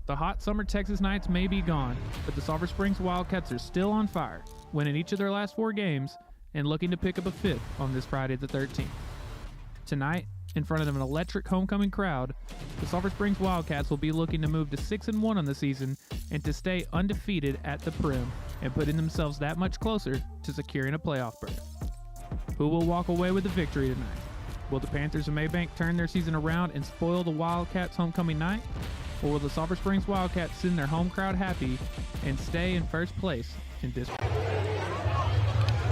The hot summer Texas nights may be gone, but the Sulphur Springs Wildcats are still on fire, winning each of their last 4 games and looking to pick up a 5th on this Friday the 13th. Tonight, in front of an electric homecoming crowd, the Sulphur Springs Wildcats will be looking to move to 6-1 on the season and to stay undefeated at the Prim and putting themselves that much closer to securing a playoff berth. Who will walk away with the victory tonight? Will the Panthers of Mabank turn their season around and spoil the Wildcats' homecoming night? Or will the Sulphur Springs Wildcats send their home crowd happy and stay in first place in district?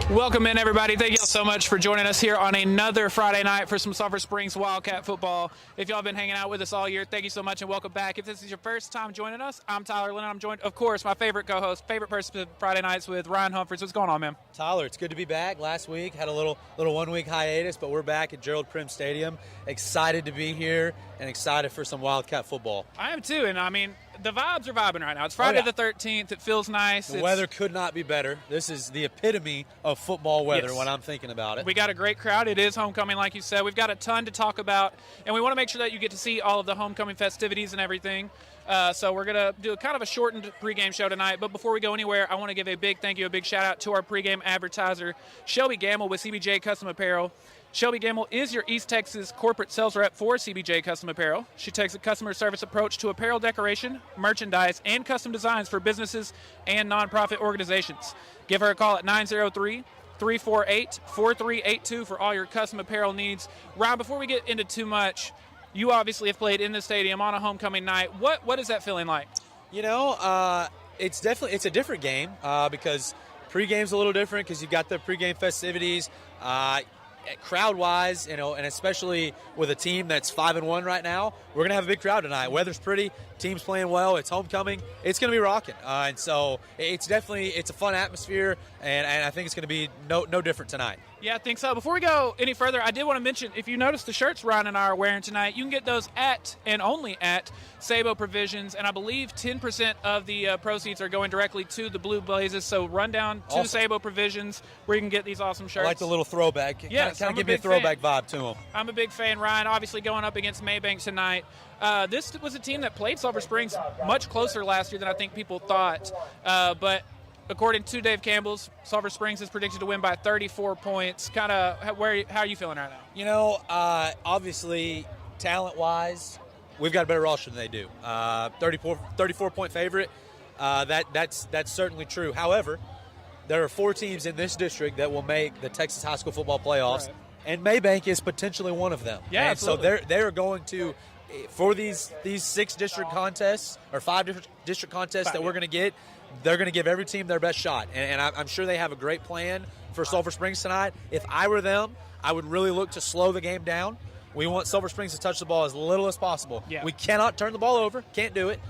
Welcome in, everybody. Thank you all so much for joining us here on another Friday night for some Sulphur Springs Wildcat football. If y'all have been hanging out with us all year, thank you so much and welcome back. If this is your first time joining us, I'm Tyler Lennon. I'm joined, of course, my favorite co-host, favorite person Friday nights with Ryan Humphreys. What's going on, man? Tyler, it's good to be back. Last week had a little 1-week hiatus, but we're back at Gerald Prim Stadium. Excited to be here and excited for some Wildcat football. I am too, and I mean, the vibes are vibing right now. It's Friday the 13th. It feels nice. The weather could not be better. This is the epitome of football weather when I'm thinking about it. We got a great crowd. It is homecoming, like you said. We've got a ton to talk about, and we want to make sure that you get to see all of the homecoming festivities and everything. So we're going to do kind of a shortened pregame show tonight. But before we go anywhere, I want to give a big thank you, a big shout-out to our pregame advertiser, Shelby Gamble with CBJ Custom Apparel. Shelby Gamble is your East Texas corporate sales rep for CBJ Custom Apparel. She takes a customer service approach to apparel decoration, merchandise, and custom designs for businesses and nonprofit organizations. Give her a call at 903-348-4382 for all your custom apparel needs. Ryan, before we get into too much, you obviously have played in the stadium on a homecoming night. What is that feeling like? You know, it's a different game because pregame's a little different because you've got the pregame festivities. Crowd-wise, you know, and especially with a team that's 5-1 right now, we're gonna have a big crowd tonight. Weather's pretty, team's playing well, it's homecoming, it's gonna be rocking, and so it's a fun atmosphere, and I think it's gonna be no different tonight. Yeah, I think so. Before we go any further, I did want to mention, if you notice the shirts Ryan and I are wearing tonight, you can get those at and only at Sabo Provisions, and I believe 10% of the proceeds are going directly to the Blue Blazes, so run down to Sabo Provisions where you can get these awesome shirts. I like the little throwback. Yes, kind of give me a throwback vibe to them. I'm a big fan, Ryan, obviously going up against Mabank tonight. This was a team that played Sulphur Springs much closer last year than I think people thought, but according to Dave Campbell's, Sulphur Springs is predicted to win by 34 points. How are you feeling right now? You know, obviously, talent-wise, we've got a better roster than they do. 34-point favorite, that's certainly true. However, there are 4 teams in this district that will make the Texas high school football playoffs, right, and Mabank is potentially one of them. Yeah, and absolutely. So they're going to, for these 6 district contests or 5 district contests that we're going to get, they're going to give every team their best shot, and I'm sure they have a great plan for Sulphur Springs tonight. If I were them, I would really look to slow the game down. We want Sulphur Springs to touch the ball as little as possible. Yeah. We cannot turn the ball over, can't do it,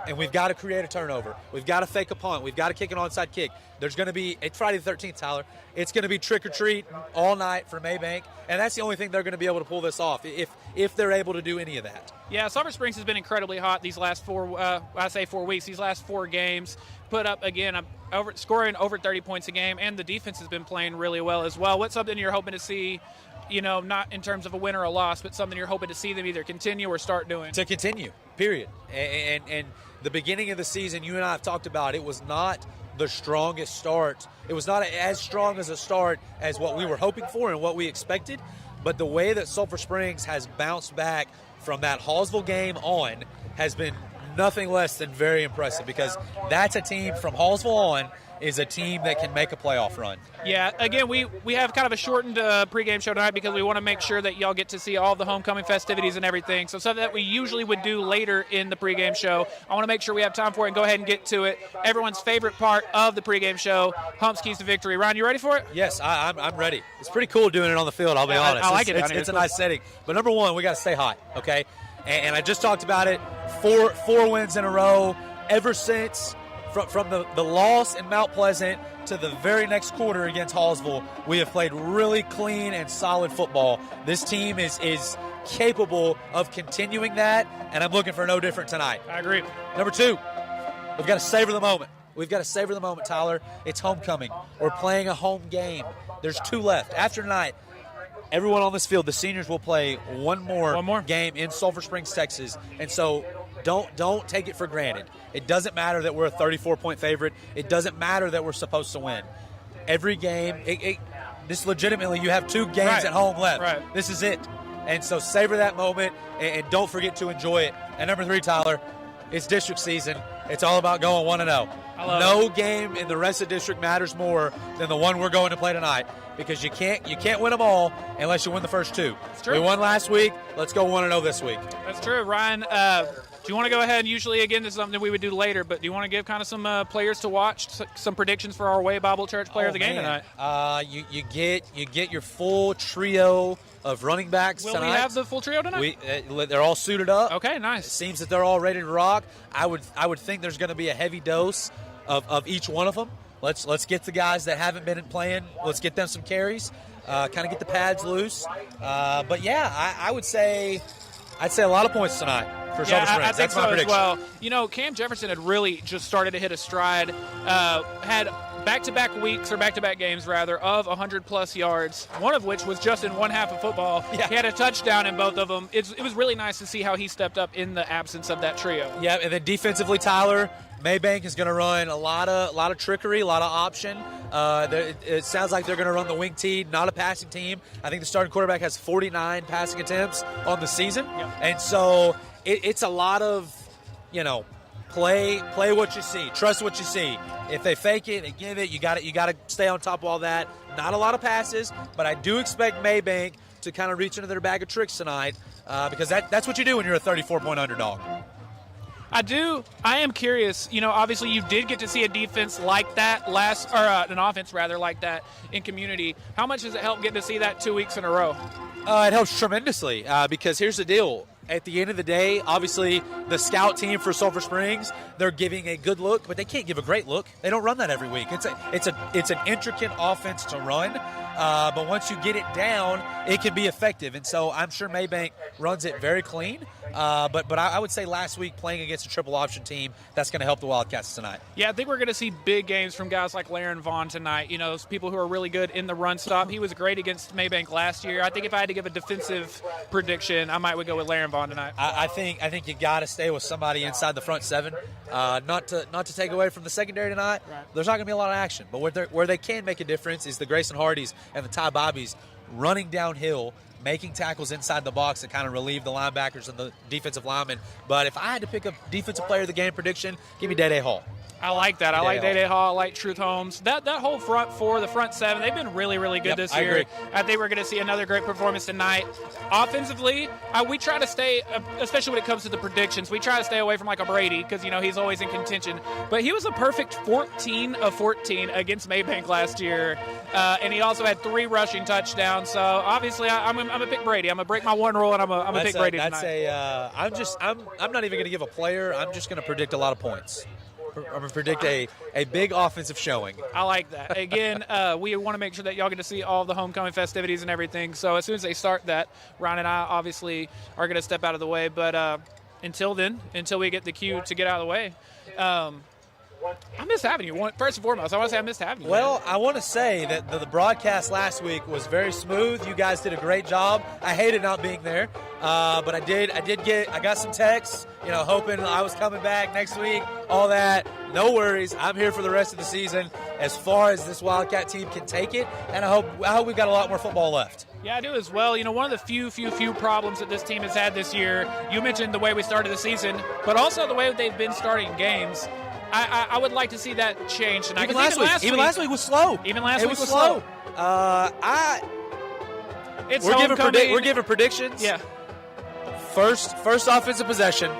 and we've got to create a turnover. We've got to fake a punt. We've got to kick an onside kick. There's going to be, it's Friday the 13th, Tyler. It's going to be trick-or-treat all night for Mabank, and that's the only thing they're going to be able to pull this off, if they're able to do any of that. Yeah, Sulphur Springs has been incredibly hot these last 4 weeks, these last 4 games. Put up, again, scoring over 30 points a game, and the defense has been playing really well as well. What's something you're hoping to see, you know, not in terms of a win or a loss, but something you're hoping to see them either continue or start doing? To continue, period. And the beginning of the season, you and I have talked about, it was not the strongest start. It was not as strong as a start as what we were hoping for and what we expected, but the way that Sulphur Springs has bounced back from that Hallsville game on has been nothing less than very impressive, because that's a team from Hallsville on is a team that can make a playoff run. Yeah, again, we have kind of a shortened pregame show tonight because we want to make sure that y'all get to see all the homecoming festivities and everything. So something that we usually would do later in the pregame show, I want to make sure we have time for it and go ahead and get to it. Everyone's favorite part of the pregame show, Hump's Keys to Victory. Ryan, you ready for it? Yes, I'm ready. It's pretty cool doing it on the field, I'll be honest. I like it. It's a nice setting. But number one, we got to stay hot, okay? And I just talked about it, four wins in a row ever since from the loss in Mount Pleasant to the very next quarter against Hallsville. We have played really clean and solid football. This team is capable of continuing that, and I'm looking for no different tonight. I agree. Number 2, we've got to savor the moment. We've got to savor the moment, Tyler. It's homecoming. We're playing a home game. There's 2 left. After tonight, everyone on this field, the seniors will play one more game in Sulphur Springs, Texas. And so don't take it for granted. It doesn't matter that we're a 34-point favorite. It doesn't matter that we're supposed to win. Every game, this legitimately, you have 2 games at home left. Right. This is it. And so savor that moment and don't forget to enjoy it. And number 3, Tyler, it's district season. It's all about going 1-0. No game in the rest of district matters more than the one we're going to play tonight, because you can't win them all unless you win the first 2. That's true. We won last week. Let's go 1-0 this week. That's true. Ryan, do you want to go ahead and usually, again, this is something we would do later, but do you want to give kind of some players to watch, some predictions for our Way Bible Church player of the game tonight? You get your full trio of running backs Will tonight. we have the full trio tonight? They're all suited up. Okay, nice. It seems that they're all ready to rock. I would think there's going to be a heavy dose of each one of them. Let's get the guys that haven't been playing. Let's get them some carries. Kind of get the pads loose. But yeah, I'd say a lot of points tonight for Sulphur Springs. I think That's so my prediction. as well. Cam Jefferson had really just started to hit a stride. Had back-to-back weeks, or back-to-back games rather, of 100-plus yards, one of which was just in one half of football. Yeah. He had a touchdown in both of them. It was really nice to see how he stepped up in the absence of that trio. Yeah, and then defensively, Tyler, Mabank is going to run a lot of trickery, a lot of option. It sounds like they're going to run the wing tee, not a passing team. I think the starting quarterback has 49 passing attempts on the season. Yep. And so it's a lot of, play what you see, trust what you see. If they fake it and give it, you got to stay on top of all that. Not a lot of passes, but I do expect Mabank to kind of reach into their bag of tricks tonight, because that's what you do when you're a 34-point underdog. I am curious. Obviously you did get to see a defense like that an offense rather like that in Community. How much does it help getting to see that 2 weeks in a row? It helps tremendously, because here's the deal. At the end of the day, obviously, the scout team for Sulphur Springs, they're giving a good look, but they can't give a great look. They don't run that every week. It's an intricate offense to run, but once you get it down, it can be effective. And so I'm sure Mabank runs it very clean. But I would say last week, playing against a triple option team, that's going to help the Wildcats tonight. Yeah, I think we're going to see big games from guys like Laren Vaughn tonight. Those people who are really good in the run stop. He was great against Mabank last year. I think if I had to give a defensive prediction, I would go with Laren Vaughn tonight. I think you got to stay with somebody inside the front 7. Not to take away from the secondary tonight. Right. There's not going to be a lot of action, but where they can make a difference is the Grayson Hardys and the Ty Bobbies running downhill, making tackles inside the box to kind of relieve the linebackers and the defensive linemen. But if I had to pick a defensive player of the game prediction, give me Day Hall. I like that. I like Day Hall. I like Truth Holmes. That whole front 4, the front 7, they've been really, really good this year. I agree. I think we're going to see another great performance tonight. Offensively, we try to stay, especially when it comes to the predictions, we try to stay away from like a Brady because, he's always in contention. But he was a perfect 14 of 14 against Mabank last year. And he also had 3 rushing touchdowns. So, obviously, I'm going to pick Brady. I'm going to break my one rule, and I'm going to pick Brady tonight. I'm not even going to give a player. I'm just going to predict a lot of points. I'm going to predict a big offensive showing. I like that. Again, we want to make sure that y'all get to see all the homecoming festivities and everything. So as soon as they start that, Ryan and I obviously are going to step out of the way. But until we get the cue to get out of the way, I miss having you. First and foremost, I want to say I missed having you. Well, I want to say that the broadcast last week was very smooth. You guys did a great job. I hated not being there, but I got some texts, hoping I was coming back next week, all that. No worries. I'm here for the rest of the season as far as this Wildcat team can take it, and I hope we've got a lot more football left. Yeah, I do as well. One of the few problems that this team has had this year, you mentioned the way we started the season, but also the way they've been starting games. I would like to see that change tonight. Even last week was slow. Even last week was slow. We're giving predictions. Yeah. First offensive possession,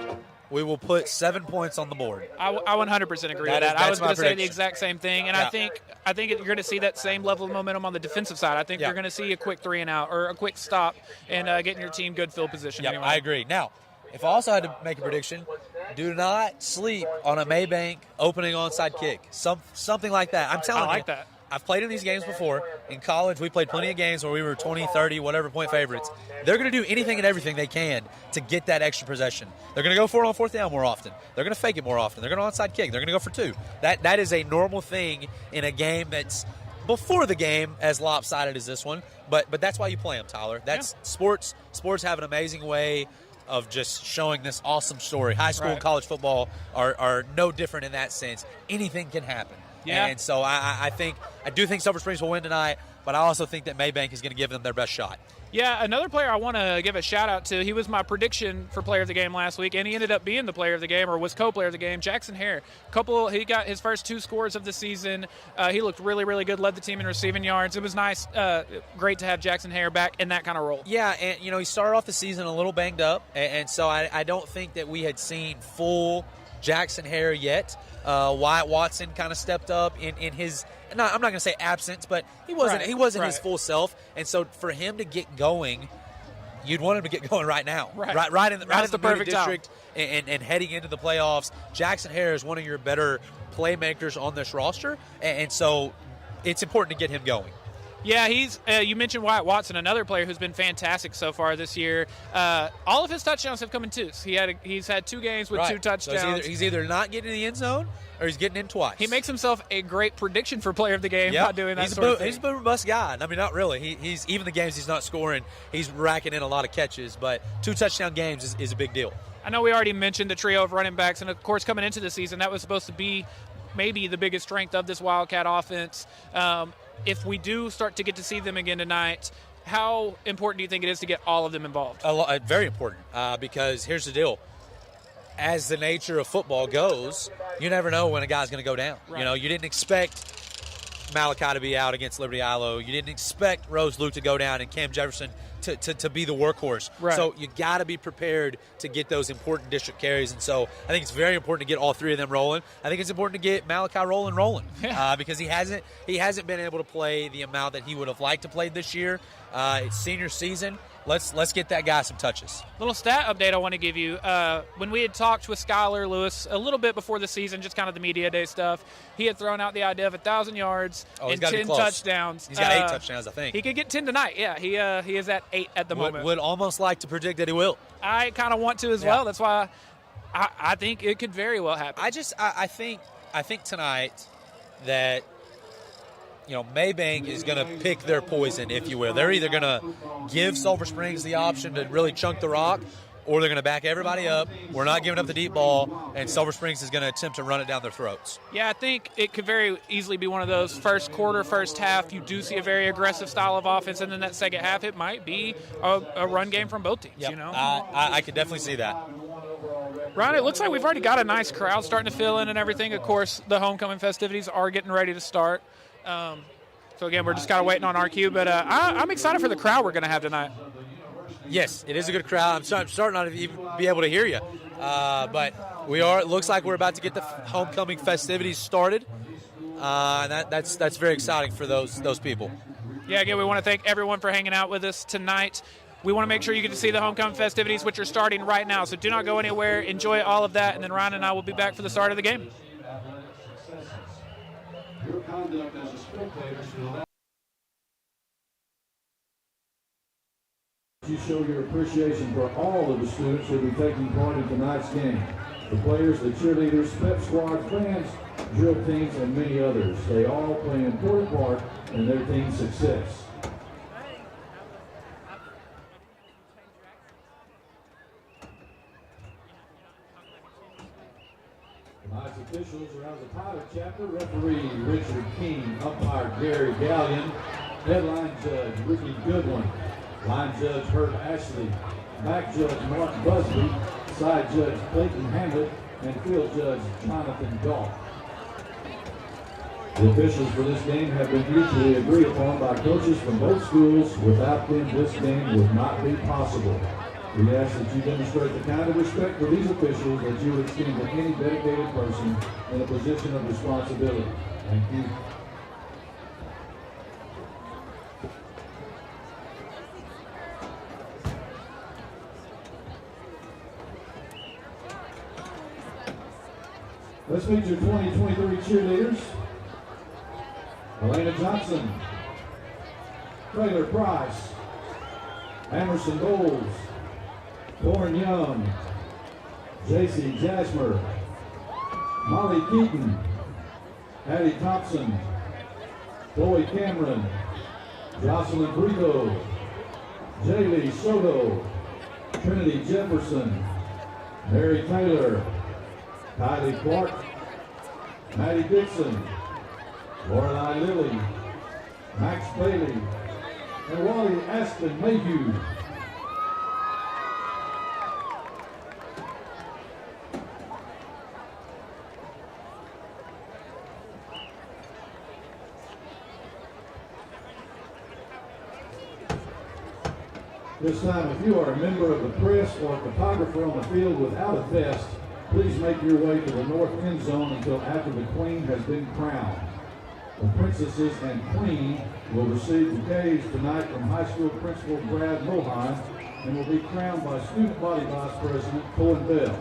we will put 7 points on the board. I 100% agree with that. I was going to say the exact same thing, and I think you're going to see that same level of momentum on the defensive side. I think you're going to see a quick 3-and-out or a quick stop and getting your team good field position. Yeah, anyway. I agree. Now, if I also had to make a prediction, do not sleep on a Mabank opening onside kick. Something like that. I'm telling you. I like that. I've played in these games before. In college, we played plenty of games where we were 20, 30, whatever point favorites. They're going to do anything and everything they can to get that extra possession. They're going to go for it on 4th down more often. They're going to fake it more often. They're going to onside kick. They're going to go for 2. That is a normal thing in a game that's before the game as lopsided as this one. But that's why you play them, Tyler. That's sports. Sports have an amazing way of just showing this awesome story. High school and college football are no different in that sense. Anything can happen. Yeah. And so I do think Sulphur Springs will win tonight, but I also think that Mabank is going to give them their best shot. Yeah, another player I want to give a shout-out to, he was my prediction for player of the game last week, and he ended up being the player of the game, or was co-player of the game, Jackson Hare. He got his first 2 scores of the season. He looked really, really good, led the team in receiving yards. It was nice, great to have Jackson Hare back in that kind of role. Yeah, and, he started off the season a little banged up, and so I don't think that we had seen full Jackson Hare yet. Wyatt Watson kind of stepped up in his – I'm not going to say absence, but he wasn't his full self. And so for him to get going, you'd want him to get going right now. Right in the perfect district and heading into the playoffs. Jackson Hare is one of your better playmakers on this roster, and so it's important to get him going. Yeah, you mentioned Wyatt Watson, another player who's been fantastic so far this year. All of his touchdowns have come in twos. He's had 2 games with 2 touchdowns. So he's either not getting in the end zone or he's getting in twice. He makes himself a great prediction for player of the game by doing that sort of thing. He's a boom or bust guy. I mean, not really. He's even the games he's not scoring, he's racking in a lot of catches. But 2 touchdown games is a big deal. I know we already mentioned the trio of running backs, and of course coming into the season, that was supposed to be maybe the biggest strength of this Wildcat offense. If we do start to get to see them again tonight, how important do you think it is to get all of them involved? Very important, because here's the deal. As the nature of football goes, you never know when a guy's going to go down. Right. You didn't expect Malachi to be out against Liberty Ilo. You didn't expect Rose Luke to go down and Cam Jefferson to be the workhorse. Right. So you got to be prepared to get those important district carries. And so I think it's very important to get all 3 of them rolling. I think it's important to get Malachi rolling, because he hasn't been able to play the amount that he would have liked to play this year. It's senior season. Let's get that guy some touches. Little stat update I want to give you. When we had talked with Skylar Lewis a little bit before the season, just kind of the media day stuff, he had thrown out the idea of 1,000 yards and 10 touchdowns. He's got 8 touchdowns, I think. He could get 10 tonight. Yeah, he is at 8 at the moment. Would almost like to predict that he will. I kind of want to as well. That's why I think it could very well happen. I think tonight that Mabank is going to pick their poison, if you will. They're either going to give Sulphur Springs the option to really chunk the rock, or they're going to back everybody up. We're not giving up the deep ball, and Sulphur Springs is going to attempt to run it down their throats. Yeah, I think it could very easily be one of those first quarter, first half. You do see a very aggressive style of offense, and then that second half, it might be a run game from both teams. Yep. I could definitely see that. Ryan, it looks like we've already got a nice crowd starting to fill in and everything. Of course, the homecoming festivities are getting ready to start. So, again, we're just kind of waiting on our cue. But I'm excited for the crowd we're going to have tonight. Yes, it is a good crowd. I'm starting not to even be able to hear you. But it looks like we're about to get the homecoming festivities started. And that's very exciting for those people. Yeah, again, we want to thank everyone for hanging out with us tonight. We want to make sure you get to see the homecoming festivities, which are starting right now. So do not go anywhere. Enjoy all of that. And then Ryan and I will be back for the start of the game. Your conduct as a spectator should allow you show your appreciation for all of the students who will be taking part in tonight's game. The players, the cheerleaders, pep squad, fans, drill teams, and many others. They all play an important part in their team's success. Tonight's officials around the Tyler chapter: referee Richard King, umpire Gary Gallion, headline judge Ricky Goodwin, line judge Herb Ashley, back judge Mark Busby, side judge Clayton Hamlet, and field judge Jonathan Goff. The officials for this game have been mutually agreed upon by coaches from both schools. Without them, this game would not be possible. We ask that you demonstrate the kind of respect for these officials that you would extend to any dedicated person in a position of responsibility. Thank you. Let's meet your 2023 cheerleaders. Elena Johnson, Trailer Price, Emerson Bowles, Lauren Young, J.C. Jasmer, Molly Keaton, Hattie Thompson, Chloe Cameron, Jocelyn Brico, Jaylee Soto, Trinity Jefferson, Mary Taylor, Kylie Clark, Maddie Dixon, Lorelei Lilly, Max Bailey, and Wally Aston Mayhew. This time, if you are a member of the press or a photographer on the field without a vest, please make your way to the north end zone until after the Queen has been crowned. The princesses and Queen will receive bouquets tonight from high school principal Brad Mohan and will be crowned by Student Body Vice President Cohen Bell.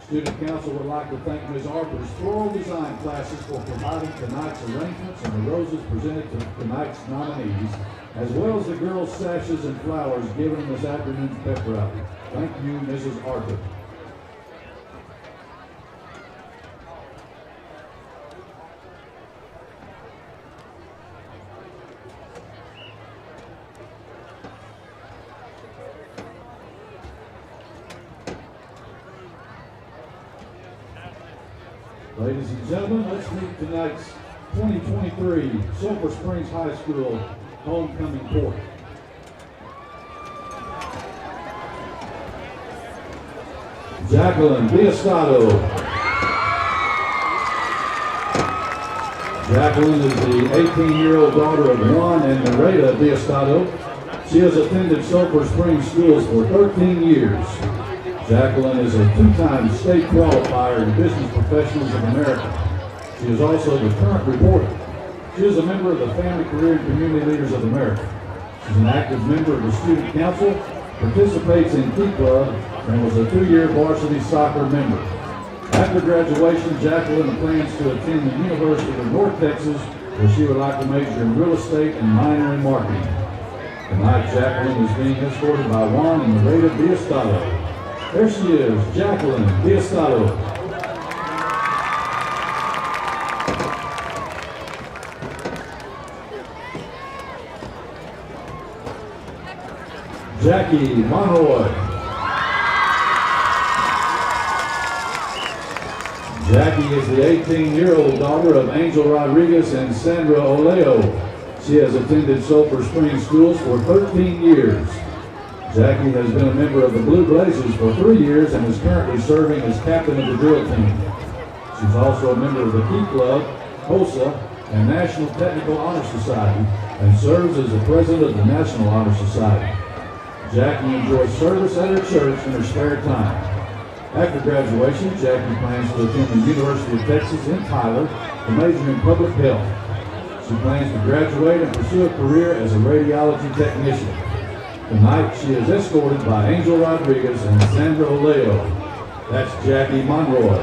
Student Council would like to thank Ms. Arthur's floral design classes for providing tonight's arrangements and the roses presented to tonight's nominees, as well as the girls' sashes and flowers given in this afternoon's pep rally. Thank you, Mrs. Arthur. Ladies and gentlemen, let's meet tonight's 2023 Sulphur Springs High School homecoming court. Jacqueline Dioscado. Jacqueline is the 18-year-old daughter of Juan and Nareda Dioscado. She has attended Sulphur Springs schools for 13 years. Jacqueline is a two-time state qualifier in Business Professionals of America. She is also the current reporter. She is a member of the Family, Career, and Community Leaders of America. She's an active member of the Student Council, participates in Key Club, and was a 2-year varsity soccer member. After graduation, Jacqueline plans to attend the University of North Texas, where she would like to major in real estate and minor in marketing. Tonight, Jacqueline is being escorted by Juan and Nareda Dioscado. There she is, Jacqueline Dioscado. Jackie Monroy. Jackie is the 18-year-old daughter of Angel Rodriguez and Sandra Oleo. She has attended Sulphur Springs schools for 13 years. Jackie has been a member of the Blue Blazers for 3 years and is currently serving as captain of the drill team. She's also a member of the Key Club, HOSA, and National Technical Honor Society, and serves as the president of the National Honor Society. Jackie enjoys service at her church in her spare time. After graduation, Jackie plans to attend the University of Texas in Tyler to major in public health. She plans to graduate and pursue a career as a radiology technician. Tonight, she is escorted by Angel Rodriguez and Sandra Oleo. That's Jackie Monroy.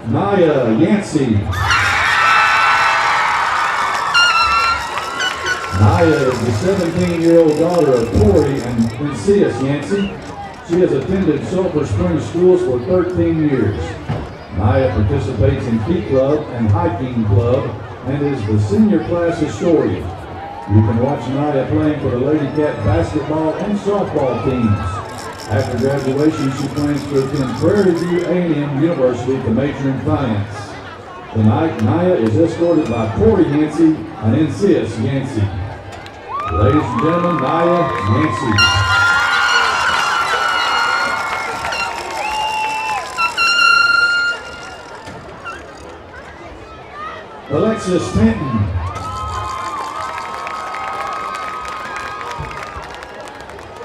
Naya Yancey. Naya is the 17-year-old daughter of Corey and Princess Yancey. She has attended Sulphur Springs schools for 13 years. Naya participates in Key Club and Hiking Club and is the senior class historian. You can watch Naya playing for the Lady Cat basketball and softball teams. After graduation, she plans to attend Prairie View A&M University to major in finance. Tonight, Naya is escorted by Corey Yancey and Insis Yancey. Ladies and gentlemen, Naya Yancey. Alexis Stanton.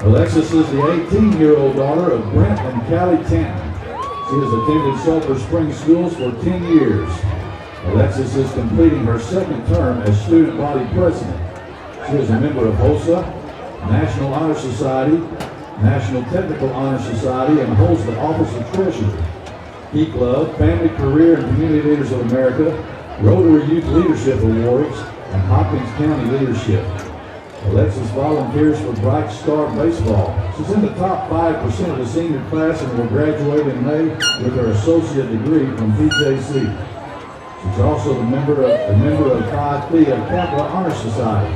Alexis is the 18-year-old daughter of Brent and Callie Tanton. She has attended Sulphur Springs schools for 10 years. Alexis is completing her second term as student body president. She is a member of HOSA, National Honor Society, National Technical Honor Society, and holds the office of treasurer. Key Club, Family, Career, and Community Leaders of America, Rotary Youth Leadership Awards, and Hopkins County Leadership. Alexis volunteers for Bright Star Baseball. She's in the top 5% of the senior class and will graduate in May with her associate degree from PJC. She's also a member of Phi Theta Kappa Honor Society.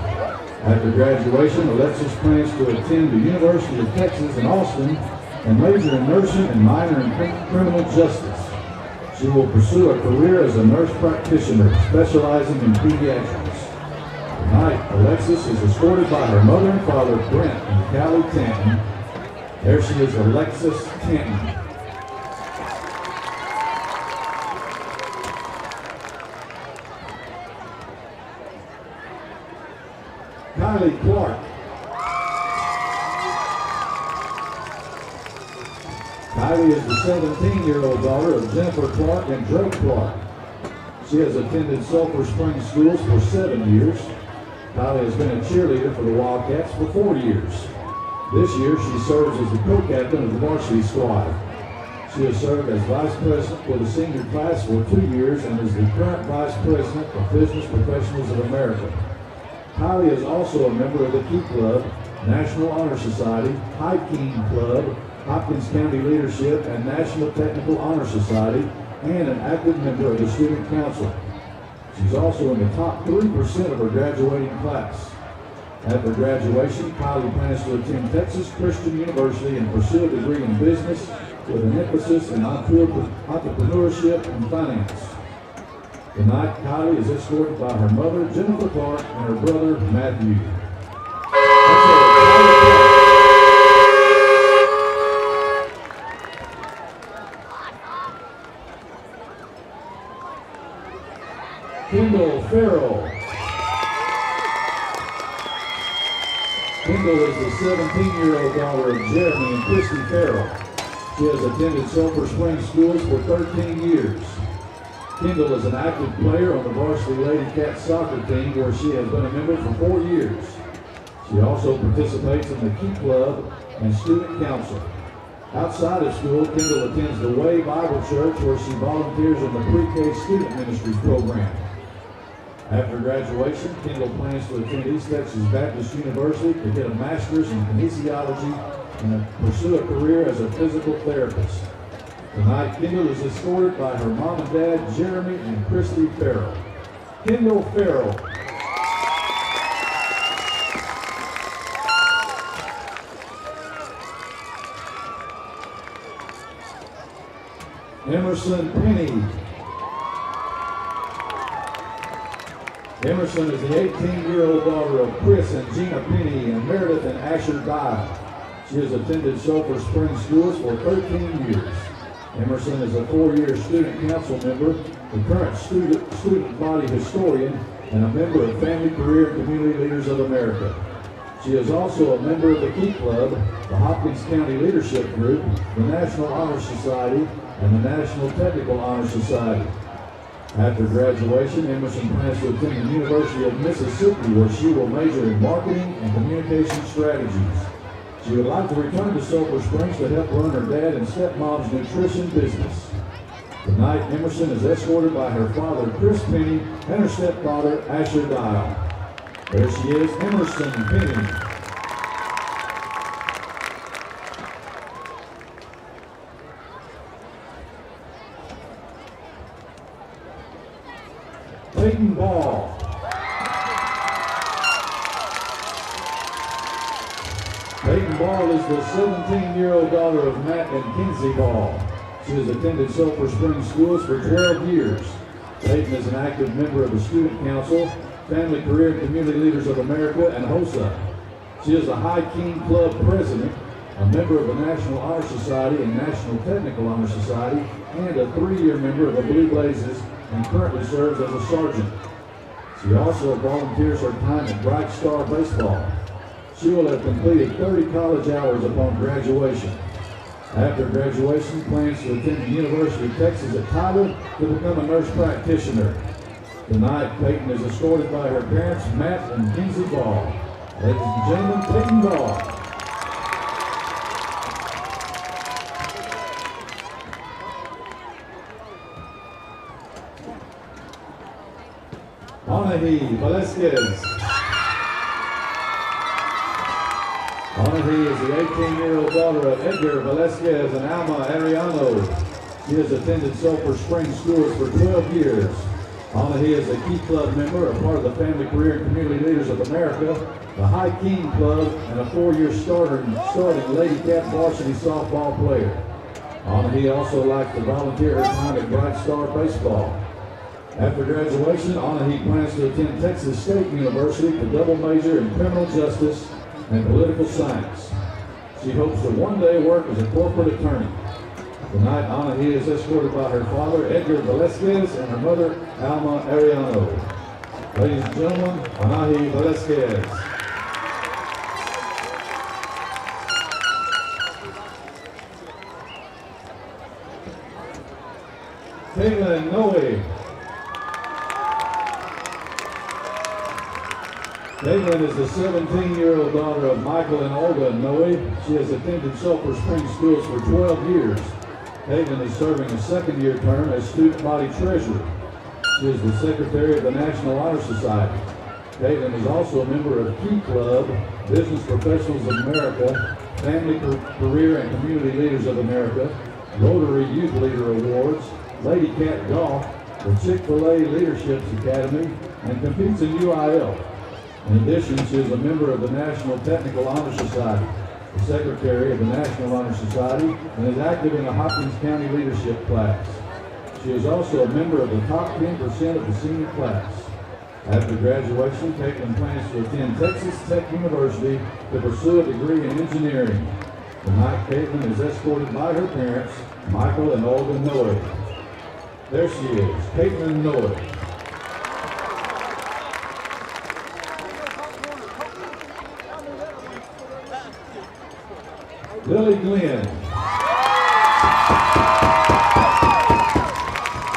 After graduation, Alexis plans to attend the University of Texas in Austin and major in nursing and minor in criminal justice. She will pursue a career as a nurse practitioner, specializing in pediatrics. Tonight, Alexis is escorted by her mother and father, Brent and Callie Tanton. There she is, Alexis Tanton. Kylie Clark. Kylie is the 17-year-old daughter of Jennifer Clark and Drake Clark. She has attended Sulphur Springs schools for 7 years. Kylie has been a cheerleader for the Wildcats for 4 years. This year, she serves as the co-captain of the varsity squad. She has served as vice president for the senior class for 2 years and is the current vice president of Business Professionals of America. Kylie is also a member of the Key Club, National Honor Society, High King Club, Hopkins County Leadership, and National Technical Honor Society, and an active member of the Student Council. She's also in the top 3% of her graduating class. After graduation, Kylie plans to attend Texas Christian University and pursue a degree in business with an emphasis in entrepreneurship and finance. Tonight, Kylie is escorted by her mother, Jennifer Clark, and her brother, Matthew. Kendall Farrell. Kendall is the 17-year-old daughter of Jeremy and Christy Farrell. She has attended Sulphur Springs schools for 13 years. Kendall is an active player on the varsity Lady Cats soccer team where she has been a member for 4 years. She also participates in the Key Club and Student Council. Outside of school, Kendall attends the Way Bible Church where she volunteers in the Pre-K Student Ministries program. After graduation, Kendall plans to attend East Texas Baptist University to get a master's in kinesiology and pursue a career as a physical therapist. Tonight, Kendall is escorted by her mom and dad, Jeremy and Christy Farrell. Kendall Farrell. Emerson Penny. Emerson is the 18-year-old daughter of Chris and Gina Penny and Meredith and Asher Dial. She has attended Sulphur Springs schools for 13 years. Emerson is a 4-year student council member, the current student body historian, and a member of Family, Career, and Community Leaders of America. She is also a member of the Key Club, the Hopkins County Leadership Group, the National Honor Society, and the National Technical Honor Society. After graduation, Emerson plans to attend the University of Mississippi where she will major in marketing and communication strategies. She would like to return to Sulphur Springs to help run her dad and stepmom's nutrition business. Tonight, Emerson is escorted by her father, Chris Penny, and her stepfather, Asher Dial. There she is, Emerson Penny. Peyton Ball. Peyton Ball is the 17-year-old daughter of Matt and Kinsey Ball. She has attended Sulphur Springs schools for 12 years. Peyton is an active member of the Student Council, Family, Career, and Community Leaders of America, and HOSA. She is a High King Club president, a member of the National Honor Society and National Technical Honor Society, and a 3-year member of the Blue Blazes, and currently serves as a sergeant. She also volunteers her time at Bright Star Baseball. She will have completed 30 college hours upon graduation. After graduation, plans to attend the University of Texas at Tyler to become a nurse practitioner. Tonight, Peyton is escorted by her parents, Matt and Kinsey Ball. Ladies and gentlemen, Peyton Ball. Anahi Velasquez. Onahi is the 18-year-old daughter of Edgar Velasquez and Alma Ariano. She has attended Sulphur Springs schools for 12 years. Onahi is a Key Club member, a part of the Family Career and Community Leaders of America, the High King Club, and a 4-year starting Lady Cat varsity softball player. Onahi also likes to volunteer her time at Bright Star Baseball. After graduation, Onahi plans to attend Texas State University to double major in criminal justice and political science. She hopes to one day work as a corporate attorney. Tonight, Onahi is escorted by her father, Edgar Velasquez, and her mother, Alma Ariano. Ladies and gentlemen, Onahi Velasquez. Caitlin Noe. Caitlin is the 17-year-old daughter of Michael and Olga Noe. She has attended Sulphur Springs schools for 12 years. Caitlin is serving a second-year term as student body treasurer. She is the secretary of the National Honor Society. Caitlin is also a member of Key Club, Business Professionals of America, Family Career and Community Leaders of America, Rotary Youth Leader Awards, Lady Cat Golf, the Chick-fil-A Leaderships Academy, and competes in UIL. In addition, she is a member of the National Technical Honor Society, the secretary of the National Honor Society, and is active in the Hopkins County Leadership class. She is also a member of the top 10% of the senior class. After graduation, Caitlin plans to attend Texas Tech University to pursue a degree in engineering. Tonight, Caitlin is escorted by her parents, Michael and Olga Noe. There she is, Caitlin Noe. Lily Glenn.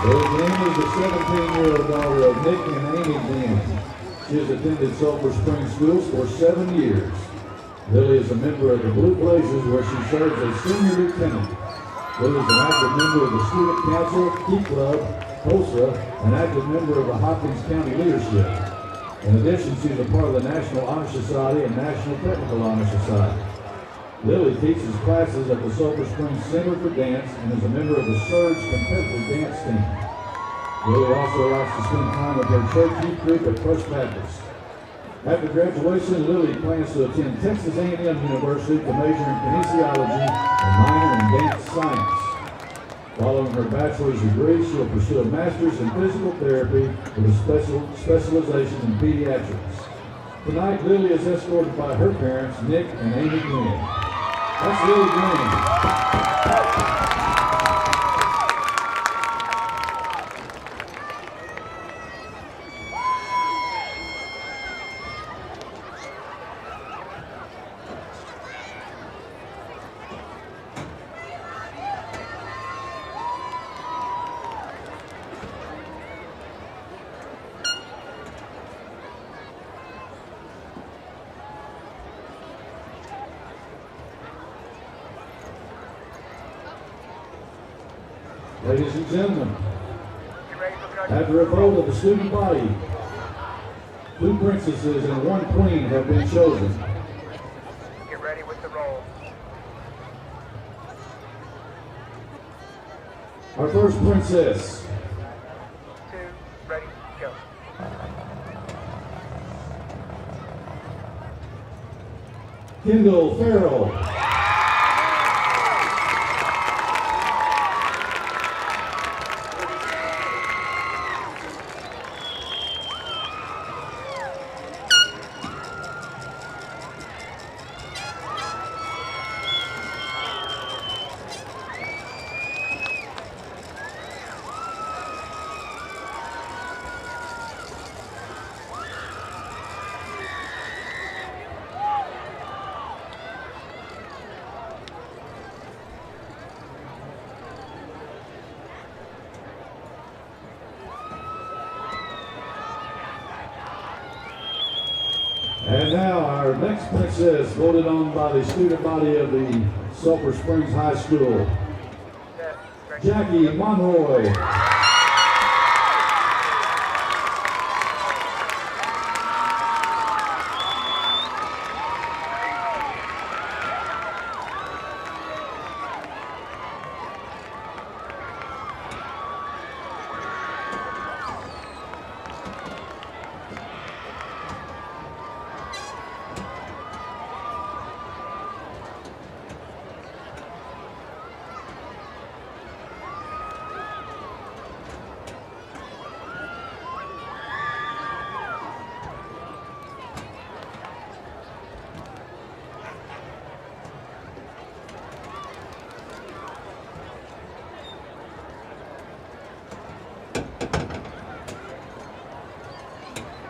Lily Glenn is the 17-year-old daughter of Nick and Amy Glenn. She has attended Sulphur Springs schools for 7 years. Lily is a member of the Blue Blazers, where she serves as senior lieutenant. Lily is an active member of the Student Council, Key Club, Tulsa, an active member of the Hopkins County Leadership. In addition, she is a part of the National Honor Society and National Technical Honor Society. Lily teaches classes at the Sulphur Springs Center for Dance and is a member of the Surge competitive dance team. Lily also likes to spend time with her church youth group at First Baptist. After graduation, Lily plans to attend Texas A&M University to major in kinesiology and minor in dance science. Following her bachelor's degree, she'll pursue a master's in physical therapy with a specialization in pediatrics. Tonight, Lily is escorted by her parents, Nick and Amy Glenn. That's Lily Glenn. Ladies and gentlemen, after a vote of the student body, 2 princesses and 1 queen have been chosen. Get ready with the roll. Our first princess, 2, ready, go. Kendall Farrell. And now our next princess, voted on by the student body of the Sulphur Springs High School, Jackie Monroy.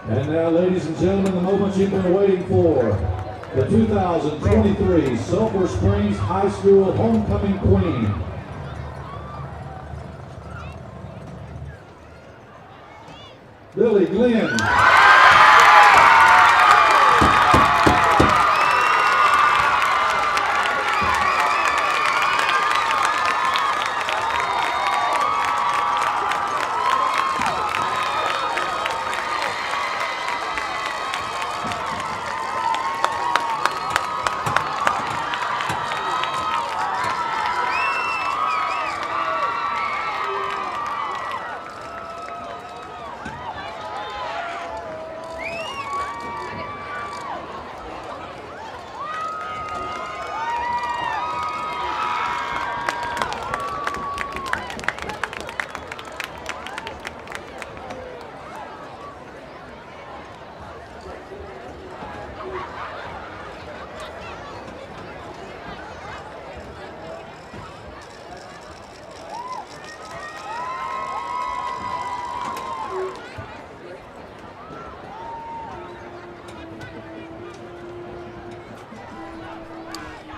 And now, ladies and gentlemen, the moment you've been waiting for. The 2023 Sulphur Springs High School Homecoming Queen. Lily Glenn.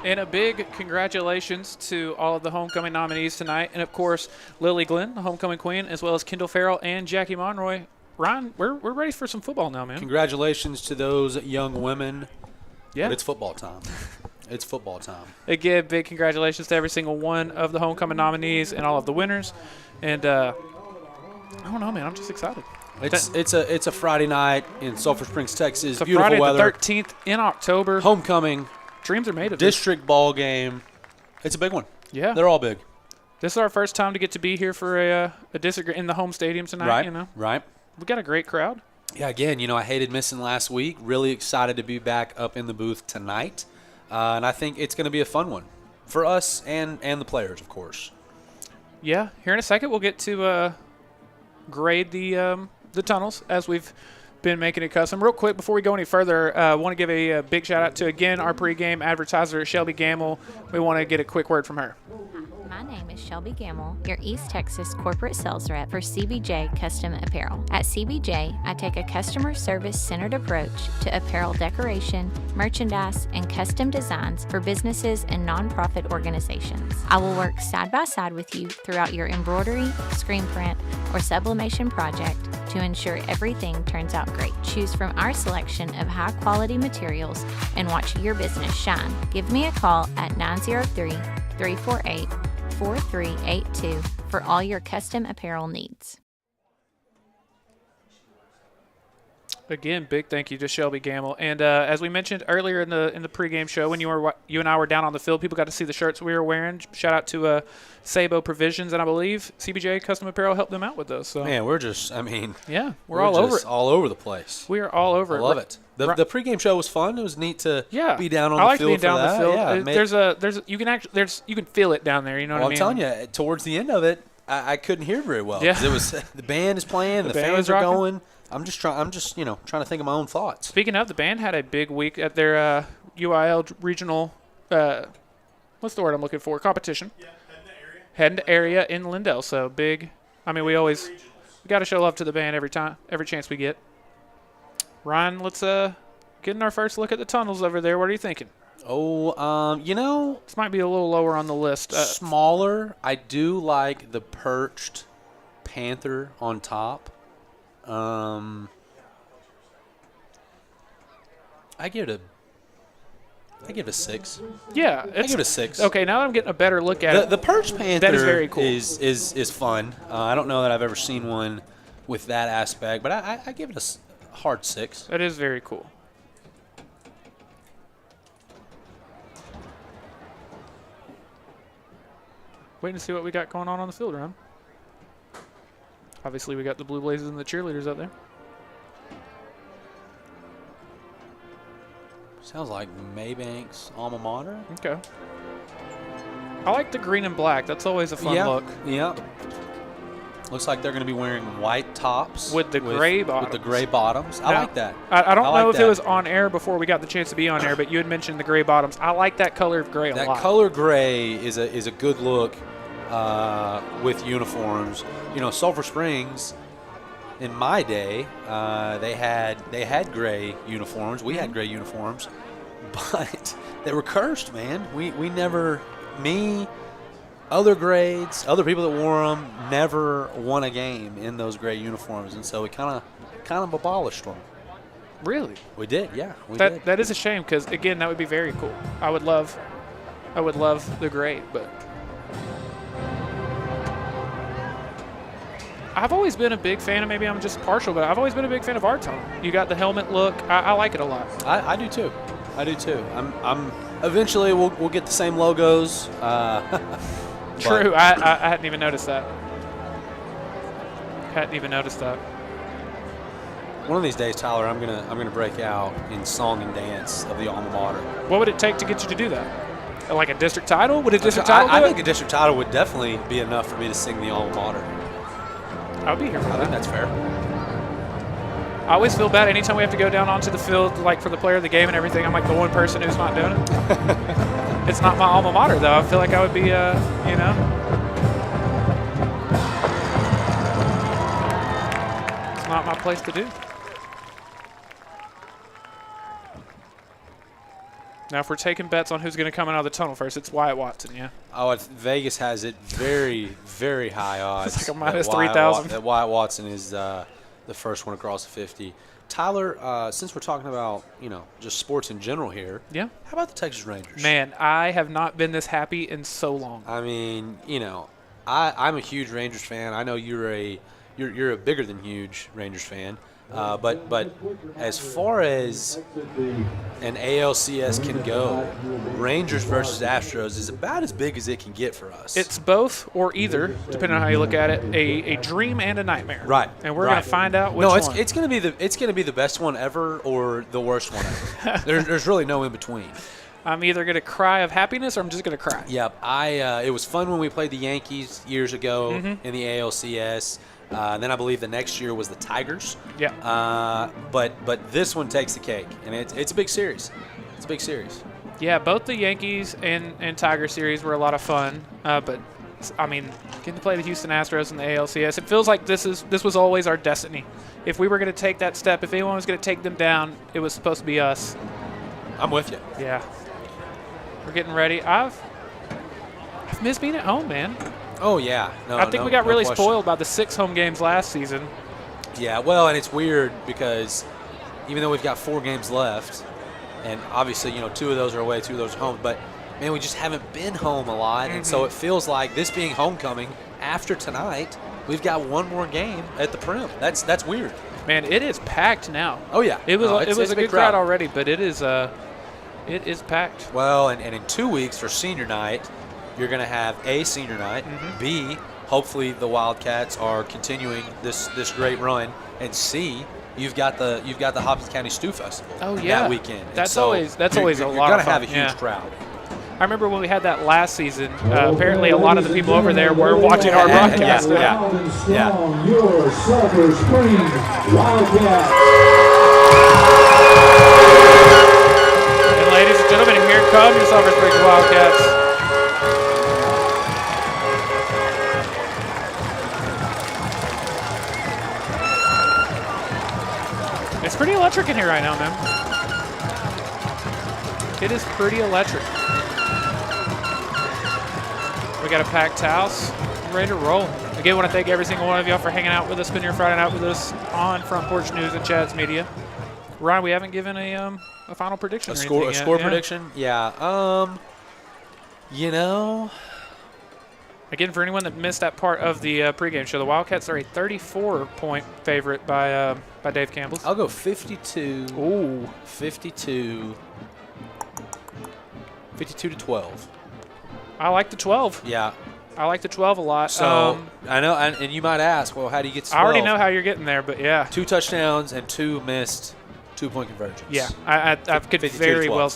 And a big congratulations to all of the homecoming nominees tonight. And, of course, Lily Glenn, the homecoming queen, as well as Kendall Farrell and Jackie Monroy. Ryan, we're ready for some football now, man. Congratulations to those young women. Yeah. But it's football time. It's football time. Again, big congratulations to every single one of the homecoming nominees and all of the winners. And I don't know, man. I'm just excited. It's a Friday night in Sulphur Springs, Texas. It's a Beautiful Friday weather. the 13th in October. Homecoming. Dreams are made of this. District ball game. It's a big one. Yeah. They're all big. This is our first time to get to be here for a district in the home stadium tonight. Right. You know, Right. we got a great crowd. Yeah, again, I hated missing last week. Really excited to be back up in the booth tonight. And I think it's going to be a fun one for us and the players, of course. Yeah. Here in a second, we'll get to grade the tunnels as we've been making it custom. Real quick, before we go any further, I want to give a big shout out to, again, our pregame advertiser, Shelby Gamble. We want to get a quick word from her. My name is Shelby Gamble, your East Texas corporate sales rep for CBJ Custom Apparel. At CBJ, I take a customer service-centered approach to apparel decoration, merchandise, and custom designs for businesses and nonprofit organizations. I will work side by side with you throughout your embroidery, screen print, or sublimation project to ensure everything turns out great. Choose from our selection of high-quality materials and watch your business shine. Give me a call at 903-348-4382 for all your custom apparel needs. Again, big thank you to Shelby Gamble. And as we mentioned earlier in the pregame show, when you and I were down on the field, people got to see the shirts we were wearing. Shout out to Sabo Provisions, and I believe CBJ Custom Apparel helped them out with those. So Man, we're all over it. all over the place. We are all over I it. love it. The pregame show was fun. It was neat to be down on I the like field being for down that. the field. Yeah, You can feel it down there. You know what I mean? I'm telling you, towards the end of it, I couldn't hear very well. Yeah. 'Cause it was the band is playing, the band fans was are rocking. going. I'm just trying to think of my own thoughts. Speaking of, the band had a big week at their UIL regional. What's the word I'm looking for? Competition. Yeah, heading to area in Lindell. So big. I mean, we got to show love to the band every chance we get. Ryan, let's get in our first look at the tunnels over there. What are you thinking? Oh, This might be a little lower on the list. Smaller. I do like the perched panther on top. I give it a 6. Yeah, I give it a 6. Okay, now that I'm getting a better look at it. The perched panther That is very cool. is fun. I don't know that I've ever seen one with that aspect, but I give it a hard 6. That is very cool. Waiting to see what we got going on the field, Ryan. Obviously, we got the Blue Blazers and the cheerleaders out there. Sounds like Mabank's alma mater. Okay. I like the green and black. That's always a fun look. Yeah. Looks like they're going to be wearing white tops With the gray bottoms. With the gray bottoms. I Now, like that. I don't like know if that. it was on air before we got the chance to be on air, but you had mentioned the gray bottoms. I like that color of gray a That lot. color gray is a good look with uniforms. Sulphur Springs, in my day, they had gray uniforms. We had gray uniforms, but they were cursed, man. We never, other grades, other people that wore them never won a game in those gray uniforms, and so we kind of abolished them. Really? We did, yeah. We did. That is a shame because, again, that would be very cool. I would love the gray, but I've always been a big fan of, maybe I'm just partial, but I've always been a big fan of our tone. You got the helmet look. I like it a lot. I do too. I'm eventually we'll get the same logos. True. I hadn't even noticed that. One of these days, Tyler, I'm gonna break out in song and dance of the alma mater. What would it take to get you to do that? Like a district title? Would a district title do I it? think a district title would definitely be enough for me to sing the alma mater. I'll be here for I that. think that's fair. I always feel bad anytime we have to go down onto the field, like for the player of the game and everything. I'm like the one person who's not doing it. It's not my alma mater, though. I feel like I would be, it's not my place to do. Now, if we're taking bets on who's going to come out of the tunnel first, it's Wyatt Watson, yeah? Oh, Vegas has it very, very high odds. It's like a minus that Wyatt 3,000. That Wyatt Watson is the first one across the 50. Tyler, since we're talking about, just sports in general here, Yeah. how about the Texas Rangers? Man, I have not been this happy in so long. I mean, I'm a huge Rangers fan. I know you're a bigger than huge Rangers fan. But as far as an ALCS can go, Rangers versus Astros is about as big as it can get for us. It's both or either, depending on how you look at it, a dream and a nightmare. Right. And we're going to find out which one. It's going to be the best one ever or the worst one ever. There's really no in between. I'm either going to cry of happiness or I'm just going to cry. Yep. It was fun when we played the Yankees years ago in the ALCS. Then I believe the next year was the Tigers. Yeah. But this one takes the cake, and it's a big series. It's a big series. Yeah, both the Yankees and Tiger series were a lot of fun. But I mean, getting to play the Houston Astros in the ALCS, it feels like this was always our destiny. If we were going to take that step, if anyone was going to take them down, it was supposed to be us. I'm with you. Yeah. We're getting ready. I've missed being at home, man. Oh, yeah. I think we got really spoiled by the 6 home games last season. Yeah, well, and it's weird because even though we've got 4 games left, and obviously, 2 of those are away, 2 of those are home, but, man, we just haven't been home a lot, and so it feels like this being homecoming, after tonight, we've got 1 more game at the Prim. That's weird. Man, it is packed now. Oh, yeah. It was a good crowd already, but it is packed. Well, and in 2 weeks for senior night, you're going to have A, senior night, B, hopefully the Wildcats are continuing this great run, and C, you've got the Hopkins County Stew Festival that weekend. That's always a lot of fun. You're going to have a huge crowd. I remember when we had that last season, apparently a lot of the people over there were watching our broadcast. Yeah. Your Sulphur Springs Wildcats. And ladies and gentlemen, here come your Sulphur Springs Wildcats. It's pretty electric in here right now, man. It is pretty electric. We got a packed house. I'm ready to roll. Again, I want to thank every single one of y'all for hanging out with us, spending your Friday night with us on Front Porch News and Chad's Media. Ryan, we haven't given a final prediction. A score prediction? Yeah. Again, for anyone that missed that part of the pregame show, the Wildcats are a 34-point favorite by Dave Campbell's. I'll go 52. Ooh. 52 to 12. I like the 12. Yeah. I like the 12 a lot. So, I know, and you might ask, well, how do you get to 12? I already know how you're getting there, but yeah. 2 touchdowns and 2 missed 2-point conversions. Yeah, I could very well.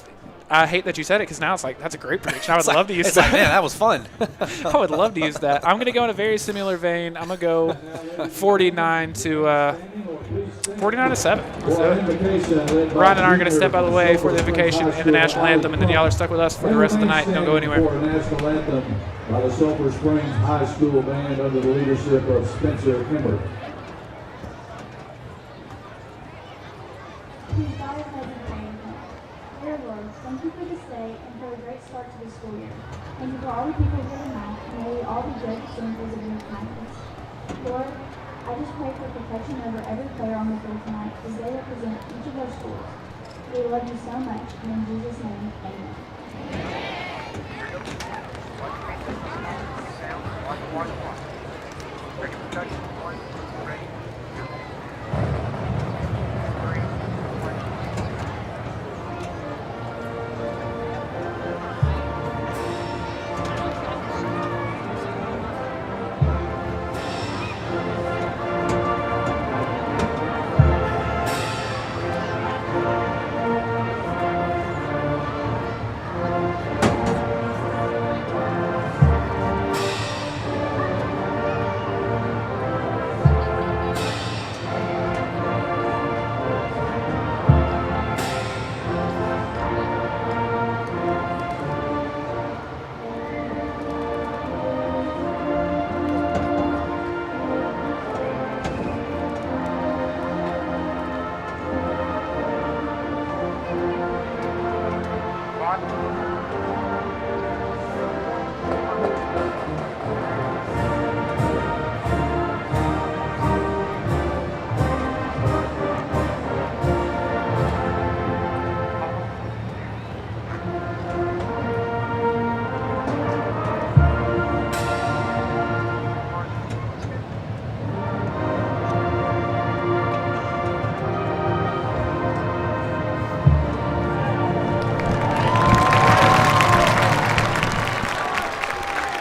I hate that you said it because now it's like, that's a great prediction. I would love to use that. Like, man, that was fun. I would love to use that. I'm going to go in a very similar vein. I'm going to go 49 to 7. Ryan and I are going to step out of the way for the invocation and the national anthem, and then y'all are stuck with us for the rest of the night. Don't go anywhere. National anthem by the Sulphur Springs High School Band under the leadership of Spencer Kimber. whose daughter has been praying for. Dear Lord, thank you for this day and for a great start to the school year. Thank you for all the people here tonight, and may we all be good examples of your kindness. Lord, I just pray for protection over every player on the field tonight as they represent each of our schools. We love you so much, and in Jesus' name, amen. Ready for touch? One, ready.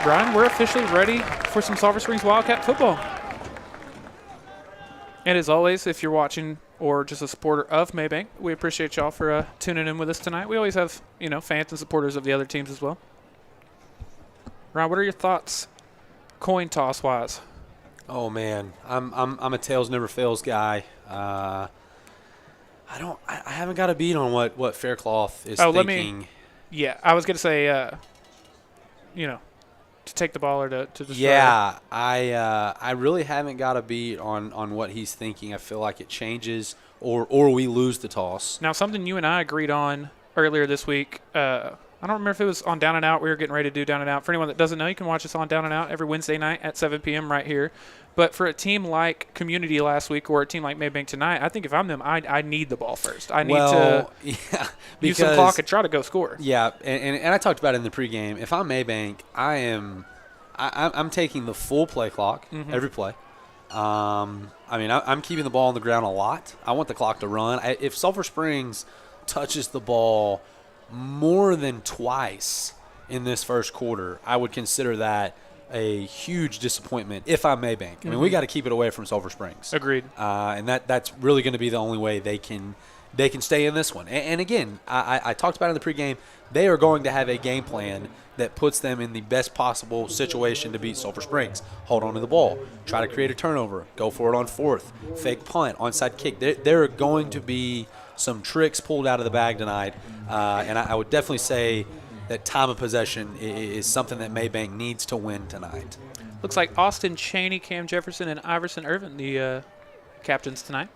Brian, we're officially ready for some Sulphur Springs Wildcat football. And as always, if you're watching or just a supporter of Mabank, we appreciate y'all for tuning in with us tonight. We always have, fans and supporters of the other teams as well. Ryan, what are your thoughts coin toss wise? Oh man, I'm a tails never fails guy. I haven't got a beat on what Faircloth is thinking. I was gonna say, to take the ball or to just yeah, I really haven't got a beat on what he's thinking. I feel like it changes or we lose the toss. Now, something you and I agreed on earlier this week. I don't remember if it was on Down and Out. We were getting ready to do Down and Out. For anyone that doesn't know, you can watch us on Down and Out every Wednesday night at 7 p.m. right here. But for a team like Community last week or a team like Mabank tonight, I think if I'm them, I need the ball first. I need to use some clock and try to go score. Yeah, and I talked about it in the pregame. If I'm Mabank, I'm taking the full play clock every play. I'm keeping the ball on the ground a lot. I want the clock to run. If Sulphur Springs touches the ball more than twice in this first quarter, I would consider that a huge disappointment if I'm Mabank. I mean, we got to keep it away from Sulphur Springs. Agreed. And that's really going to be the only way they can stay in this one. And again, I talked about it in the pregame. They are going to have a game plan that puts them in the best possible situation to beat Sulphur Springs. Hold on to the ball. Try to create a turnover. Go for it on fourth. Fake punt. Onside kick. There are going to be some tricks pulled out of the bag tonight. And I would definitely say that time of possession is something that Mabank needs to win tonight. Looks like Austin Chaney, Cam Jefferson, and Iverson Irvin, the captains tonight.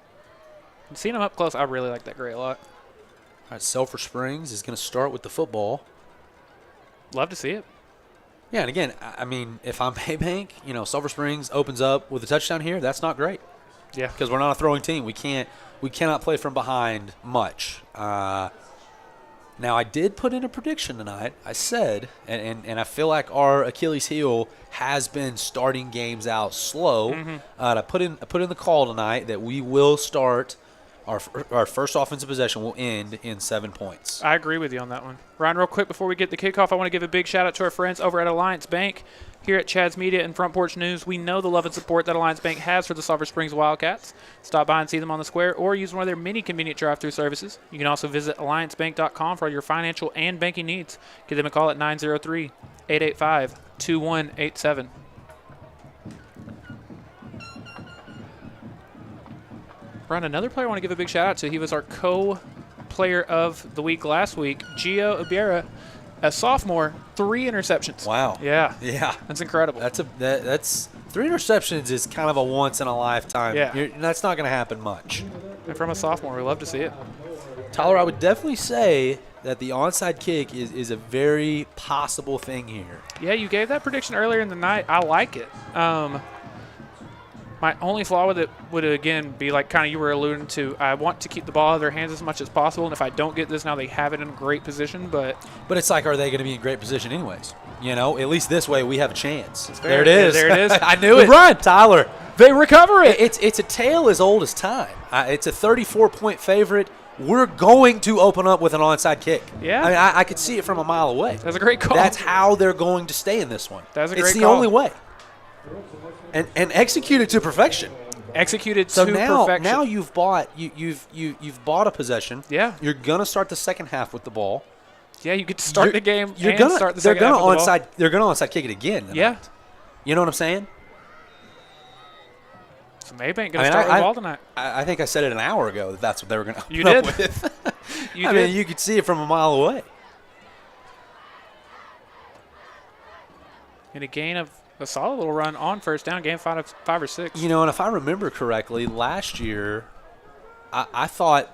Seeing them up close, I really like that gray a lot. All right, Sulphur Springs is going to start with the football. Love to see it. Yeah, and again, I mean, if I'm Mabank, Sulphur Springs opens up with a touchdown here, that's not great. Yeah. Because we're not a throwing team. We cannot play from behind much. Now, I did put in a prediction tonight. I said, and I feel like our Achilles heel has been starting games out slow. I put in the call tonight that we will start our first offensive possession will end in 7 points. I agree with you on that one. Ryan, real quick before we get the kickoff, I want to give a big shout out to our friends over at Alliance Bank. Here at Chad's Media and Front Porch News, we know the love and support that Alliance Bank has for the Sulphur Springs Wildcats. Stop by and see them on the square or use one of their many convenient drive-thru services. You can also visit alliancebank.com for all your financial and banking needs. Give them a call at 903-885-2187. Ron, another player I want to give a big shout out to. He was our co-player of the week last week, Gio Ibarra. A sophomore, 3 interceptions. Wow. Yeah. Yeah. That's incredible. That's 3 interceptions is kind of a once in a lifetime. Yeah. That's not going to happen much. And from a sophomore. We love to see it. Tyler, I would definitely say that the onside kick is a very possible thing here. Yeah, you gave that prediction earlier in the night. I like it. My only flaw with it would, again, be like kind of you were alluding to. I want to keep the ball out of their hands as much as possible, and if I don't get this now, they have it in a great position. But it's like, are they going to be in great position anyways? You know, at least this way we have a chance. There it is. There it is. I knew Good it. run. Tyler. They recover it. It's a tale as old as time. It's a 34-point favorite. We're going to open up with an onside kick. Yeah. I mean, I could see it from a mile away. That's a great call. That's how they're going to stay in this one. That's a great It's the call. only way. And execute it to perfection. Executed So to now, perfection. now you've bought a possession. Yeah. You're gonna start the second half with the ball. Yeah, you get to start the game You're and gonna start the they're second gonna half with the ball. onside they're gonna onside kick it again. tonight. Yeah. You know what I'm saying? So Mabank going to start with the ball tonight. I think I said it an hour ago that that's what they were gonna You open up did. with. You I did. mean, you could see it from a mile away. And a gain of a solid little run on first down, gain five or six. You know, and if I remember correctly, last year, I thought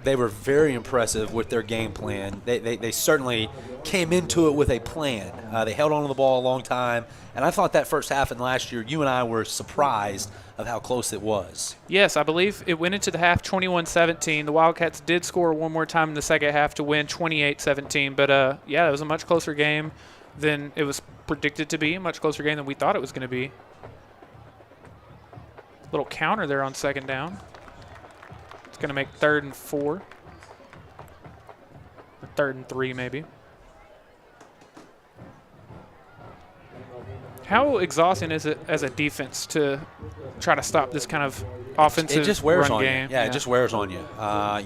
they were very impressive with their game plan. They certainly came into it with a plan. They held on to the ball a long time, and I thought that first half in last year, you and I were surprised of how close it was. Yes, I believe it went into the half 21-17. The Wildcats did score one more time in the second half to win 28-17. But, yeah, it was a much closer game than it was predicted to be, a much closer game than we thought it was going to be. Little counter there on second down. It's going to make 3rd and 4. Or 3rd and 3 maybe. How exhausting is it as a defense to try to stop this kind of offensive It just wears run on game? you. Yeah, it just wears on you.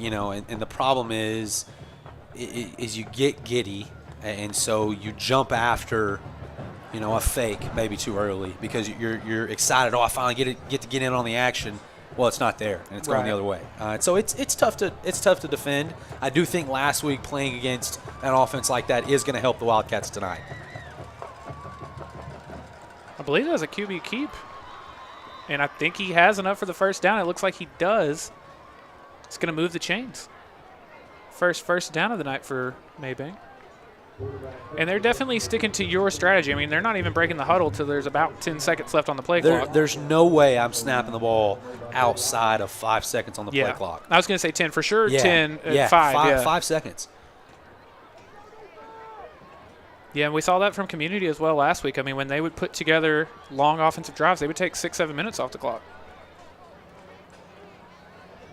You know, and the problem is you get giddy, and so you jump after, you know, a fake maybe too early because you're excited. Oh, I finally get to get in on the action. Well, it's not there, and it's going the other way. So it's tough to defend. I do think last week playing against an offense like that is going to help the Wildcats tonight. I believe it was a QB keep, and I think he has enough for the first down. It looks like he does. It's going to move the chains. First down of the night for Mabank. And they're definitely sticking to your strategy. I mean, they're not even breaking the huddle till there's about 10 seconds left on the play clock. There's no way I'm snapping the ball outside of 5 seconds on the play clock. I was going to say 10 for sure. Yeah. 10, yeah. 5. Yeah. 5 seconds. Yeah, and we saw that from Community as well last week. I mean, when they would put together long offensive drives, they would take 6-7 minutes off the clock.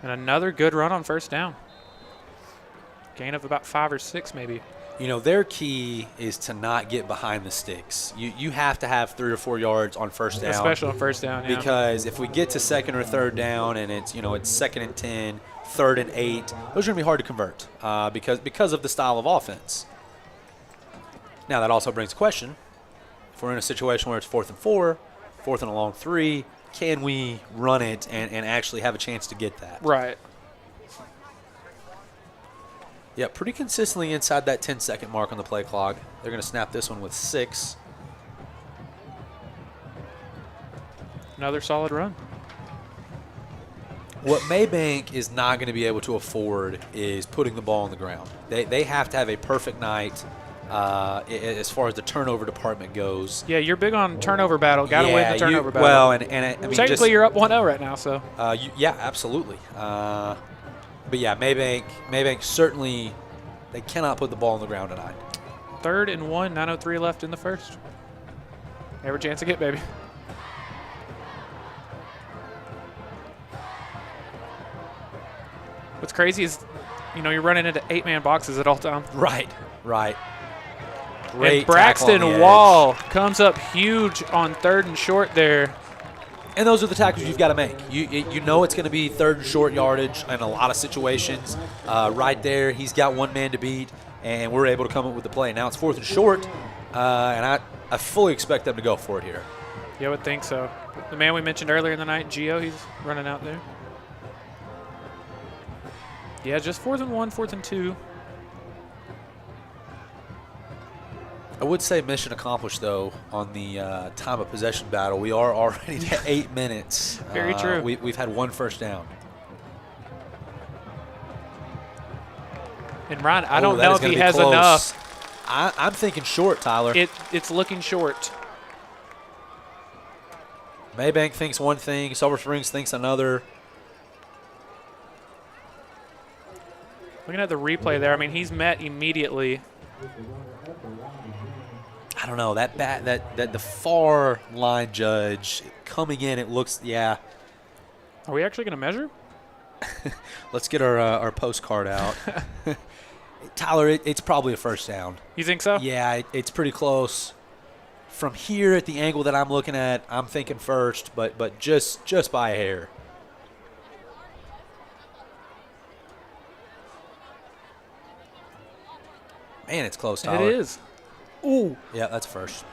And another good run on first down. Gain of about 5 or 6 maybe. You know, their key is to not get behind the sticks. You have to have 3 or 4 yards on first down. Especially on first down, yeah. Because if we get to 2nd or 3rd down and it's 2nd and 10, 3rd and 8, those are going to be hard to convert because of the style of offense. Now, that also brings a question. If we're in a situation where it's 4th and 4, 4th and a long 3, can we run it and actually have a chance to get that? Right. Yeah, pretty consistently inside that 10-second mark on the play clock. They're going to snap this one with 6. Another solid run. What Mabank is not going to be able to afford is putting the ball on the ground. They have to have a perfect night as far as the turnover department goes. Yeah, you're big on turnover battle. Got to win the turnover battle. Well, and I mean, technically you're up 1-0 right now, so. Yeah, absolutely. But yeah, Mabank certainly, they cannot put the ball on the ground tonight. 3rd and 1, 9:03 left in the first. Every chance to get, baby. What's crazy is, you're running into 8-man boxes at all times. Right. Great tackle and Braxton on the Wall comes up huge on 3rd and short there. And those are the tackles you've got to make. You know it's going to be 3rd and short yardage in a lot of situations. Right there, he's got one man to beat, and we're able to come up with the play. Now it's 4th and short, and I fully expect them to go for it here. Yeah, I would think so. The man we mentioned earlier in the night, Gio, he's running out there. Yeah, just 4th and 1, 4th and 2. I would say mission accomplished, though, on the time of possession battle. We are already at 8 minutes. Very true. We've had 1 first down. And Ryan, I don't know if he has enough. I'm thinking short, Tyler. It's looking short. Mabank thinks one thing. Sulphur Springs thinks another. Looking at the replay there, I mean, he's met immediately. I don't know. That the far line judge coming in, it looks, yeah. Are we actually going to measure? Let's get our postcard out. Tyler, it's probably a first down. You think so? Yeah, it's pretty close. From here at the angle that I'm looking at, I'm thinking first, but just by a hair. Man, it's close, Tyler. It is. Ooh. Yeah, that's first.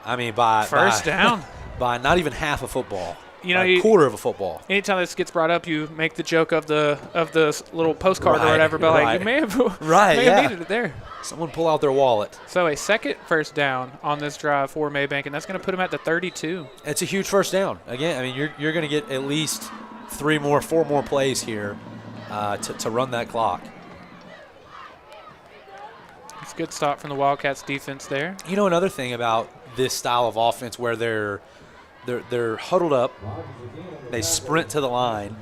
I mean, by first down. By not even half a football. You know, a quarter of a football. Anytime this gets brought up, you make the joke of the little postcard or whatever, but like you may have needed it there. Someone pull out their wallet. So a second first down on this drive for Mabank, and that's going to put him at the 32. It's a huge first down. Again, I mean, you're going to get at least 4 more plays here to run that clock. It's a good stop from the Wildcats defense there. You know, another thing about this style of offense where they're huddled up, they sprint to the line.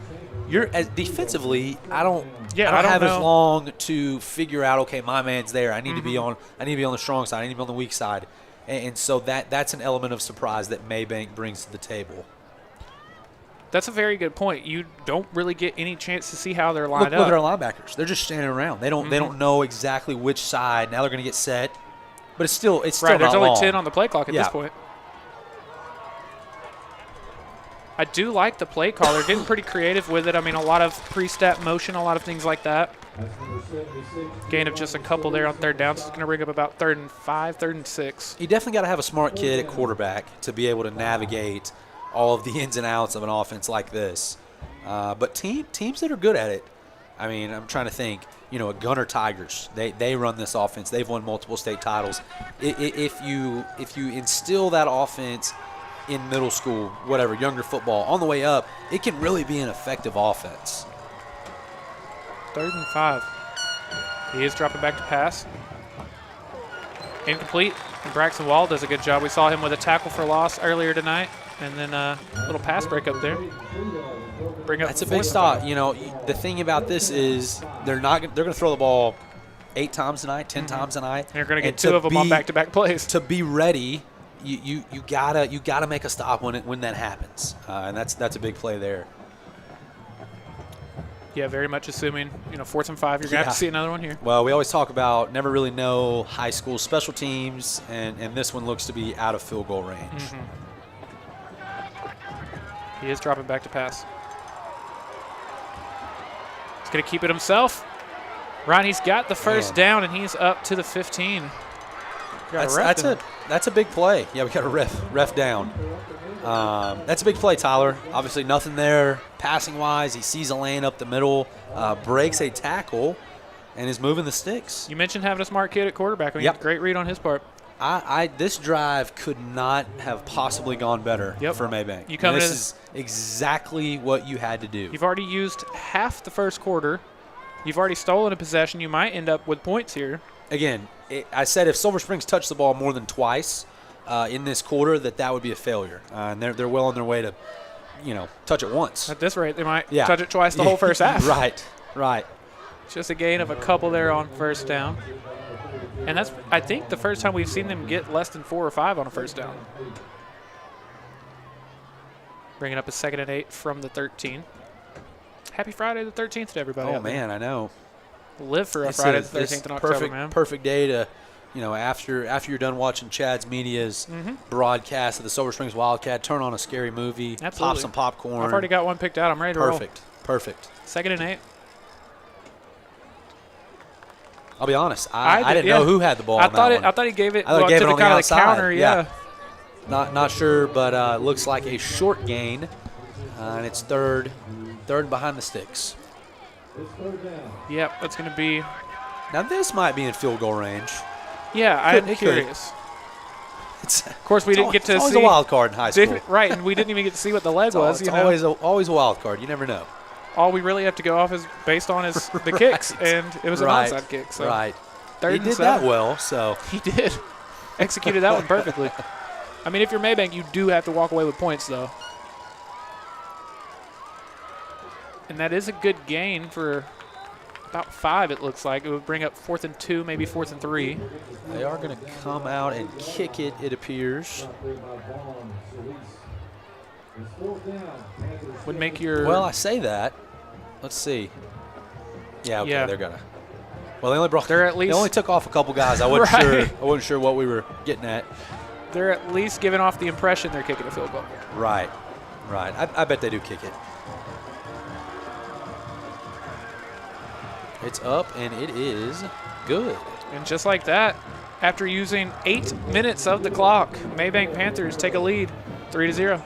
Defensively, I don't have as long to figure out, okay, my man's there. I need to be on the strong side. I need to be on the weak side. And so that's an element of surprise that Mabank brings to the table. That's a very good point. You don't really get any chance to see how they're lined up. Look at our linebackers. They're just standing around. They don't know exactly which side. Now they're going to get set. But it's still right, not there's only long. 10 on the play clock at this point. I do like the play call. They're getting pretty creative with it. I mean, a lot of pre-step motion, a lot of things like that. Gain of just a couple there on third down. So it's going to bring up about 3rd and 5, 3rd and 6. You definitely got to have a smart kid at quarterback to be able to navigate all of the ins and outs of an offense like this. But teams that are good at it, I mean, I'm trying to think, a Gunner Tigers, they run this offense. They've won multiple state titles. If you instill that offense in middle school, whatever, younger football, on the way up, it can really be an effective offense. 3rd and 5. He is dropping back to pass. Incomplete. And Braxton Wall does a good job. We saw him with a tackle for loss earlier tonight. And then a little pass break up there. That's a big stop. The thing about this is they're going to throw the ball 8 times tonight, 10 times tonight. And you're going to get 2 of them on back-to-back plays. To be ready, you gotta make a stop when that happens, and that's a big play there. Yeah, very much assuming 4th and 5. You're gonna have to see another one here. Well, we always talk about never really know high school special teams, and this one looks to be out of field goal range. Mm-hmm. He is dropping back to pass. He's going to keep it himself. Ryan, he's got the first down, and he's up to the 15. That's a big play. Yeah, we got a ref down. That's a big play, Tyler. Obviously nothing there passing-wise. He sees a lane up the middle, breaks a tackle, and is moving the sticks. You mentioned having a smart kid at quarterback. I mean, great read on his part. This drive could not have possibly gone better for Mabank. This is exactly what you had to do. You've already used half the first quarter. You've already stolen a possession. You might end up with points here. Again, I said if Sulphur Springs touched the ball more than twice in this quarter, that would be a failure. And they're well on their way to, touch it once. At this rate, they might touch it twice the whole first half. Right. Just a gain of a couple there on first down. And that's, I think, the first time we've seen them get less than 4 or 5 on a first down. Bringing up a 2nd and 8 from the 13. Happy Friday the 13th to everybody. Oh, man, I know. Live for a Friday the 13th in October, man. Perfect day to, after you're done watching Chad's Media's broadcast of the Sulphur Springs Wildcat, turn on a scary movie, pop some popcorn. I've already got one picked out. I'm ready to roll. Perfect. 2nd and 8. I'll be honest. I didn't know who had the ball. I thought he gave it to the counter. Yeah. Not sure, but looks like a short gain, and it's third behind the sticks. Yep, that's going to be. Now this might be in field goal range. Yeah, I'm It could. curious. Of course, we didn't get to always see- a wild card in high school. Right, and we didn't even get to see what the leg was. It's You know, always a wild card. You never know. all we really have to go off is based on is the kicks, and it was an onside kick. So Right. third He and did 7. that well, so. He did. Executed that one perfectly. I mean, if you're Mabank, you do have to walk away with points, though. And that is a good gain for about 5, it looks like. It would bring up 4th and 2, maybe 4th and 3. They are going to come out and kick it, it appears. Would make your... Well, I say that. Let's see. Yeah, okay, Yeah. they're going to. Well, they only brought. They're at They least- only took off a couple guys. I wasn't Right. sure. I wasn't sure what we were getting at. They're at least giving off the impression they're kicking a field goal. Right. Right. I bet they do kick it. It's up, and it is good. And just like that, after using 8 minutes of the clock, Mabank Panthers take a lead, 3-0.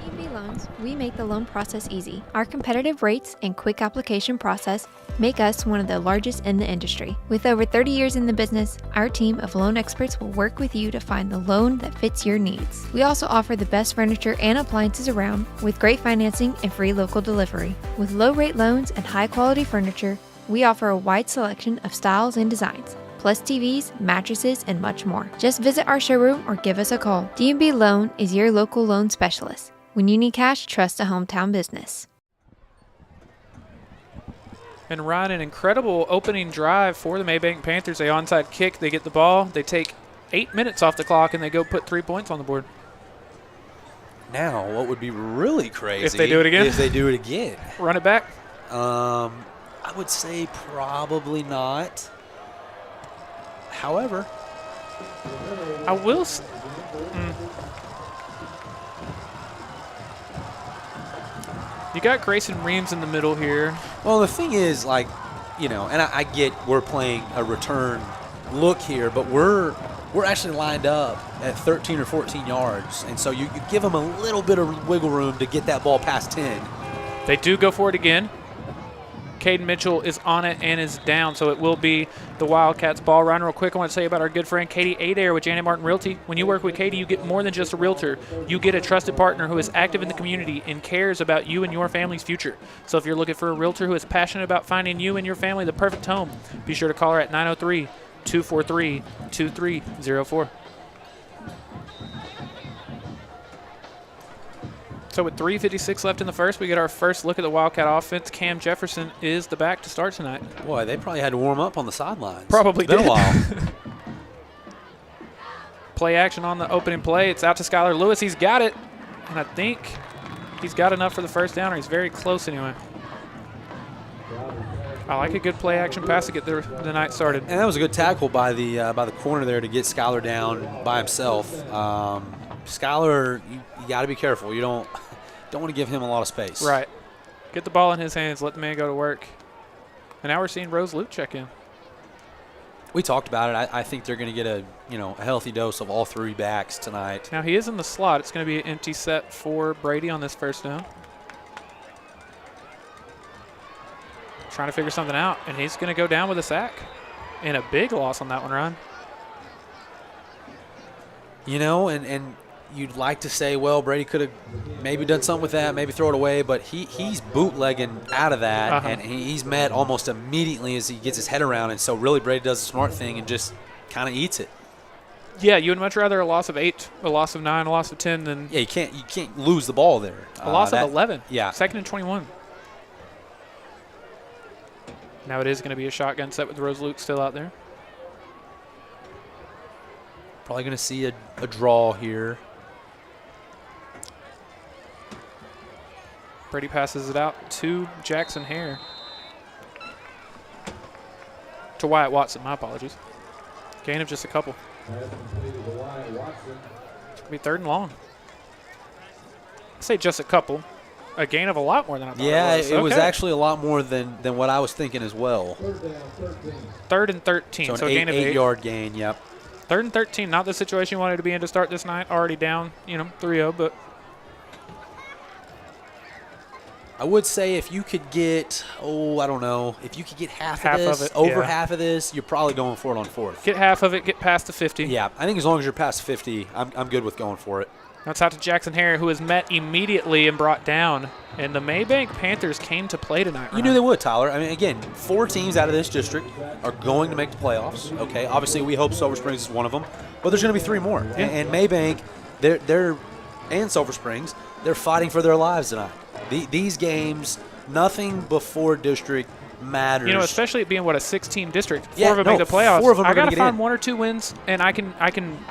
D&B Loans, we make the loan process easy. Our competitive rates and quick application process make us one of the largest in the industry. With over 30 years in the business, our team of loan experts will work with you to find the loan that fits your needs. We also offer the best furniture and appliances around with great financing and free local delivery. With low-rate loans and high-quality furniture, we offer a wide selection of styles and designs, plus TVs, mattresses, and much more. Just visit our showroom or give us a call. D&B Loan is your local loan specialist. When you need cash, trust a hometown business. And Ryan, an incredible opening drive for the Mabank Panthers. They onside kick, they get the ball, they take 8 minutes off the clock, and they go put 3 points on the board. Now, what would be really crazy If they do it again? If they do it again. Run it back. I would say probably not. However, I will. You got Grayson Reams in the middle here. well, the thing is, like, you know, and I get we're playing a return look here, but we're actually lined up at 13 or 14 yards, and so you give them a little bit of wiggle room to get that ball past 10. They do go for it again. Caden Mitchell is on it and is down, so it will be the Wildcats ball. Ryan, real quick, I want to tell you about our good friend Katie Adair with Janet Martin Realty. When you work with Katie, you get more than just a realtor. You get a trusted partner who is active in the community and cares about you and your family's future. So if you're looking for a realtor who is passionate about finding you and your family the perfect home, be sure to call her at 903-243-2304. So with 3:56 left in the first, we get our first look at the Wildcat offense. Cam Jefferson is the back to start tonight. Boy, they probably had to warm up on the sidelines. Probably It's been did. a while. Play action on the opening play. It's out to Skylar Lewis. He's got it. And I think he's got enough for the first down, or he's very close anyway. I like a good play action pass to get the night started. And that was a good tackle by the corner there to get Skylar down by himself. Skylar, you got to be careful. You don't want to give him a lot of space. Right. Get the ball in his hands. Let the man go to work. And now we're seeing Rose Luke check in. We talked about it. I think they're going to get a healthy dose of all 3 backs tonight. Now he is in the slot. It's going to be an empty set for Brady on this first down. Trying to figure something out, and he's going to go down with a sack. And a big loss on that one, Ryan. And you'd like to say, well, Brady could have maybe done something with that, maybe throw it away, but he's bootlegging out of that, and he's met almost immediately as he gets his head around, and so really Brady does the smart thing and just kind of eats it. Yeah, you would much rather a loss of 8, a loss of 9, a loss of 10 than you can't lose the ball there. A loss of 11. Yeah. 2nd and 21. Now it is going to be a shotgun set with Rose Luke still out there. Probably going to see a draw here. Brady passes it out to Jackson Hare. To Wyatt Watson, my apologies. Gain of just a couple. It's going to be 3rd and long. I say just a couple. A gain of a lot more than I thought Yeah, it was. it was actually a lot more than what I was thinking as well. 3rd and 13, so a gain of 8. 8-yard gain, yep. 3rd and 13, not the situation you wanted to be in to start this night. Already down, 3-0, but I would say if you could get, I don't know, if you could get half of this, it, over yeah. half of this, you're probably going for it on fourth. Get half of it, get past the 50. Yeah, I think as long as you're past 50, I'm good with going for it. That's out to Jackson Hare, who is met immediately and brought down. And the Mabank Panthers came to play tonight. You knew they would, Tyler. I mean, again, 4 teams out of this district are going to make the playoffs. Okay, obviously we hope Silver Springs is one of them, but there's going to be 3 more. Yeah. And Mabank, they're and Sulphur Springs, they're fighting for their lives tonight. These games, nothing before district matters. You know, especially it being, a 6-team district. 4 Yeah, of them make the playoffs. 4 of them are I got gonna to get find in. 1 or 2 wins, and I can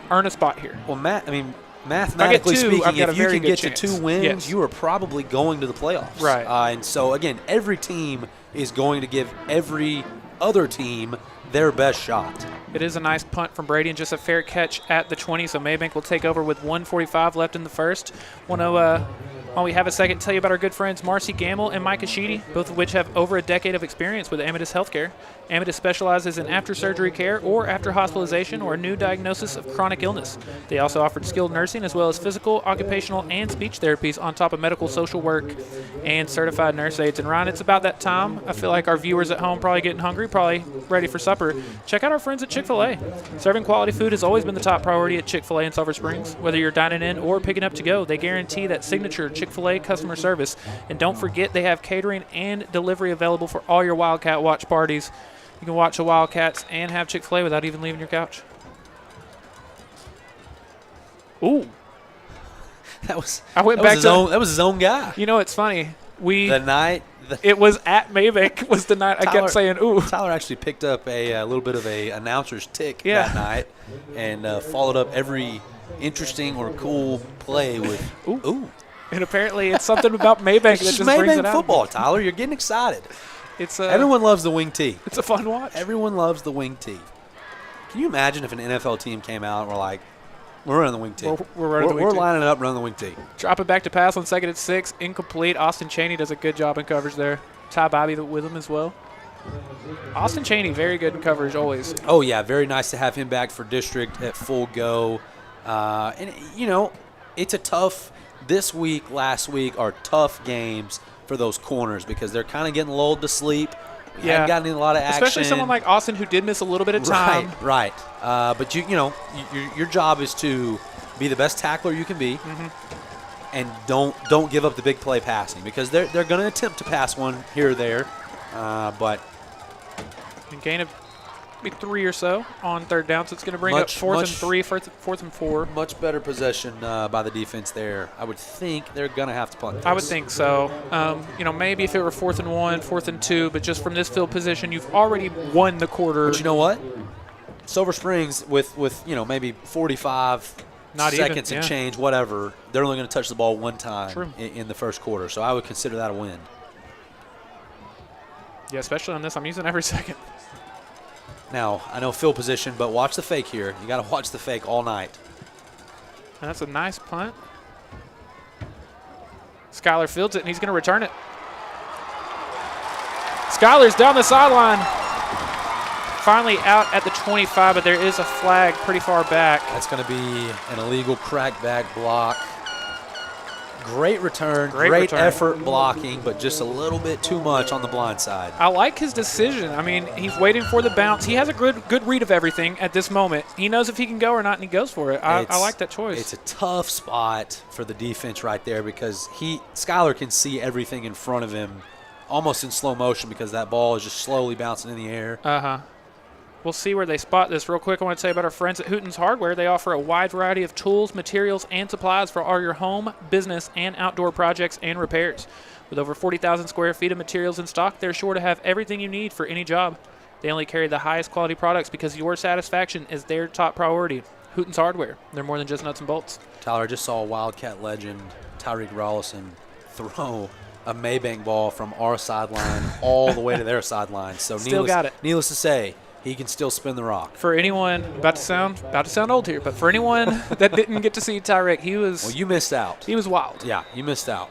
earn a spot here. Well, mathematically 2, speaking, I've got a if you very can good get chance. to 2 wins, Yes. you are probably going to the playoffs. Right. And so, again, every team is going to give every other team their best shot. It is a nice punt from Brady and just a fair catch at the 20, so Mabank will take over with 1:45 left in the first. Want to, while we have a second, tell you about our good friends Marcy Gamble and Micah Sheedy, both of which have over a decade of experience with Amadeus Healthcare. Amadeus specializes in after-surgery care or after hospitalization or a new diagnosis of chronic illness. They also offered skilled nursing as well as physical, occupational, and speech therapies on top of medical social work and certified nurse aides. And Ryan, it's about that time. I feel like our viewers at home probably getting hungry, probably ready for supper. Check out our friends at Chick-fil-A. Serving quality food has always been the top priority at Chick-fil-A in Sulphur Springs. Whether you're dining in or picking up to go, they guarantee that signature Chick-fil-A customer service. And don't forget, they have catering and delivery available for all your Wildcat watch parties. You can watch the Wildcats and have Chick-fil-A without even leaving your couch. Ooh. That was That was his own guy. You know, it's funny. It was at Mabank was the night I kept saying, ooh. Tyler actually picked up a little bit of a announcer's tick that night and followed up every interesting or cool play with ooh. And apparently it's something about Mabank that just brings it Mabank out. football, Tyler. You're getting excited. It's Everyone loves the wing tee. It's a fun watch. Everyone loves the wing tee. Can you imagine if an NFL team came out and were like, we're running the wing tee. We're lining it up, running the wing tee. Drop it back to pass on 2nd and 6. Incomplete. Austin Cheney does a good job in coverage there. Ty Bobby with him as well. Austin Cheney, very good in coverage always. Oh, yeah. Very nice to have him back for district at full go. And, you know, it's a tough – this week, last week are tough games for those corners because they're kind of getting lulled to sleep. We haven't gotten a lot of action. Especially someone like Austin who did miss a little bit of time. Right. But, your job is to be the best tackler you can be and don't give up the big play passing because they're going to attempt to pass one here or there. But – gain of 3 or so on 3rd down, so it's going to bring up 4th and 3, 4th and 4. Much better possession by the defense there. I would think they're going to have to punt this. I would think so. Maybe if it were 4th and 1, 4th and 2, but just from this field position, you've already won the quarter. But you know what? Silver Springs with maybe 45 seconds and change, whatever, they're only going to touch the ball 1 time in the first quarter. So I would consider that a win. Yeah, especially on this. I'm using every second. Now, I know field position, but watch the fake here. You got to watch the fake all night. And that's a nice punt. Skyler fields it, and he's going to return it. Skyler's down the sideline. Finally out at the 25, but there is a flag pretty far back. That's going to be an illegal crackback block. Great return, great effort blocking, but just a little bit too much on the blind side. I like his decision. I mean, he's waiting for the bounce. He has a good read of everything at this moment. He knows if he can go or not, and he goes for it. I like that choice. It's a tough spot for the defense right there because Skyler can see everything in front of him almost in slow motion because that ball is just slowly bouncing in the air. We'll see where they spot this. Real quick, I want to tell you about our friends at Hooten's Hardware. They offer a wide variety of tools, materials, and supplies for all your home, business, and outdoor projects and repairs. With over 40,000 square feet of materials in stock, they're sure to have everything you need for any job. They only carry the highest quality products because your satisfaction is their top priority. Hooten's Hardware. They're more than just nuts and bolts. Tyler, I just saw Wildcat legend Tyreek Rollison throw a Mabank ball from our sideline all the way to their sideline. So needless to say, he can still spin the rock. For anyone, about to sound old here, but for anyone that didn't get to see Tyreek, he was. Well, you missed out. He was wild. Yeah, you missed out.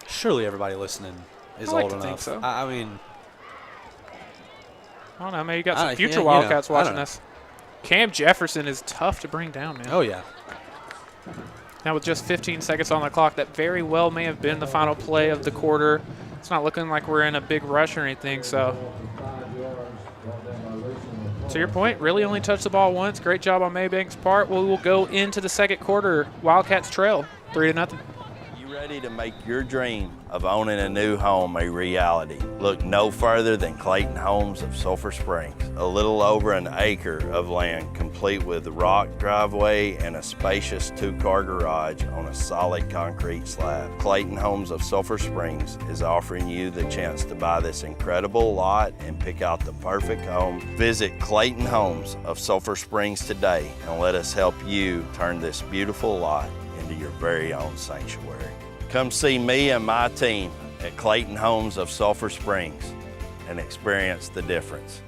Surely everybody listening is old enough. Think so. I mean, I don't know. Maybe you got some future Wildcats watching this. Cam Jefferson is tough to bring down, man. Oh yeah. Now with just 15 seconds on the clock, that very well may have been the final play of the quarter. It's not looking like we're in a big rush or anything, so. To your point, really only touched the ball once. Great job on Mabank's part. We will go into the second quarter. Wildcats trail 3-0. Ready to make your dream of owning a new home a reality? Look no further than Clayton Homes of Sulphur Springs. A little over an acre of land complete with rock driveway and a spacious 2-car garage on a solid concrete slab. Clayton Homes of Sulphur Springs is offering you the chance to buy this incredible lot and pick out the perfect home. Visit Clayton Homes of Sulphur Springs today and let us help you turn this beautiful lot into your very own sanctuary. Come see me and my team at Clayton Homes of Sulphur Springs and experience the difference.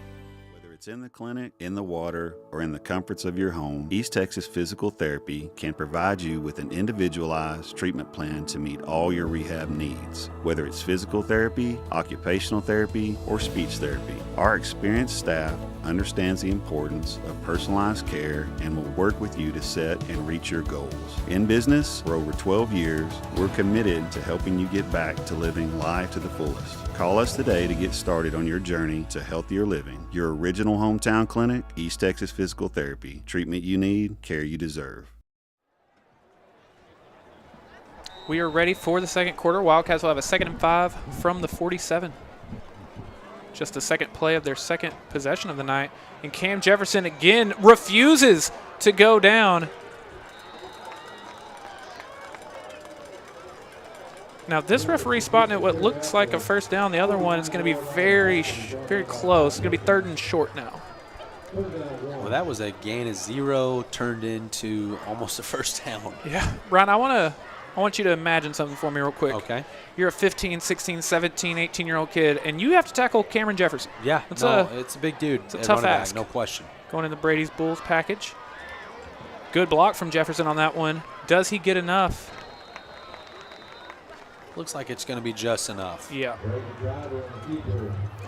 Whether it's in the clinic, in the water, or in the comforts of your home, East Texas Physical Therapy can provide you with an individualized treatment plan to meet all your rehab needs. Whether it's physical therapy, occupational therapy, or speech therapy, our experienced staff understands the importance of personalized care and will work with you to set and reach your goals. In business for over 12 years, we're committed to helping you get back to living life to the fullest. Call us today to get started on your journey to healthier living. Your original hometown clinic, East Texas Physical Therapy. Treatment you need, care you deserve. We are ready for the second quarter. Wildcats will have a 2nd and 5 from the 47. Just the second play of their second possession of the night. And Cam Jefferson again refuses to go down. Now this referee spotting at what looks like a first down. The other one is going to be very close. It's going to be 3rd and short now. Well, that was a gain of 0 turned into almost a first down. Yeah. Ron, I want you to imagine something for me real quick. Okay. You're a 15, 16, 17, 18-year-old kid, and you have to tackle Cameron Jefferson. Yeah, it's a big dude. It's a tough ask. No question. Going in the Brady's Bulls package. Good block from Jefferson on that one. Does he get enough? Looks like it's going to be just enough. Yeah.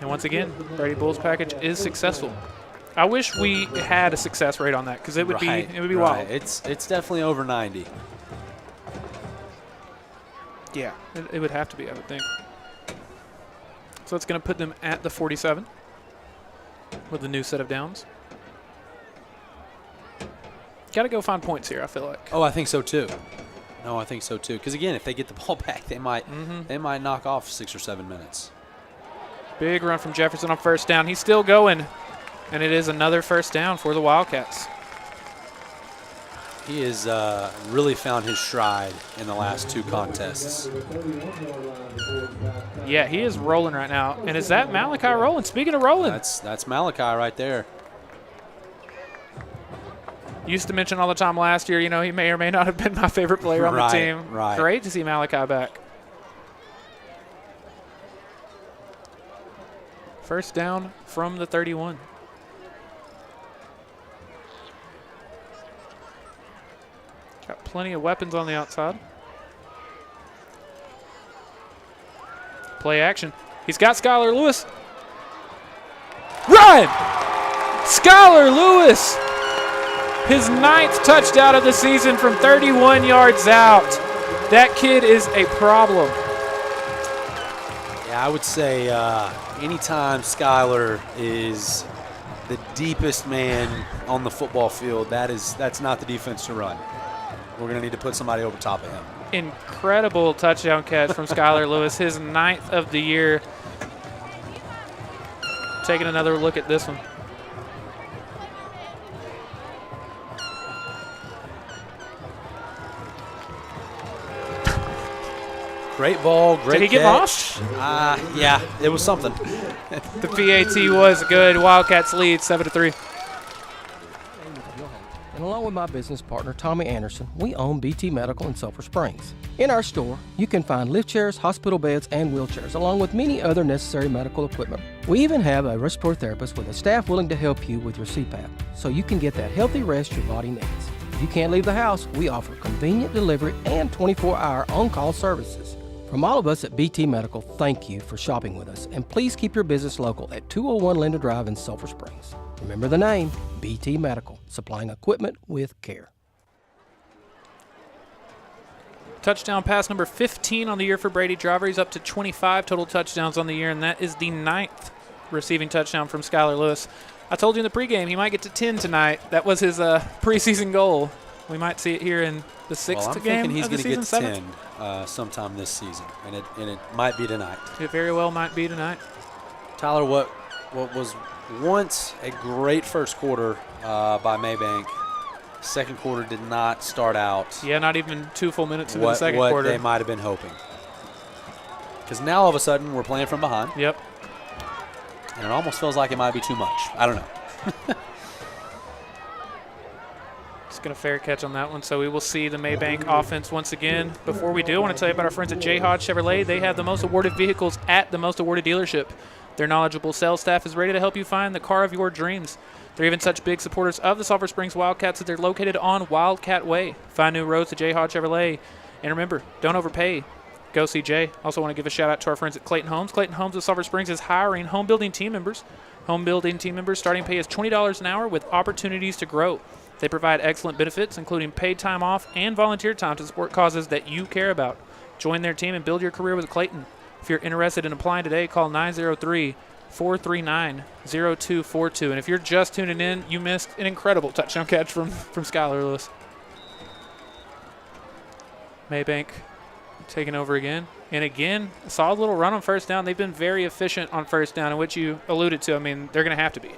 And once again, Brady Bulls package is successful. I wish we had a success rate on that because it would be wild. It's definitely over 90. Yeah, it would have to be, I would think. So it's going to put them at the 47 with the new set of downs. Got to go find points here, I feel like. Oh, I think so too. No, I think so too. Because again, if they get the ball back, they might knock off 6 or 7 minutes. Big run from Jefferson on first down. He's still going, and it is another first down for the Wildcats. He has really found his stride in the last 2 contests. Yeah, he is rolling right now. And is that Malachi rolling? Speaking of rolling. That's Malachi right there. Used to mention all the time last year, he may or may not have been my favorite player on the team. Right. Great to see Malachi back. First down from the 31. Got plenty of weapons on the outside. Play action. He's got Skylar Lewis. Run! Skylar Lewis! His 9th touchdown of the season from 31 yards out. That kid is a problem. Yeah, I would say anytime Skylar is the deepest man on the football field, that's not the defense to run. We're going to need to put somebody over top of him. Incredible touchdown catch from Skylar Lewis, his 9th of the year. Taking another look at this one. Great ball, great Did he get catch. lost? Yeah, it was something. The PAT was good. Wildcats lead 7-3. And along with my business partner, Tommy Anderson, we own BT Medical in Sulphur Springs. In our store, you can find lift chairs, hospital beds, and wheelchairs, along with many other necessary medical equipment. We even have a respiratory therapist with a staff willing to help you with your CPAP, so you can get that healthy rest your body needs. If you can't leave the house, we offer convenient delivery and 24-hour on-call services. From all of us at BT Medical, thank you for shopping with us, and please keep your business local at 201 Linda Drive in Sulphur Springs. Remember the name, BT Medical, supplying equipment with care. Touchdown pass number 15 on the year for Brady Driver. He's up to 25 total touchdowns on the year, and that is the 9th receiving touchdown from Skylar Lewis. I told you in the pregame he might get to 10 tonight. That was his preseason goal. We might see it here in the 6th I'm game thinking he's of the going to season, get 10 sometime this season, and it might be tonight. It very well might be tonight. Tyler, what was once a great first quarter by Mabank, second quarter did not start out. Yeah, not even 2 full minutes into the second quarter. What they might have been hoping. Because now all of a sudden we're playing from behind. Yep. And it almost feels like it might be too much. I don't know. Just going to fair catch on that one. So we will see the Mabank offense once again. Before we do, I want to tell you about our friends at J. Hodge Chevrolet. They have the most awarded vehicles at the most awarded dealership. Their knowledgeable sales staff is ready to help you find the car of your dreams. They're even such big supporters of the Sulphur Springs Wildcats that they're located on Wildcat Way. Find new roads to J. Hodge Chevrolet. And remember, don't overpay. Go see Jay. Also want to give a shout out to our friends at Clayton Homes. Clayton Homes of Sulphur Springs is hiring home building team members. Home building team members starting pay is $20 an hour with opportunities to grow. They provide excellent benefits, including paid time off and volunteer time to support causes that you care about. Join their team and build your career with Clayton. If you're interested in applying today, call 903-439-0242. And if you're just tuning in, you missed an incredible touchdown catch from Skylar Lewis. Mabank taking over again. And again, a solid little run on first down. They've been very efficient on first down, in which you alluded to. I mean, they're going to have to be.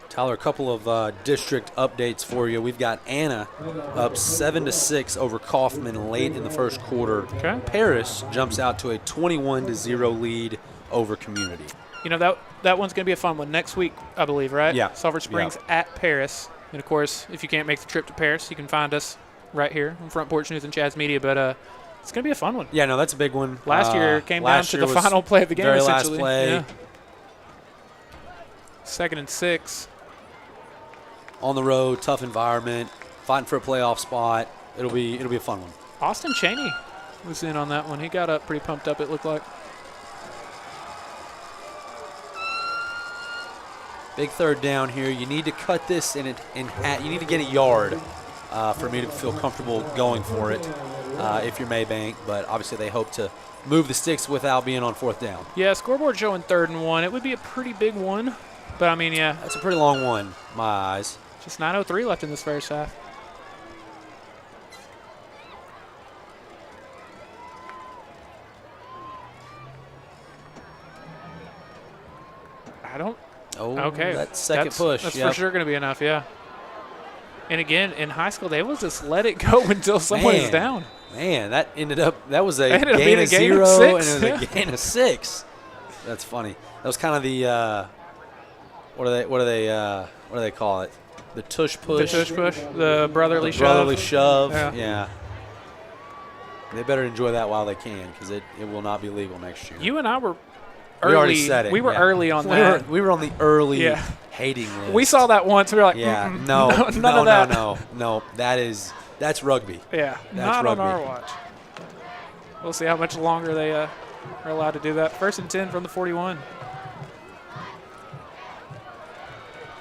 Tyler, a couple of district updates for you. We've got Anna up 7-6 over Kaufman late in the first quarter. Okay. Paris jumps out to a 21-0 lead over Community. You know, that one's going to be a fun one next week, I believe, right? Yeah. Sulphur Springs at Paris. And, of course, if you can't make the trip to Paris, you can find us right here on Front Porch News and Chaz Media. But it's going to be a fun one. Yeah, no, that's a big one. Last year came down to the final play of the game, very essentially. Last play. Yeah. 2nd and 6. On the road, tough environment, fighting for a playoff spot. It'll be a fun one. Austin Cheney was in on that one. He got up pretty pumped up, it looked like. Big third down here. You need to cut this you need to get a yard for me to feel comfortable going for it if you're Mabank. But obviously they hope to move the sticks without being on 4th down. Yeah, scoreboard showing 3rd and 1. It would be a pretty big one. But, I mean, yeah. That's a pretty long one, in my eyes. Just 9:03 left in this first half. Okay. That second push. That's for sure going to be enough, yeah. And again, in high school, they will just let it go until someone is down. Man, that was a gain of 0 of 6. And it was a gain of 6. That's funny. That was kind of the what do they call it? The tush push. The tush push. The brotherly shove. Brotherly shove. Yeah. They better enjoy that while they can, because it will not be legal next year. You and I were early. We already said it. We were early on that. We were on the early hating list. We saw that once. We were like, no, none of that. No. That's rugby. Yeah, that's not rugby. on our watch. We'll see how much longer they are allowed to do that. 1st and 10 from the 41.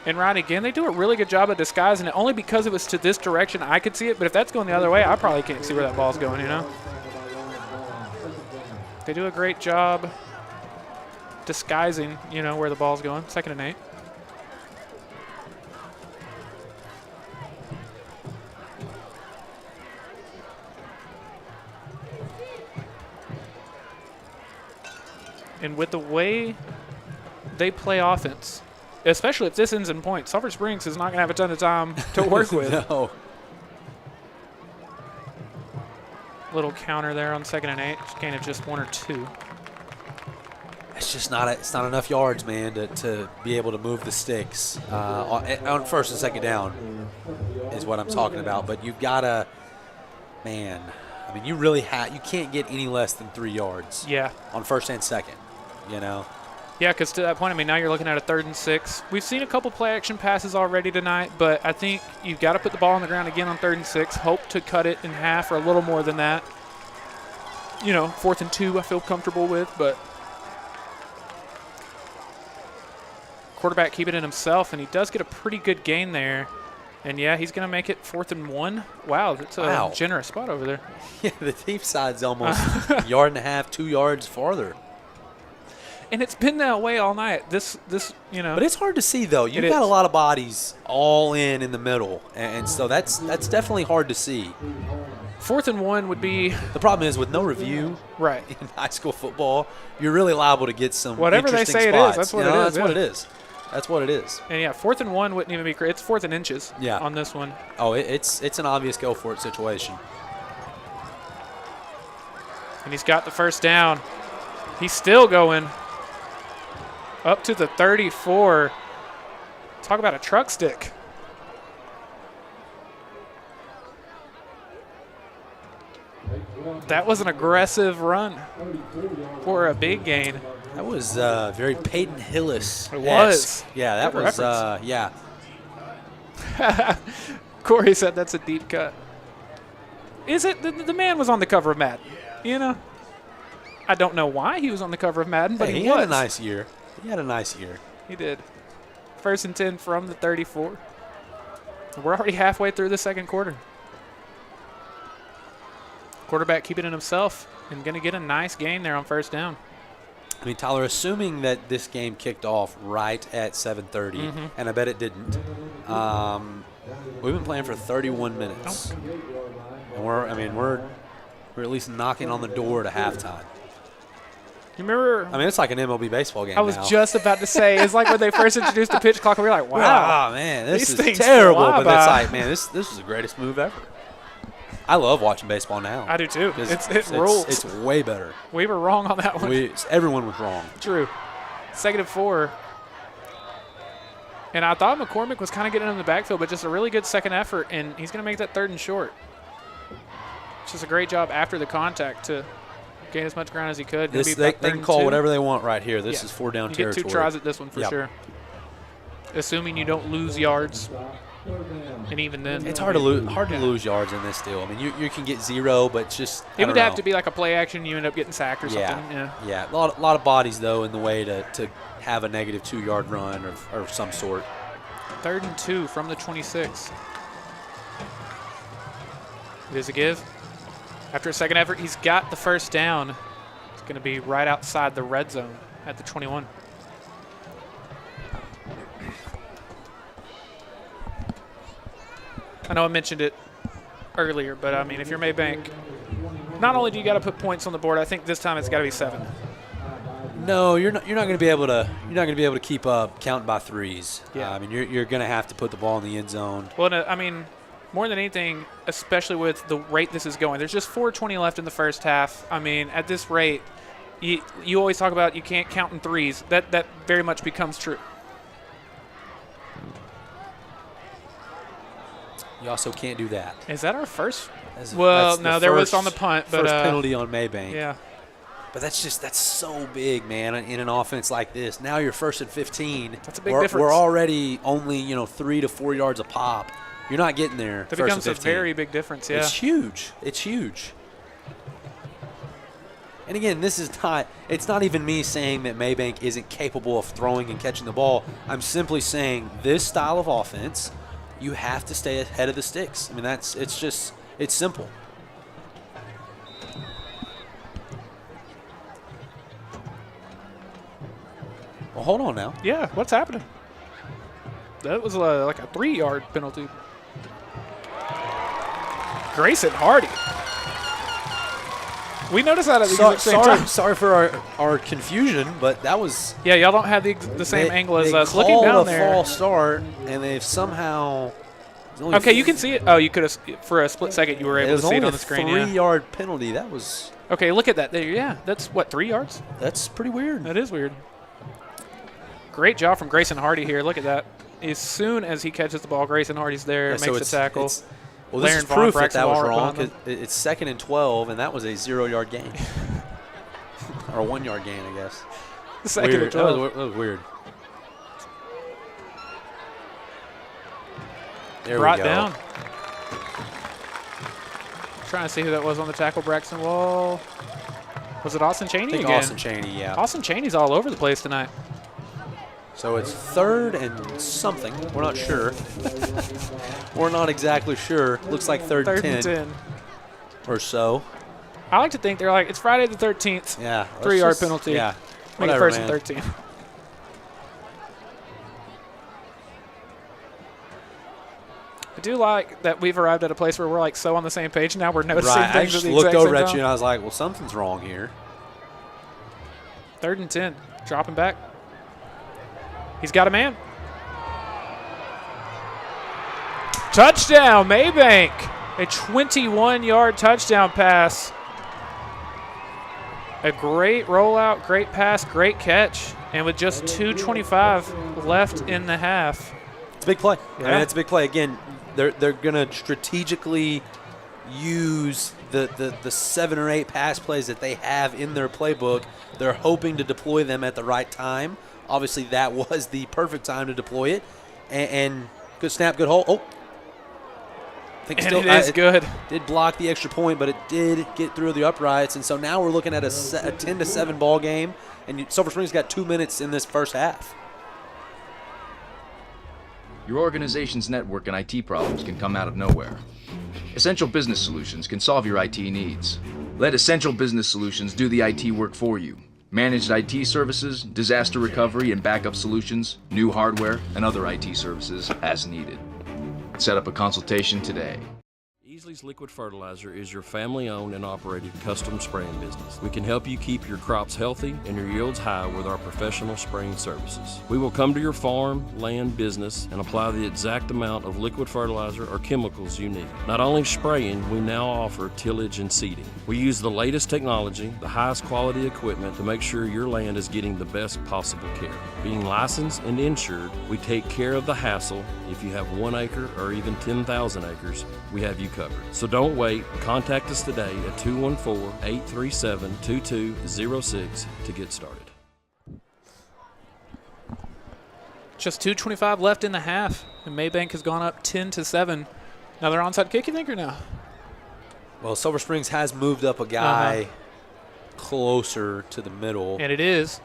And Ryan, again, they do a really good job of disguising it. Only because it was to this direction I could see it. But if that's going the other way, I probably can't see where that ball's going, you know? They do a great job disguising, where the ball's going. 2nd and 8. And with the way they play offense, especially if this ends in points, Sulphur Springs is not going to have a ton of time to work with. No. Little counter there on 2nd and 8. Gain of just 1 or 2. It's just it's not enough yards, man, to be able to move the sticks on 1st and 2nd down is what I'm talking about. But you've got to, man. I mean, you can't get any less than 3 yards. Yeah. On 1st and 2nd, Yeah, because to that point, I mean, now you're looking at a 3rd and 6. We've seen a couple play action passes already tonight, but I think you've got to put the ball on the ground again on 3rd and 6. Hope to cut it in half or a little more than that. 4th and 2 I feel comfortable with, but quarterback keeping it himself, and he does get a pretty good gain there. And, yeah, he's going to make it 4th and 1. Wow, that's a generous spot over there. Yeah, the deep side's almost a yard and a half, 2 yards farther. And it's been that way all night. This you know. But it's hard to see, though. You've got a lot of bodies all in the middle, and so that's definitely hard to see. 4th and 1 would be. The problem is with no review, right, in high school football, you're really liable to get some whatever they say spots. it is. That's what it is. That's what it is. That's what it is. And yeah, 4th and 1 wouldn't even be great. It's 4th and inches. Yeah. On this one. Oh, it's an obvious go for it situation. And he's got the first down. He's still going up to the 34. Talk about a truck stick. That was an aggressive run for a big gain. That was very Peyton Hillis. It was. Yeah, that Good was, reference. yeah. Corey said that's a deep cut. Is it? The man was on the cover of Madden. You know? I don't know why he was on the cover of Madden, but he was. had a nice year. He had a nice year. He did. 1st and 10 from the 34. We're already halfway through the second quarter. Quarterback keeping it himself and going to get a nice gain there on 1st down. I mean, Tyler, assuming that this game kicked off right at 7:30, and I bet it didn't, we've been playing for 31 minutes. And we're at least knocking on the door to halftime. You remember? I mean, it's like an MLB baseball game. I was just about to say, it's like when they first introduced the pitch clock, and we were like, wow. Oh, man, this these is things terrible. fly But by. it's like, man, this is the greatest move ever. I love watching baseball now. I do too. It rules. It's way better. We were wrong on that one. Everyone was wrong. True. 2nd and 4. And I thought McCormick was kind of getting in the backfield, but just a really good second effort, and he's going to make that 3rd and short. Just a great job after the contact to gain as much ground as he could. They can call whatever they want right here. This is 4-down territory. You get 2 tries at this one for sure. Assuming you don't lose yards. And even then, it's hard to lose yards in this deal. I mean, you can get 0, but just it would have to be like a play action. You end up getting sacked or something. Yeah. A lot of bodies though in the way to have a negative 2-yard run or some sort. 3rd and 2 from the 26. It is a give. After a second effort, he's got the 1st down. It's going to be right outside the red zone at the 21. I know I mentioned it earlier, but I mean, if you're Mabank, not only do you got to put points on the board, I think this time it's got to be 7. No, you're not going to be able to keep up counting by 3s. Yeah. I mean, you're going to have to put the ball in the end zone. Well, I mean, more than anything, especially with the rate this is going, there's just 4:20 left in the first half. I mean, at this rate, you always talk about you can't count in 3s. That very much becomes true. You also can't do that. Is that our first? Well, no, there was on the punt, but first penalty on Mabank. Yeah. But that's so big, man, in an offense like this. Now you're 1st and 15. That's a big difference. We're already only 3 to 4 yards a pop. You're not getting there. That becomes a very big difference. Yeah. It's huge. It's huge. And again, it's not even me saying that Mabank isn't capable of throwing and catching the ball. I'm simply saying this style of offense, you have to stay ahead of the sticks. I mean, it's simple. Well, hold on now. Yeah, what's happening? That was like a 3-yard penalty. Grayson Hardy. We noticed that at the exact same time. Sorry for our confusion, but that was... Yeah, y'all don't have the same angle as us. They Looking down called a there. false start, and they've somehow... Okay, you can see it. Oh, you could have, for a split second, you were able to see it on the screen. It was only a 3-yard penalty. That was... Okay, look at that. There, yeah, that's, what, 3 yards? That's pretty weird. That is weird. Great job from Grayson Hardy here. Look at that. As soon as he catches the ball, Grayson Hardy's there, makes the tackle. Well, this is proof that was wrong. Cause it's 2nd and 12, and that was a 0-yard gain. Or a 1-yard gain, I guess. 2nd and 12. That was weird. There Brought we go. down. Trying to see who that was on the tackle. Braxton Wall. Was it Austin Chaney I think again? Austin Chaney, yeah. Austin Chaney's all over the place tonight. So it's 3rd and something. We're not sure. We're not exactly sure. Looks like 3rd and 10 or so. I like to think they're like, it's Friday the 13th. Yeah. 3-yard penalty. Yeah. Make it Whatever, 1st and 13. I do like that we've arrived at a place where we're like so on the same page now. We're noticing Right. I things just at the looked exact over same at time. you and I was like, well, something's wrong here. 3rd and 10. Dropping back. He's got a man. Touchdown, Mabank. A 21-yard touchdown pass. A great rollout, great pass, great catch. And with just 2:25 left in the half. It's a big play. Yeah. I mean, it's a big play. Again, they're going to strategically use the 7 or 8 pass plays that they have in their playbook. They're hoping to deploy them at the right time. Obviously, that was the perfect time to deploy it. And good snap, good hold. Oh. I think And it is good. Did block the extra point, but it did get through the uprights. And so now we're looking at a 10-7 ball game. And Sulphur Springs got 2 minutes in this first half. Your organization's network and IT problems can come out of nowhere. Essential Business Solutions can solve your IT needs. Let Essential Business Solutions do the IT work for you. Managed IT services, disaster recovery and backup solutions, new hardware, and other IT services as needed. Set up a consultation today. Easley's Liquid Fertilizer is your family-owned and operated custom spraying business. We can help you keep your crops healthy and your yields high with our professional spraying services. We will come to your farm, land, business, and apply the exact amount of liquid fertilizer or chemicals you need. Not only spraying, we now offer tillage and seeding. We use the latest technology, the highest quality equipment to make sure your land is getting the best possible care. Being licensed and insured, we take care of the hassle. If you have 1 acre or even 10,000 acres, we have you covered. So don't wait. Contact us today at 214-837-2206 to get started. Just 2:25 left in the half, and Mabank has gone up 10-7. Another onside kick, you think, or no? Well, Sulphur Springs has moved up a guy closer to the middle. And it is.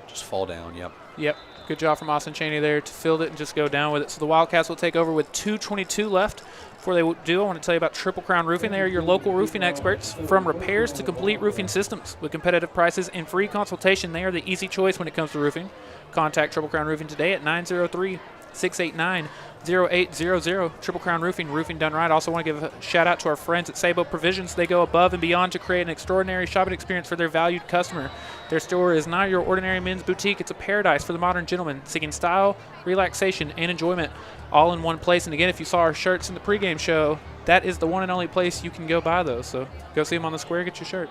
Just fall down, yep. Yep. Good job from Austin Cheney there to field it and just go down with it. So the Wildcats will take over with 2:22 left. Before they do, I want to tell you about Triple Crown Roofing. They are your local roofing experts. From repairs to complete roofing systems. With competitive prices and free consultation, they are the easy choice when it comes to roofing. Contact Triple Crown Roofing today at 903-689-0800. Triple Crown Roofing, roofing done right. Also want to give a shout out to our friends at Sabo Provisions. They go above and beyond to create an extraordinary shopping experience for their valued customer. Their store is not your ordinary men's boutique. It's a paradise for the modern gentleman seeking style, relaxation, and enjoyment all in one place. And again, if you saw our shirts in the pregame show, that is the one and only place you can go buy those. So go see them on the square, get your shirt.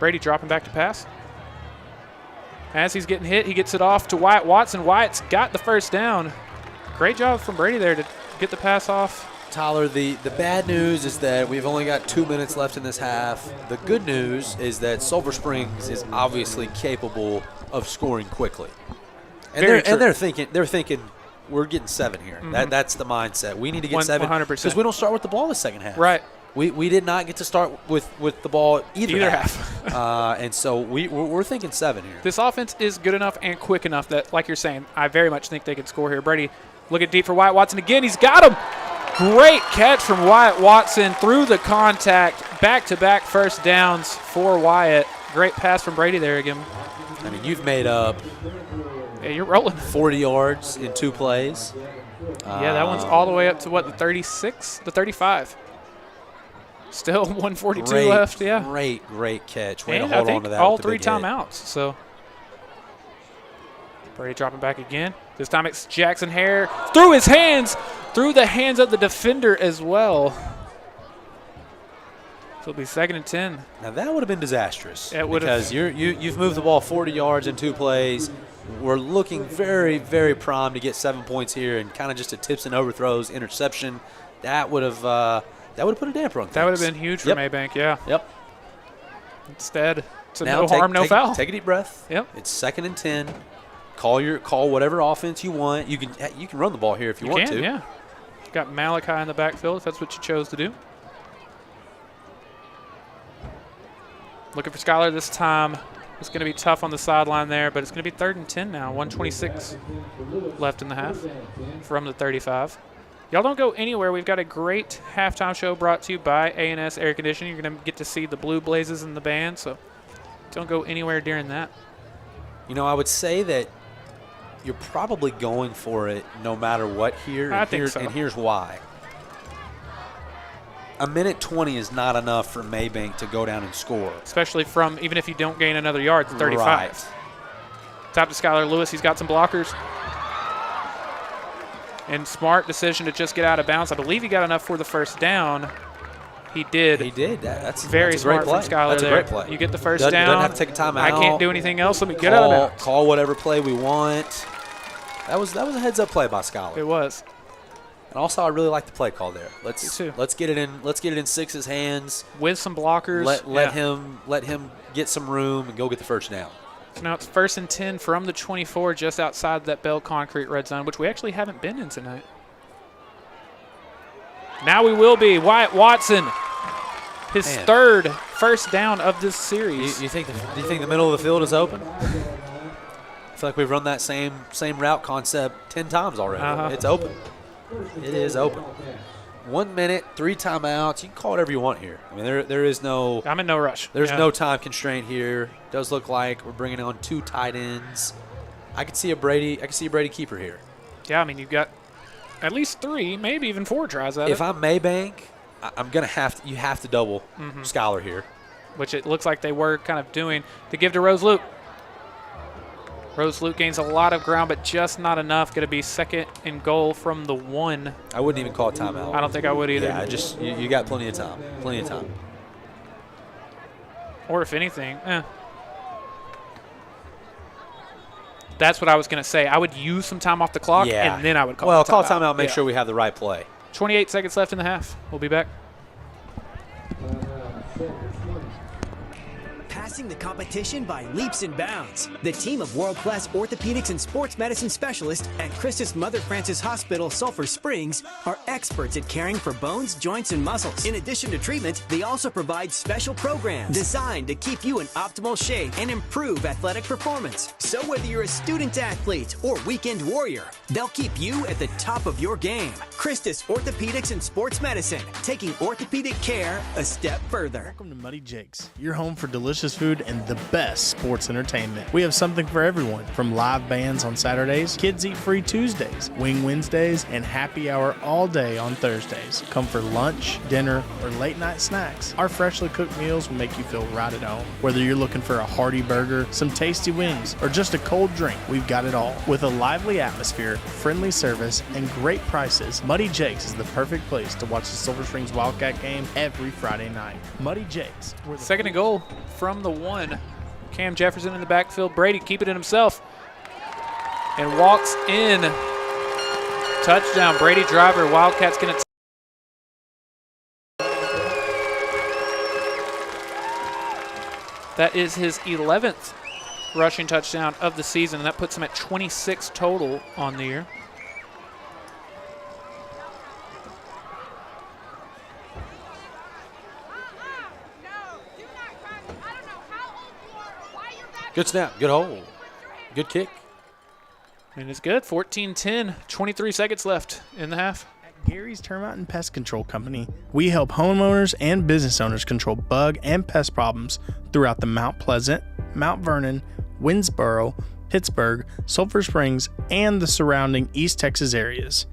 Brady dropping back to pass. As he's getting hit, he gets it off to Wyatt Watson. Wyatt's got the first down. Great job from Brady there to get the pass off. Tyler, the bad news is that we've only got 2 minutes left in this half. The good news is that Sulphur Springs is obviously capable of scoring quickly. And they're thinking we're getting 7 here. Mm-hmm. That's the mindset. We need to get 7 100%. because we don't start with the ball the second half. Right. We did not get to start with the ball either half. And so we're thinking 7 here. This offense is good enough and quick enough that, like you're saying, I very much think they can score here. Brady looking deep for Wyatt Watson again. He's got him. Great catch from Wyatt Watson through the contact. Back-to-back first downs for Wyatt. Great pass from Brady there again. I mean, you've made up. Yeah, you're rolling. 40 yards in 2 plays. Yeah, that one's all the way up to, what, the 36? The 35. Still 142 left, yeah. Great catch. Way and to hold I think on to that. all with the 3 big hit. timeouts. So Brady dropping back again. This time it's Jackson Hare through his hands, through the hands of the defender as well. So it'll be 2nd and 10. Now that would have been disastrous. It would because you've moved the ball 40 yards in 2 plays. We're looking very, very primed to get 7 points here, and kind of just a tips and overthrows interception. That would have put a damper on things. That would have been huge for Mabank, yeah. Yep. Instead, it's now no harm, no foul. Take a deep breath. Yep. It's 2nd and 10. Call whatever offense you want. You can run the ball here if you want to. Yeah. Got Malachi in the backfield if that's what you chose to do. Looking for Skylar this time. It's going to be tough on the sideline there, but it's going to be 3rd and 10 now. 1:26 left in the half from the 35. Y'all don't go anywhere. We've got a great halftime show brought to you by A&S Air Conditioning. You're going to get to see the Blue Blazes and the band, so don't go anywhere during that. You know, I would say that you're probably going for it no matter what here. I think so. And here's why. A minute 20 is not enough for Mabank to go down and score. Especially from, even if you don't gain another yard, 35. Right. Top to Skylar Lewis. He's got some blockers. And smart decision to just get out of bounds. I believe he got enough for the first down. He did. He did. That's very that's a great smart play. from Skylar That's there. a great play. You get the first doesn't down. have to take a timeout. I can't do anything else. Let me get out of bounds. Call whatever play we want. That was a heads-up play by Skylar. It was. And also, I really like the play call there. Let's get it in. Let's get it in Six's hands with some blockers. Let him get some room and go get the first down. So now it's 1st and 10 from the 24, just outside that Bell Concrete red zone, which we actually haven't been in tonight. Now we will be. Wyatt Watson, his third first down of this series. Do you think the middle of the field is open? I feel like we've run that same route concept 10 times already. It's open. It is open. 1 minute, 3 timeouts. You can call whatever you want here. I mean, there is no. I'm in no rush. There's no time constraint here. It does look like we're bringing on 2 tight ends. I could see a Brady keeper here. Yeah, I mean you've got at least 3, maybe even 4 tries at it. If I'm Mabank, I'm gonna you have to double Skylar here, which it looks like they were kind of doing to give to Rose Luke. Rose Luke gains a lot of ground, but just not enough. Going to be 2nd and goal from the 1. I wouldn't even call it timeout. I don't think I would either. Yeah, just you got plenty of time. Plenty of time. Or if anything, that's what I was going to say. I would use some time off the clock, and then I would call call timeout. Make sure we have the right play. 28 seconds left in the half. We'll be back. Passing the competition by leaps and bounds. The team of world-class orthopedics and sports medicine specialists at Christus Mother Frances Hospital, Sulphur Springs, are experts at caring for bones, joints, and muscles. In addition to treatment, they also provide special programs designed to keep you in optimal shape and improve athletic performance. So whether you're a student athlete or weekend warrior, they'll keep you at the top of your game. Christus Orthopedics and Sports Medicine, taking orthopedic care a step further. Welcome to Muddy Jake's, your home for delicious food and the best sports entertainment. We have something for everyone, from live bands on Saturdays, Kids Eat Free Tuesdays, Wing Wednesdays, and happy hour all day on Thursdays. Come for lunch, dinner, or late night snacks. Our freshly cooked meals will make you feel right at home. Whether you're looking for a hearty burger, some tasty wings, or just a cold drink, we've got it all. With a lively atmosphere, friendly service, and great prices, Muddy Jake's is the perfect place to watch the Silver Springs Wildcat game every Friday night. Muddy Jake's. 2nd and goal from the 1. Cam Jefferson in the backfield. Brady keep it in himself and walks in. Touchdown. Brady Driver. Wildcats going to. That is his 11th rushing touchdown of the season, and that puts him at 26 total on the year. Good snap. Good hole. Good kick. And it's good. 14-10. 23 seconds left in the half. At Gary's Termite and Pest Control Company, we help homeowners and business owners control bug and pest problems throughout the Mount Pleasant, Mount Vernon, Winnsboro, Pittsburgh, Sulphur Springs, and the surrounding East Texas areas.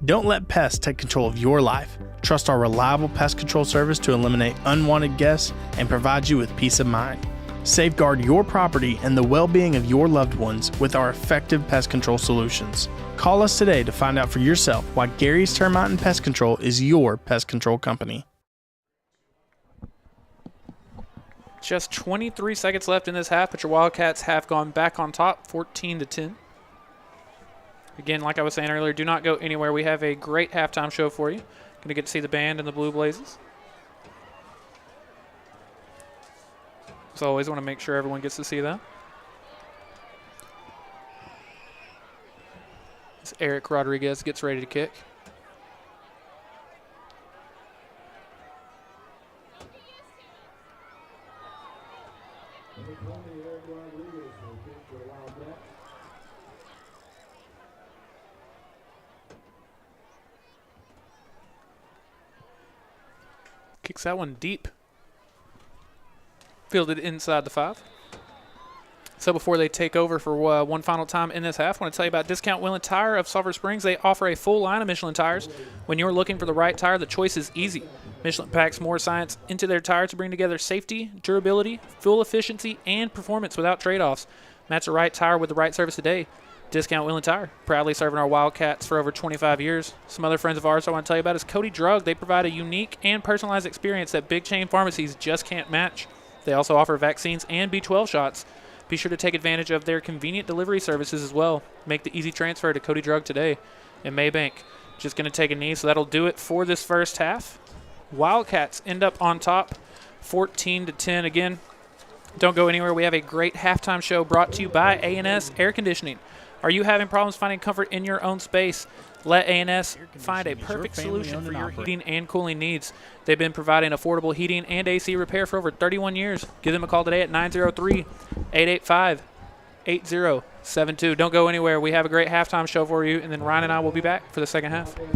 Don't let pests take control of your life. Trust our reliable pest control service to eliminate unwanted guests and provide you with peace of mind. Safeguard your property and the well-being of your loved ones with our effective pest control solutions. Call us today to find out for yourself why Gary's Termite and Pest Control is your pest control company. Just 23 seconds left in this half, but your Wildcats have gone back on top, 14-10. Again, like I was saying earlier, do not go anywhere. We have a great halftime show for you. Going to get to see the band and the Blue Blazes. As always, want to make sure everyone gets to see that. As Eric Rodriguez gets ready to kick. Kicks that one deep. Fielded inside the 5. So before they take over for one final time in this half, I want to tell you about Discount Wheel and Tire of Sulphur Springs. They offer a full line of Michelin tires. When you're looking for the right tire, the choice is easy. Michelin packs more science into their tires to bring together safety, durability, fuel efficiency, and performance without trade-offs. Match the right tire with the right service today. Discount Wheel and Tire, proudly serving our Wildcats for over 25 years. Some other friends of ours I want to tell you about is Cody Drug. They provide a unique and personalized experience that big chain pharmacies just can't match. They also offer vaccines and B12 shots. Be sure to take advantage of their convenient delivery services as well. Make the easy transfer to Cody Drug today. And Mabank, just going to take a knee, so that'll do it for this first half. Wildcats end up on top, 14-10 again. Don't go anywhere. We have a great halftime show brought to you by A&S Air Conditioning. Are you having problems finding comfort in your own space? Let A&S find a perfect solution for your heating and cooling needs. They've been providing affordable heating and AC repair for over 31 years. Give them a call today at 903-885-8072. Don't go anywhere. We have a great halftime show for you, and then Ryan and I will be back for the second half. Air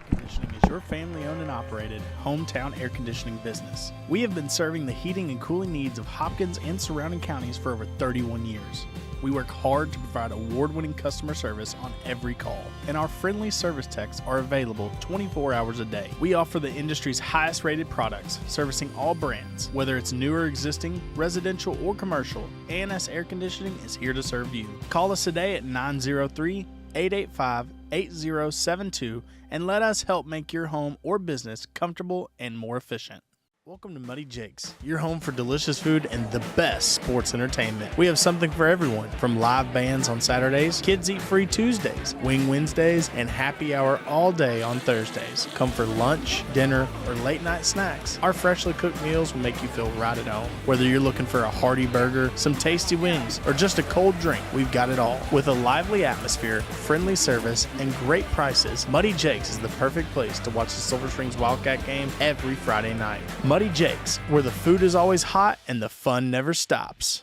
Conditioning is your family-owned and operated hometown air conditioning business. We have been serving the heating and cooling needs of Hopkins and surrounding counties for over 31 years. We work hard to provide award-winning customer service on every call, and our friendly service techs are available 24 hours a day. We offer the industry's highest-rated products, servicing all brands. Whether it's new or existing, residential or commercial, A&S Air Conditioning is here to serve you. Call us today at 903-885-8072 and let us help make your home or business comfortable and more efficient. Welcome to Muddy Jake's, your home for delicious food and the best sports entertainment. We have something for everyone, from live bands on Saturdays, Kids Eat Free Tuesdays, Wing Wednesdays, and happy hour all day on Thursdays. Come for lunch, dinner, or late night snacks. Our freshly cooked meals will make you feel right at home. Whether you're looking for a hearty burger, some tasty wings, or just a cold drink, we've got it all. With a lively atmosphere, friendly service, and great prices, Muddy Jake's is the perfect place to watch the Sulphur Springs Wildcat game every Friday night. Muddy Jake's, where the food is always hot and the fun never stops.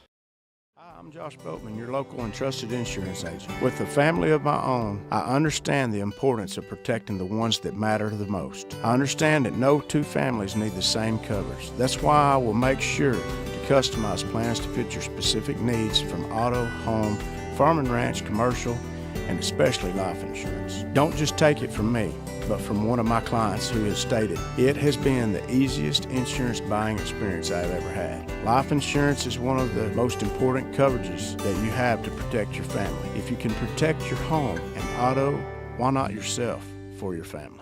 Hi, I'm Josh Boatman, your local and trusted insurance agent. With a family of my own, I understand the importance of protecting the ones that matter the most. I understand that no two families need the same coverage. That's why I will make sure to customize plans to fit your specific needs, from auto, home, farm and ranch, commercial, and especially life insurance. Don't just take it from me, but from one of my clients who has stated, it has been the easiest insurance buying experience I've ever had. Life insurance is one of the most important coverages that you have to protect your family. If you can protect your home and auto, why not yourself for your family?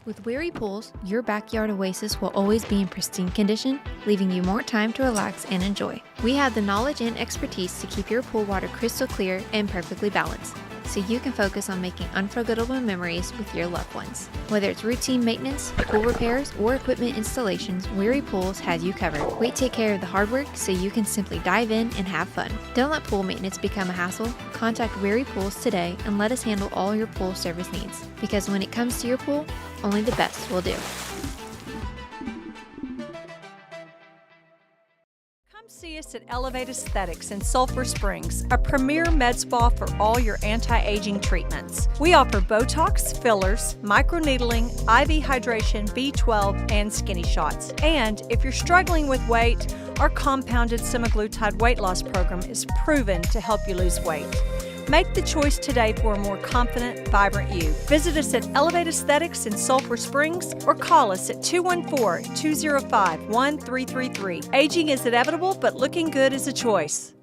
With Weary Pools, your backyard oasis will always be in pristine condition, leaving you more time to relax and enjoy. We have the knowledge and expertise to keep your pool water crystal clear and perfectly balanced, so you can focus on making unforgettable memories with your loved ones. Whether it's routine maintenance, pool repairs, or equipment installations, Weary Pools has you covered. We take care of the hard work so you can simply dive in and have fun. Don't let pool maintenance become a hassle. Contact Weary Pools today and let us handle all your pool service needs. Because when it comes to your pool, only the best will do. See us at Elevate Aesthetics in Sulphur Springs, a premier med spa for all your anti-aging treatments. We offer Botox, fillers, microneedling, IV hydration, B12, and skinny shots. And if you're struggling with weight, our compounded semaglutide weight loss program is proven to help you lose weight. Make the choice today for a more confident, vibrant you. Visit us at Elevate Aesthetics in Sulphur Springs or call us at 214-205-1333. Aging is inevitable, but looking good is a choice.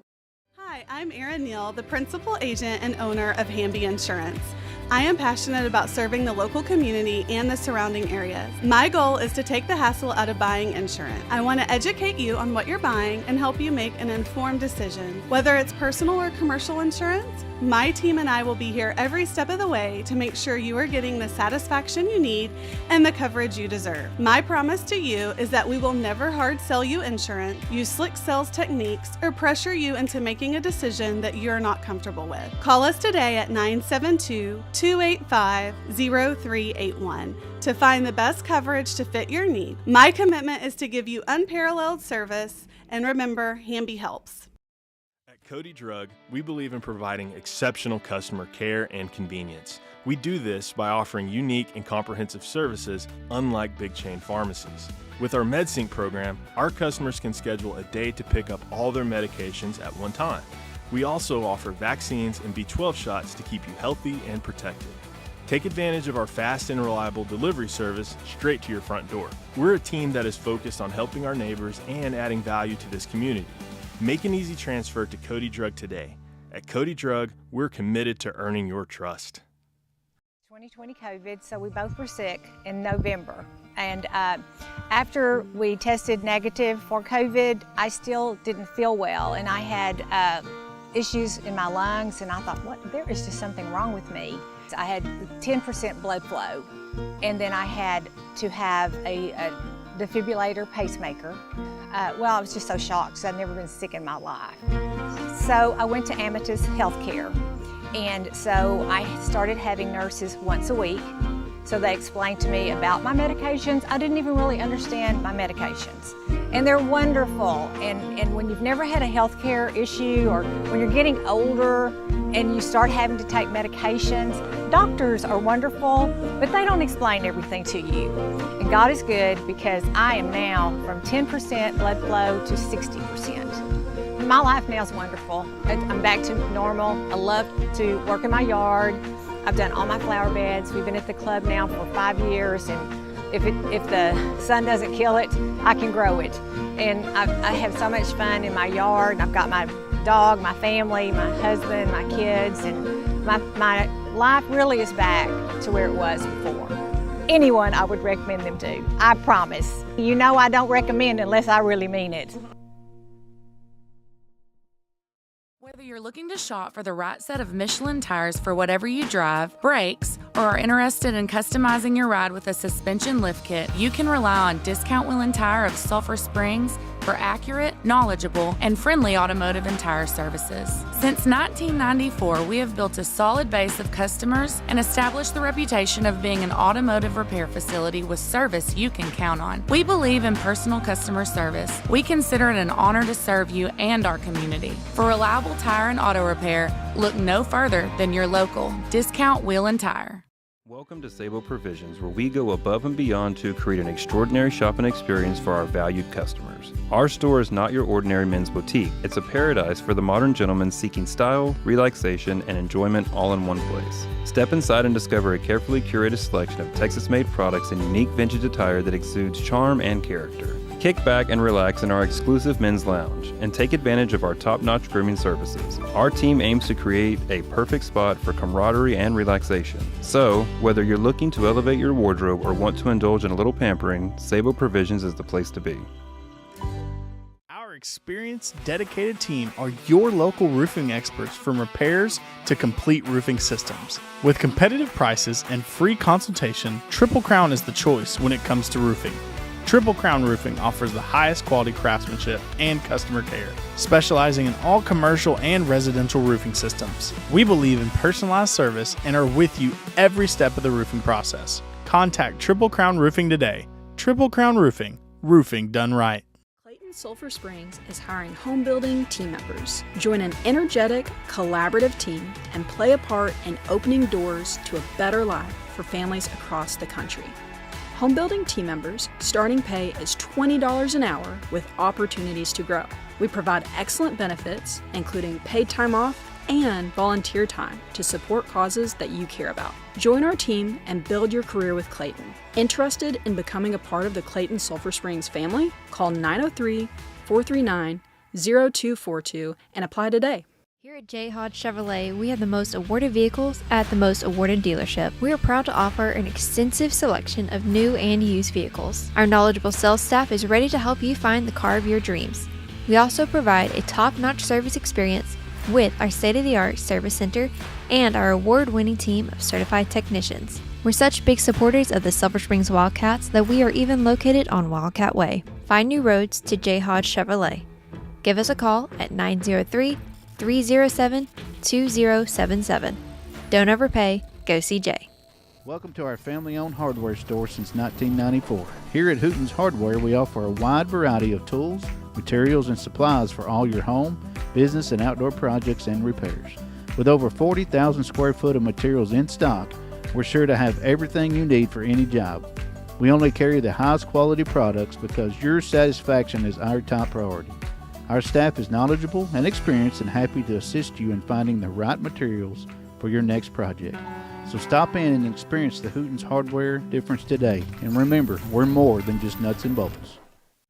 Hi, I'm Erin Neal, the principal agent and owner of Hamby Insurance. I am passionate about serving the local community and the surrounding areas. My goal is to take the hassle out of buying insurance. I want to educate you on what you're buying and help you make an informed decision. Whether it's personal or commercial insurance, my team and I will be here every step of the way to make sure you are getting the satisfaction you need and the coverage you deserve. My promise to you is that we will never hard sell you insurance, use slick sales techniques, or pressure you into making a decision that you're not comfortable with. Call us today at 972-285-0381 to find the best coverage to fit your need. My commitment is to give you unparalleled service And remember, Hamby helps. At Cody Drug, we believe in providing exceptional customer care and convenience. We do this by offering unique and comprehensive services unlike big chain pharmacies. With our MedSync program, our customers can schedule a day to pick up all their medications at one time. We also offer vaccines and B12 shots to keep you healthy and protected. Take advantage of our fast and reliable delivery service straight to your front door. We're a team that is focused on helping our neighbors and adding value to this community. Make an easy transfer to Cody Drug today. At Cody Drug, we're committed to earning your trust. 2020 COVID, so we both were sick in November. And after we tested negative for COVID, I still didn't feel well, and I had issues in my lungs, and I thought, there is just something wrong with me. I had 10% blood flow, and then I had to have a defibrillator pacemaker. I was just so shocked because I'd never been sick in my life. So I went to Amatus Healthcare, and so I started having nurses once a week. So they explained to me about my medications. I didn't even really understand my medications. And they're wonderful. And when you've never had a healthcare issue, or when you're getting older and you start having to take medications, doctors are wonderful, but they don't explain everything to you. And God is good, because I am now from 10% blood flow to 60%. My life now is wonderful. I'm back to normal. I love to work in my yard. I've done all my flower beds. We've been at the club now for 5 years, and if the sun doesn't kill it, I can grow it. And I have so much fun in my yard. I've got my dog, my family, my husband, my kids, and my life really is back to where it was before. Anyone I would recommend them to, I promise. You know I don't recommend unless I really mean it. Whether you're looking to shop for the right set of Michelin tires for whatever you drive, brakes, or are interested in customizing your ride with a suspension lift kit, you can rely on Discount Wheel and Tire of Sulphur Springs for accurate, knowledgeable, and friendly automotive and tire services. Since 1994, we have built a solid base of customers and established the reputation of being an automotive repair facility with service you can count on. We believe in personal customer service. We consider it an honor to serve you and our community. For reliable tire and auto repair, look no further than your local Discount Wheel and Tire. Welcome to Sable Provisions, where we go above and beyond to create an extraordinary shopping experience for our valued customers. Our store is not your ordinary men's boutique. It's a paradise for the modern gentleman seeking style, relaxation, and enjoyment all in one place. Step inside and discover a carefully curated selection of Texas-made products and unique vintage attire that exudes charm and character. Kick back and relax in our exclusive men's lounge and take advantage of our top-notch grooming services. Our team aims to create a perfect spot for camaraderie and relaxation. So, whether you're looking to elevate your wardrobe or want to indulge in a little pampering, Sable Provisions is the place to be. Our experienced, dedicated team are your local roofing experts, from repairs to complete roofing systems. With competitive prices and free consultation, Triple Crown is the choice when it comes to roofing. Triple Crown Roofing offers the highest quality craftsmanship and customer care, specializing in all commercial and residential roofing systems. We believe in personalized service and are with you every step of the roofing process. Contact Triple Crown Roofing today. Triple Crown Roofing, roofing done right. Sulphur Springs is hiring home building team members. Join an energetic, collaborative team and play a part in opening doors to a better life for families across the country. Home building team members, starting pay is $20 an hour with opportunities to grow. We provide excellent benefits, including paid time off and volunteer time to support causes that you care about. Join our team and build your career with Clayton. Interested in becoming a part of the Clayton Sulphur Springs family? Call 903-439-0242 and apply today. Here at J. Hodge Chevrolet, we have the most awarded vehicles at the most awarded dealership. We are proud to offer an extensive selection of new and used vehicles. Our knowledgeable sales staff is ready to help you find the car of your dreams. We also provide a top-notch service experience with our state-of-the-art service center and our award-winning team of certified technicians. We're such big supporters of the Sulphur Springs Wildcats that we are even located on Wildcat Way. Find new roads to J. Hodge Chevrolet. Give us a call at 903-307-2077. Don't overpay. Go CJ. Welcome to our family-owned hardware store since 1994. Here at Hooten's Hardware, we offer a wide variety of tools, materials, and supplies for all your home, business, and outdoor projects and repairs. With over 40,000 square foot of materials in stock, we're sure to have everything you need for any job. We only carry the highest quality products because your satisfaction is our top priority. Our staff is knowledgeable and experienced and happy to assist you in finding the right materials for your next project. So stop in and experience the Hooten's Hardware difference today. And remember, we're more than just nuts and bolts.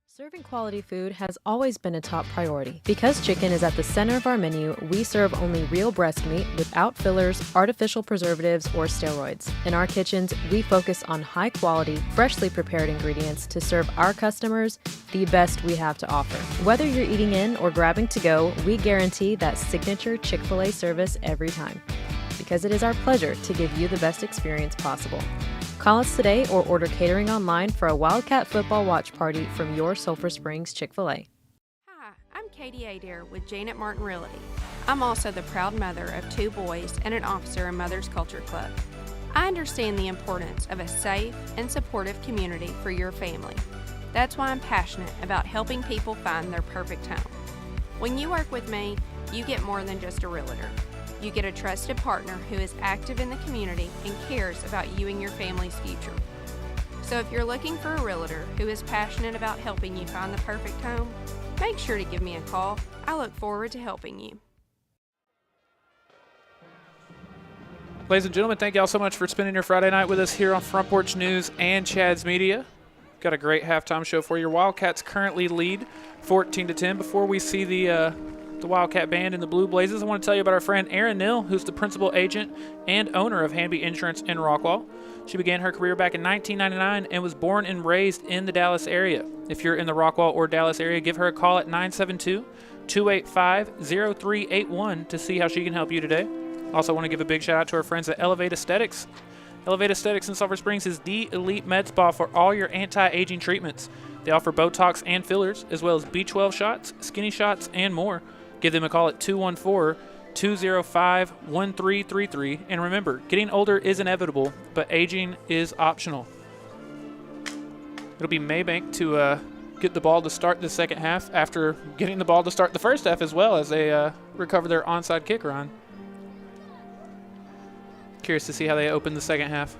Serving quality food has always been a top priority. Because chicken is at the center of our menu, we serve only real breast meat without fillers, artificial preservatives, or steroids. In our kitchens, we focus on high-quality, freshly prepared ingredients to serve our customers the best we have to offer. Whether you're eating in or grabbing to go, we guarantee that signature Chick-fil-A service every time. Because it is our pleasure to give you the best experience possible. Call us today or order catering online for a Wildcat football watch party from your Sulphur Springs Chick-fil-A. Hi, I'm Katie Adair with Janet Martin Realty. I'm also the proud mother of 2 boys and an officer in Mother's Culture Club. I understand the importance of a safe and supportive community for your family. That's why I'm passionate about helping people find their perfect home. When you work with me, you get more than just a realtor. You get a trusted partner who is active in the community and cares about you and your family's future. So if you're looking for a realtor who is passionate about helping you find the perfect home, make sure to give me a call. I look forward to helping you. Ladies and gentlemen, thank y'all so much for spending your Friday night with us here on Front Porch News and Chad's Media. Got a great halftime show for you. Wildcats currently lead 14-10. Before we see the Wildcat Band and the Blue Blazes, I want to tell you about our friend Erin Neal, who's the principal agent and owner of Hanby Insurance in Rockwall. She began her career back in 1999 and was born and raised in the Dallas area. If you're in the Rockwall or Dallas area, give her a call at 972-285-0381 to see how she can help you today. Also want to give a big shout out to our friends at Elevate Aesthetics. Elevate Aesthetics in Sulphur Springs is the elite med spa for all your anti-aging treatments. They offer Botox and fillers, as well as B12 shots, skinny shots, and more. Give them a call at 214-205-1333. And remember, getting older is inevitable, but aging is optional. It'll be Mabank to get the ball to start the second half after getting the ball to start the first half as well as they recover their onside kick run. Curious to see how they open the second half.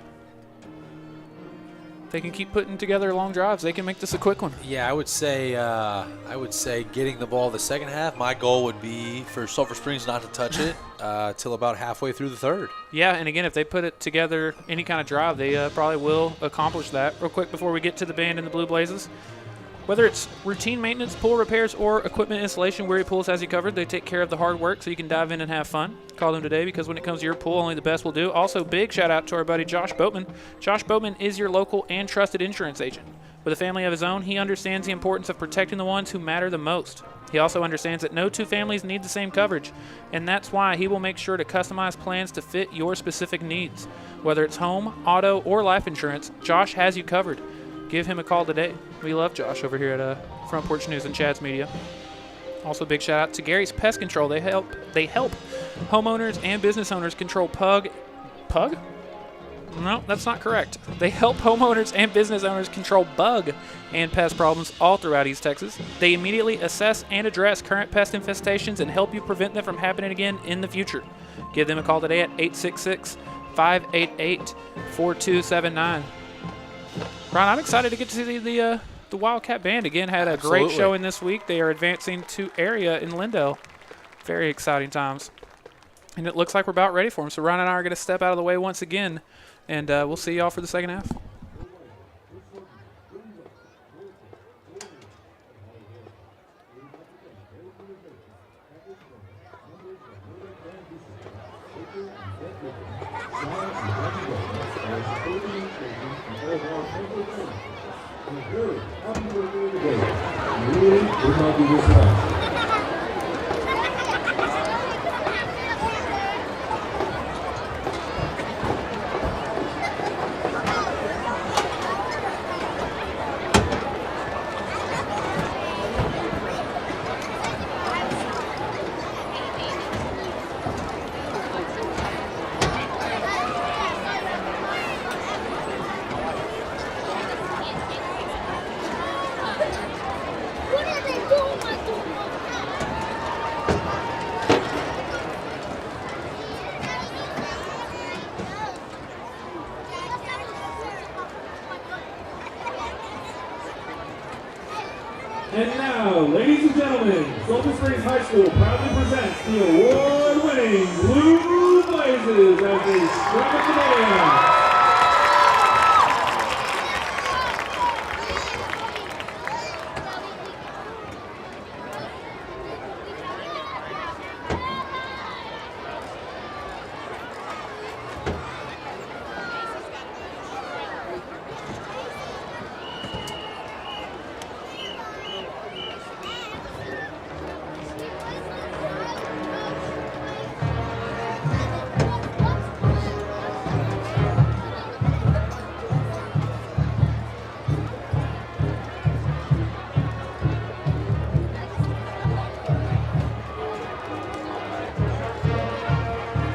They can keep putting together long drives. They can make this a quick one. Yeah, I would say getting the ball the second half. My goal would be for Sulphur Springs not to touch it till about halfway through the third. Yeah, and again, if they put it together any kind of drive, they probably will accomplish that. Real quick before we get to the band and the Blue Blazes, whether it's routine maintenance, pool repairs, or equipment installation, Weary Pools has you covered. They take care of the hard work so you can dive in and have fun. Call them today because when it comes to your pool, only the best will do. Also, big shout out to our buddy Josh Boatman. Josh Boatman is your local and trusted insurance agent. With a family of his own, he understands the importance of protecting the ones who matter the most. He also understands that no 2 families need the same coverage, and that's why he will make sure to customize plans to fit your specific needs. Whether it's home, auto, or life insurance, Josh has you covered. Give him a call today. We love Josh over here at Front Porch News and Chad's Media. Also, big shout out to Gary's Pest Control. They help homeowners and business owners control pug? No, that's not correct. They help homeowners and business owners control bug and pest problems all throughout East Texas. They immediately assess and address current pest infestations and help you prevent them from happening again in the future. Give them a call today at 866-588-4279. Ron, I'm excited to get to see the Wildcat Band again. Had a great showing this week. They are advancing to area in Lindale. Very exciting times. And it looks like we're about ready for them. So Ron and I are going to step out of the way once again, and we'll see y'all for the second half. and gentlemen, Sulphur Springs High School proudly presents the award-winning Blue Blazes as they strike up the band.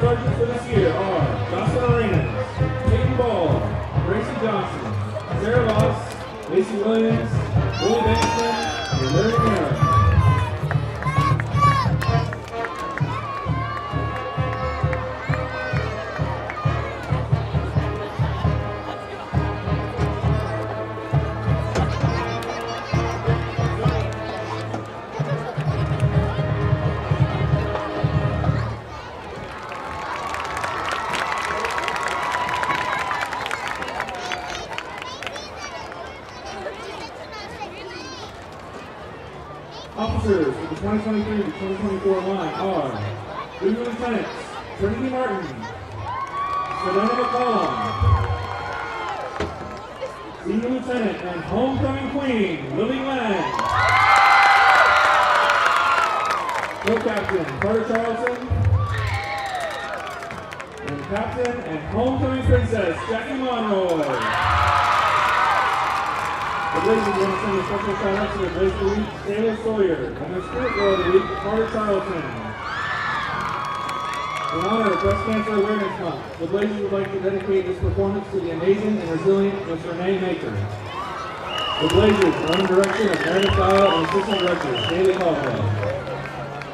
Sergeants for this year are Jocelyn Arenas, Peyton Ball, Gracie Johnson, Sarah Voss, Macy Williams, Willie Benson, and Larry Merritt. Officers for the 2023 to 2024 line are Junior Lieutenants Trinity Martin, Sedona McCollum, Senior Lieutenant and Homecoming Queen Lily Lang, Co-Captain Carter Charlton, and Captain and Homecoming Princess Jackie Monroy. The Blazers want to send a special shout out to the Blazer League, Taylor Sawyer, and their Spirit Girl of the Week, Carter Charlton. In honor of Breast Cancer Awareness Month, the Blazers would like to dedicate this performance to the amazing and resilient Miss Renee Maker. The Blazers are under direction of Meredith Dial and Assistant Director Haley Caldwell.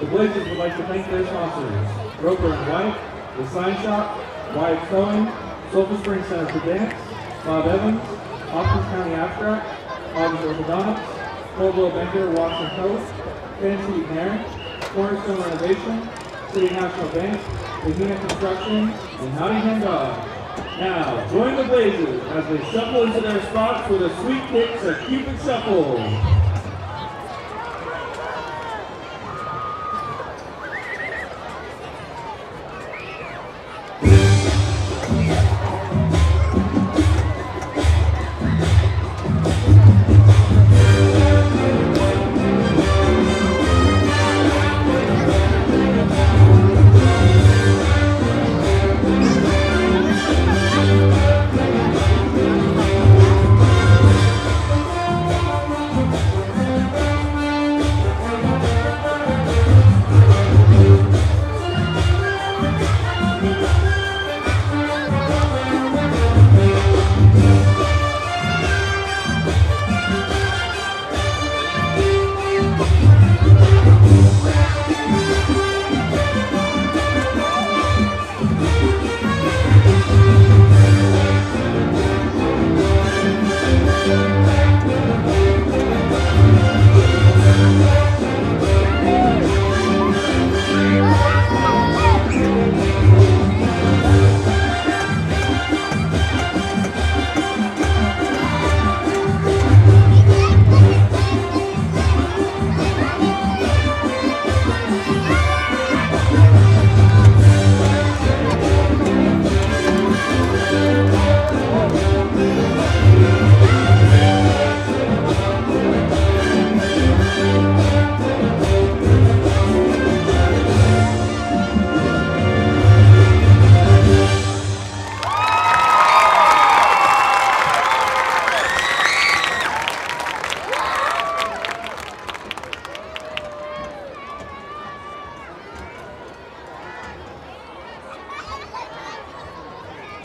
The Blazers would like to thank their sponsors, Roper & White, The Sign Shop, Wyatt Cohen, Sulphur Springs Center for Dance, Bob Evans, Hopkins County Abstract, August Orthodontics, Coldwell Banker Watson Coast, Fancy Parent, Cornerstone Renovation, City National Bank, Bahina Construction, and Howdy Hengog. Now, join the Blazers as they shuffle into their spots for the sweet kicks of Cupid Shuffle.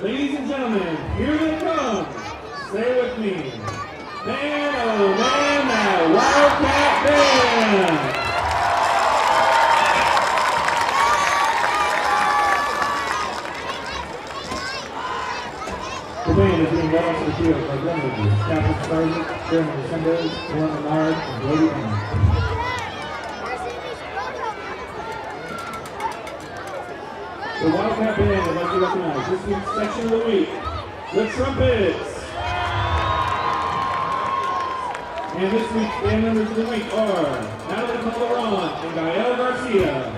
Ladies and gentlemen, here they come. Say with me. Man, oh man, that Wildcat Band. The band is being brought onto the field by Glenwood, Captain Sergeant, Jeremy Senders, Warren Menard, and Brody Emmons. The Wildcat Band would like to recognize this week's section of the week, the Trumpets. And this week's band members of the week are Natalie Calderon and Gael Garcia.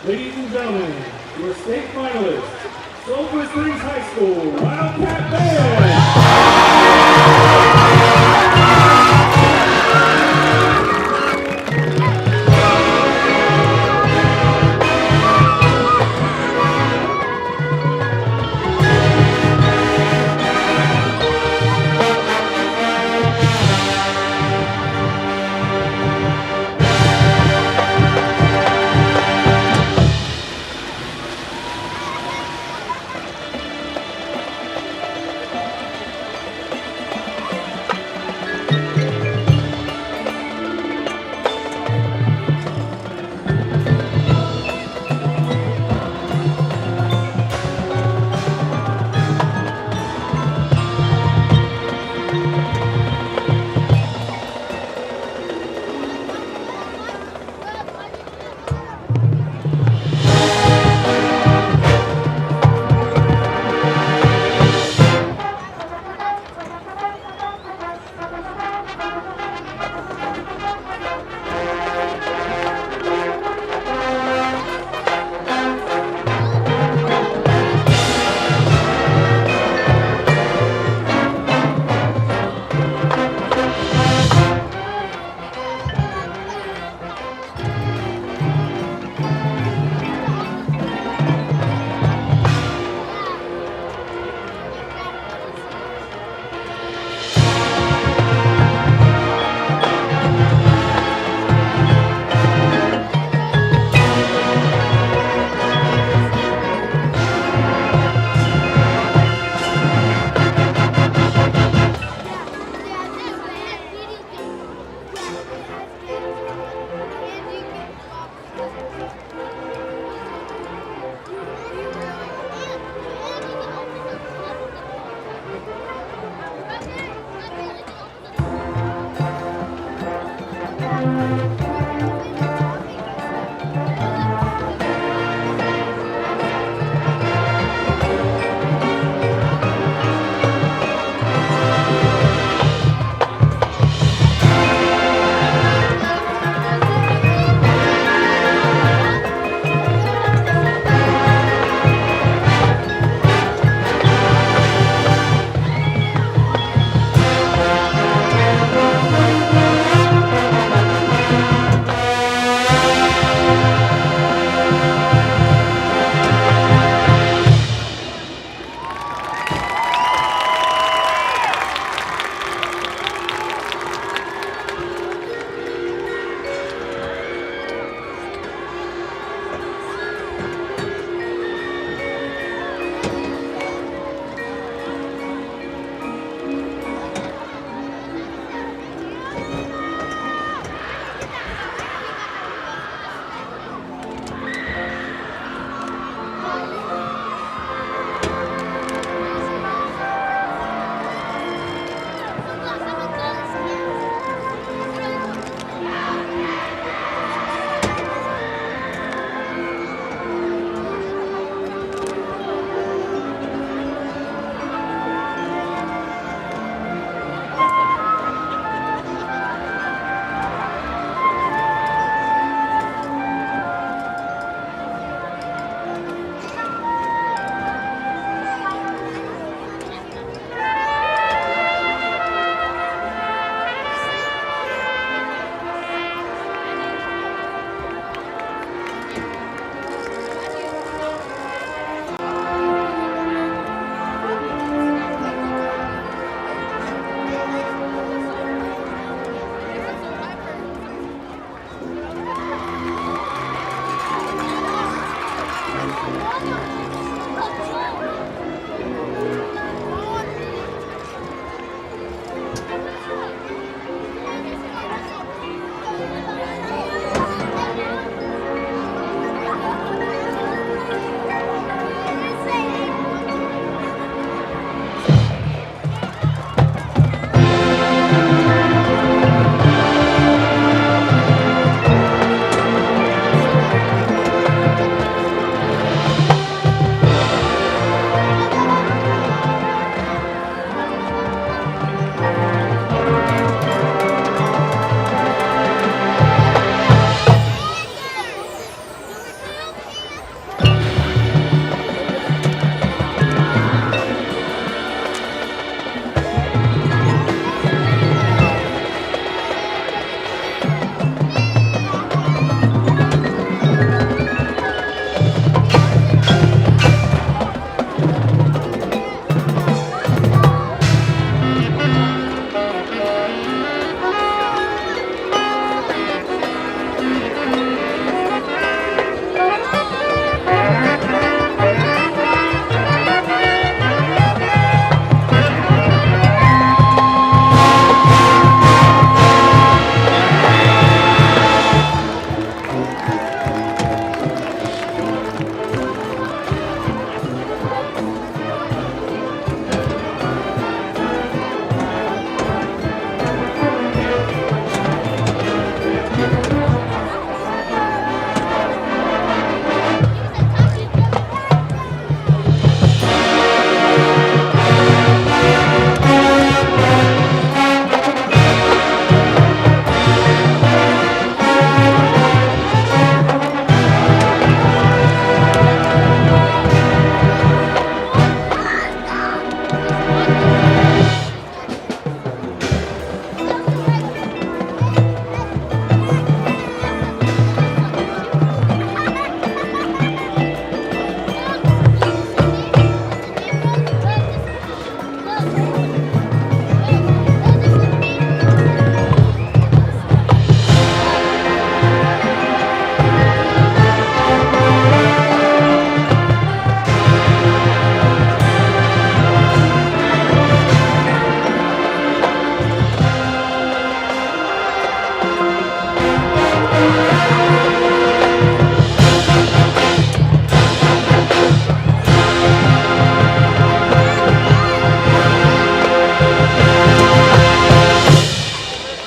Ladies and gentlemen, your state finalists, Sulphur Springs High School Wildcat Band.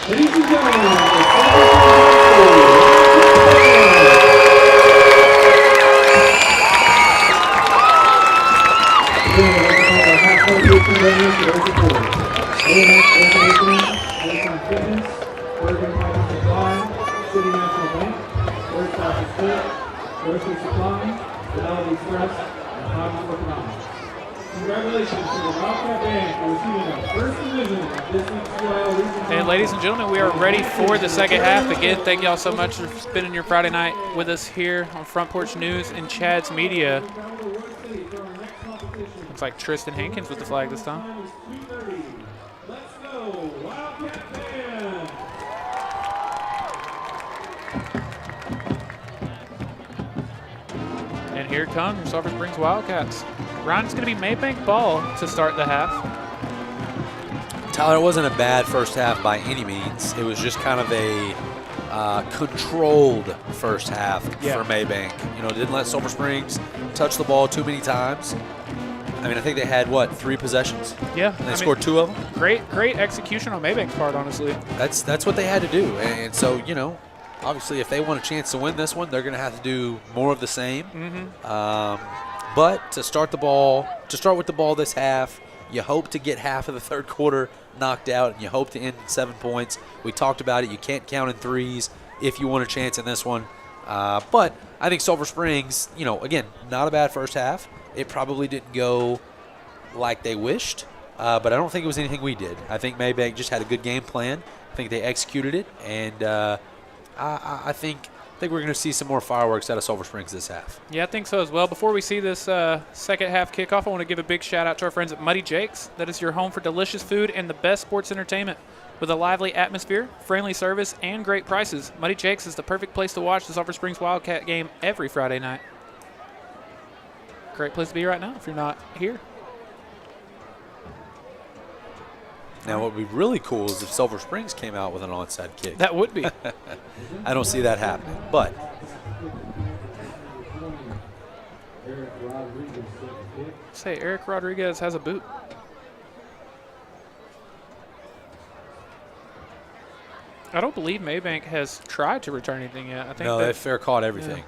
Ladies and gentlemen, the Sulphur City National Bank, Word South State, Grocery Supply, Fidelity Express, and Hobby Economics. Congratulations to the Wildcat Band for receiving a first division of this week's UIL Region. And ladies and gentlemen, we are ready for the second half. Again, thank y'all so much for spending your Friday night with us here on Front Porch News and Chad's Media. Looks like Tristan Hankins with the flag this time. Let's go, Wildcat Band! And here comes your Sulphur Springs Wildcats. Ryan, it's going to be Mabank ball to start the half. Tyler, it wasn't a bad first half by any means. It was just kind of a controlled first half for Mabank. You know, didn't let Sulphur Springs touch the ball too many times. I mean, I think they had, 3 possessions? Yeah. And they scored 2 of them? Great execution on Mabank's part, honestly. That's what they had to do. And so, you know, obviously if they want a chance to win this one, they're going to have to do more of the same. But to start with the ball this half, you hope to get half of the third quarter knocked out, and you hope to end in 7 points. We talked about it. You can't count in threes if you want a chance in this one. But I think Sulphur Springs, you know, again, not a bad first half. It probably didn't go like they wished, but I don't think it was anything we did. I think Mabank just had a good game plan. I think they executed it, and I think we're going to see some more fireworks out of Sulphur Springs this half. Yeah, I think so as well. Before we see this second half kickoff, I want to give a big shout out to our friends at Muddy Jake's. That is your home for delicious food and the best sports entertainment. With a lively atmosphere, friendly service, and great prices, Muddy Jake's is the perfect place to watch the Sulphur Springs Wildcat game every Friday night. Great place to be right now if you're not here. Now, what would be really cool is if Sulphur Springs came out with an onside kick. That would be. I don't see that happening, but. Say, Eric Rodriguez has a boot. I don't believe Mabank has tried to return anything yet. I think no, they fair caught everything. Yeah.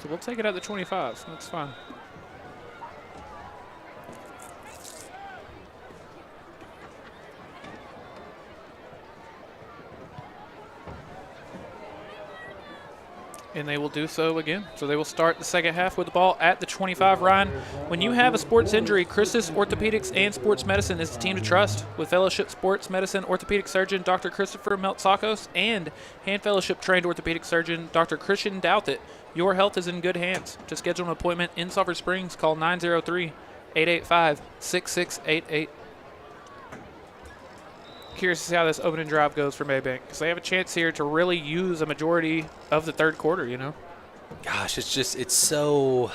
So we'll take it at the 25. That's fine. And they will do so again. So they will start the second half with the ball at the 25. Ryan, when you have a sports injury, Christus Orthopedics and Sports Medicine is the team to trust. With Fellowship Sports Medicine orthopedic surgeon Dr. Christopher Meltsakos and Hand Fellowship trained orthopedic surgeon Dr. Christian Douthit, your health is in good hands. To schedule an appointment in Sulphur Springs, call 903-885-6688. Curious to see how this opening drive goes for Mabank, because they have a chance here to really use a majority of the third quarter, you know? Gosh, it's so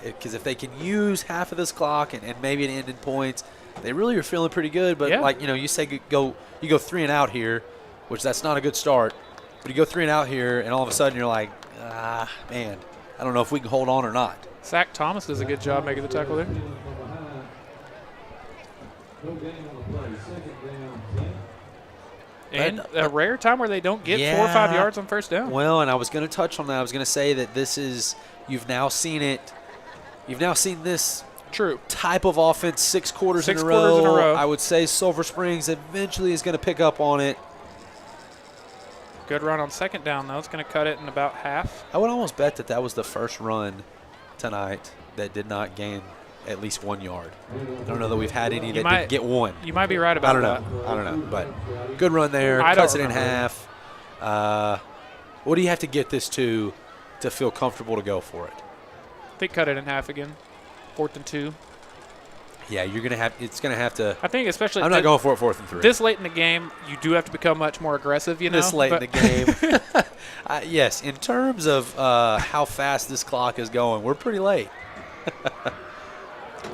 because if they can use half of this clock and maybe it end in points, they really are feeling pretty good. But like, you know, you say you go 3 and out here, which that's not a good start. But you go 3 and out here, and all of a sudden you're like, man, I don't know if we can hold on or not. Zach Thomas does a good job making the tackle there. And a rare time where they don't get 4 or 5 yards on first down. Well, and I was going to touch on that. I was going to say that this is, you've now seen it. You've now seen this type of offense 6 quarters in a row. I would say Sulphur Springs eventually is going to pick up on it. Good run on second down, though. It's going to cut it in about half. I would almost bet that was the first run tonight that did not gain at least 1 yard. I don't know that we've had any that didn't get 1. You might be right about that. I don't know. But good run there. Cuts it in half. What do you have to get this to feel comfortable to go for it? I think cut it in half again. 4th and 2. Yeah, it's going to have to. I think especially. I'm not going for it 4th and 3. This late in the game, you do have to become much more aggressive, you know. This late in the game. Yes, in terms of how fast this clock is going, we're pretty late.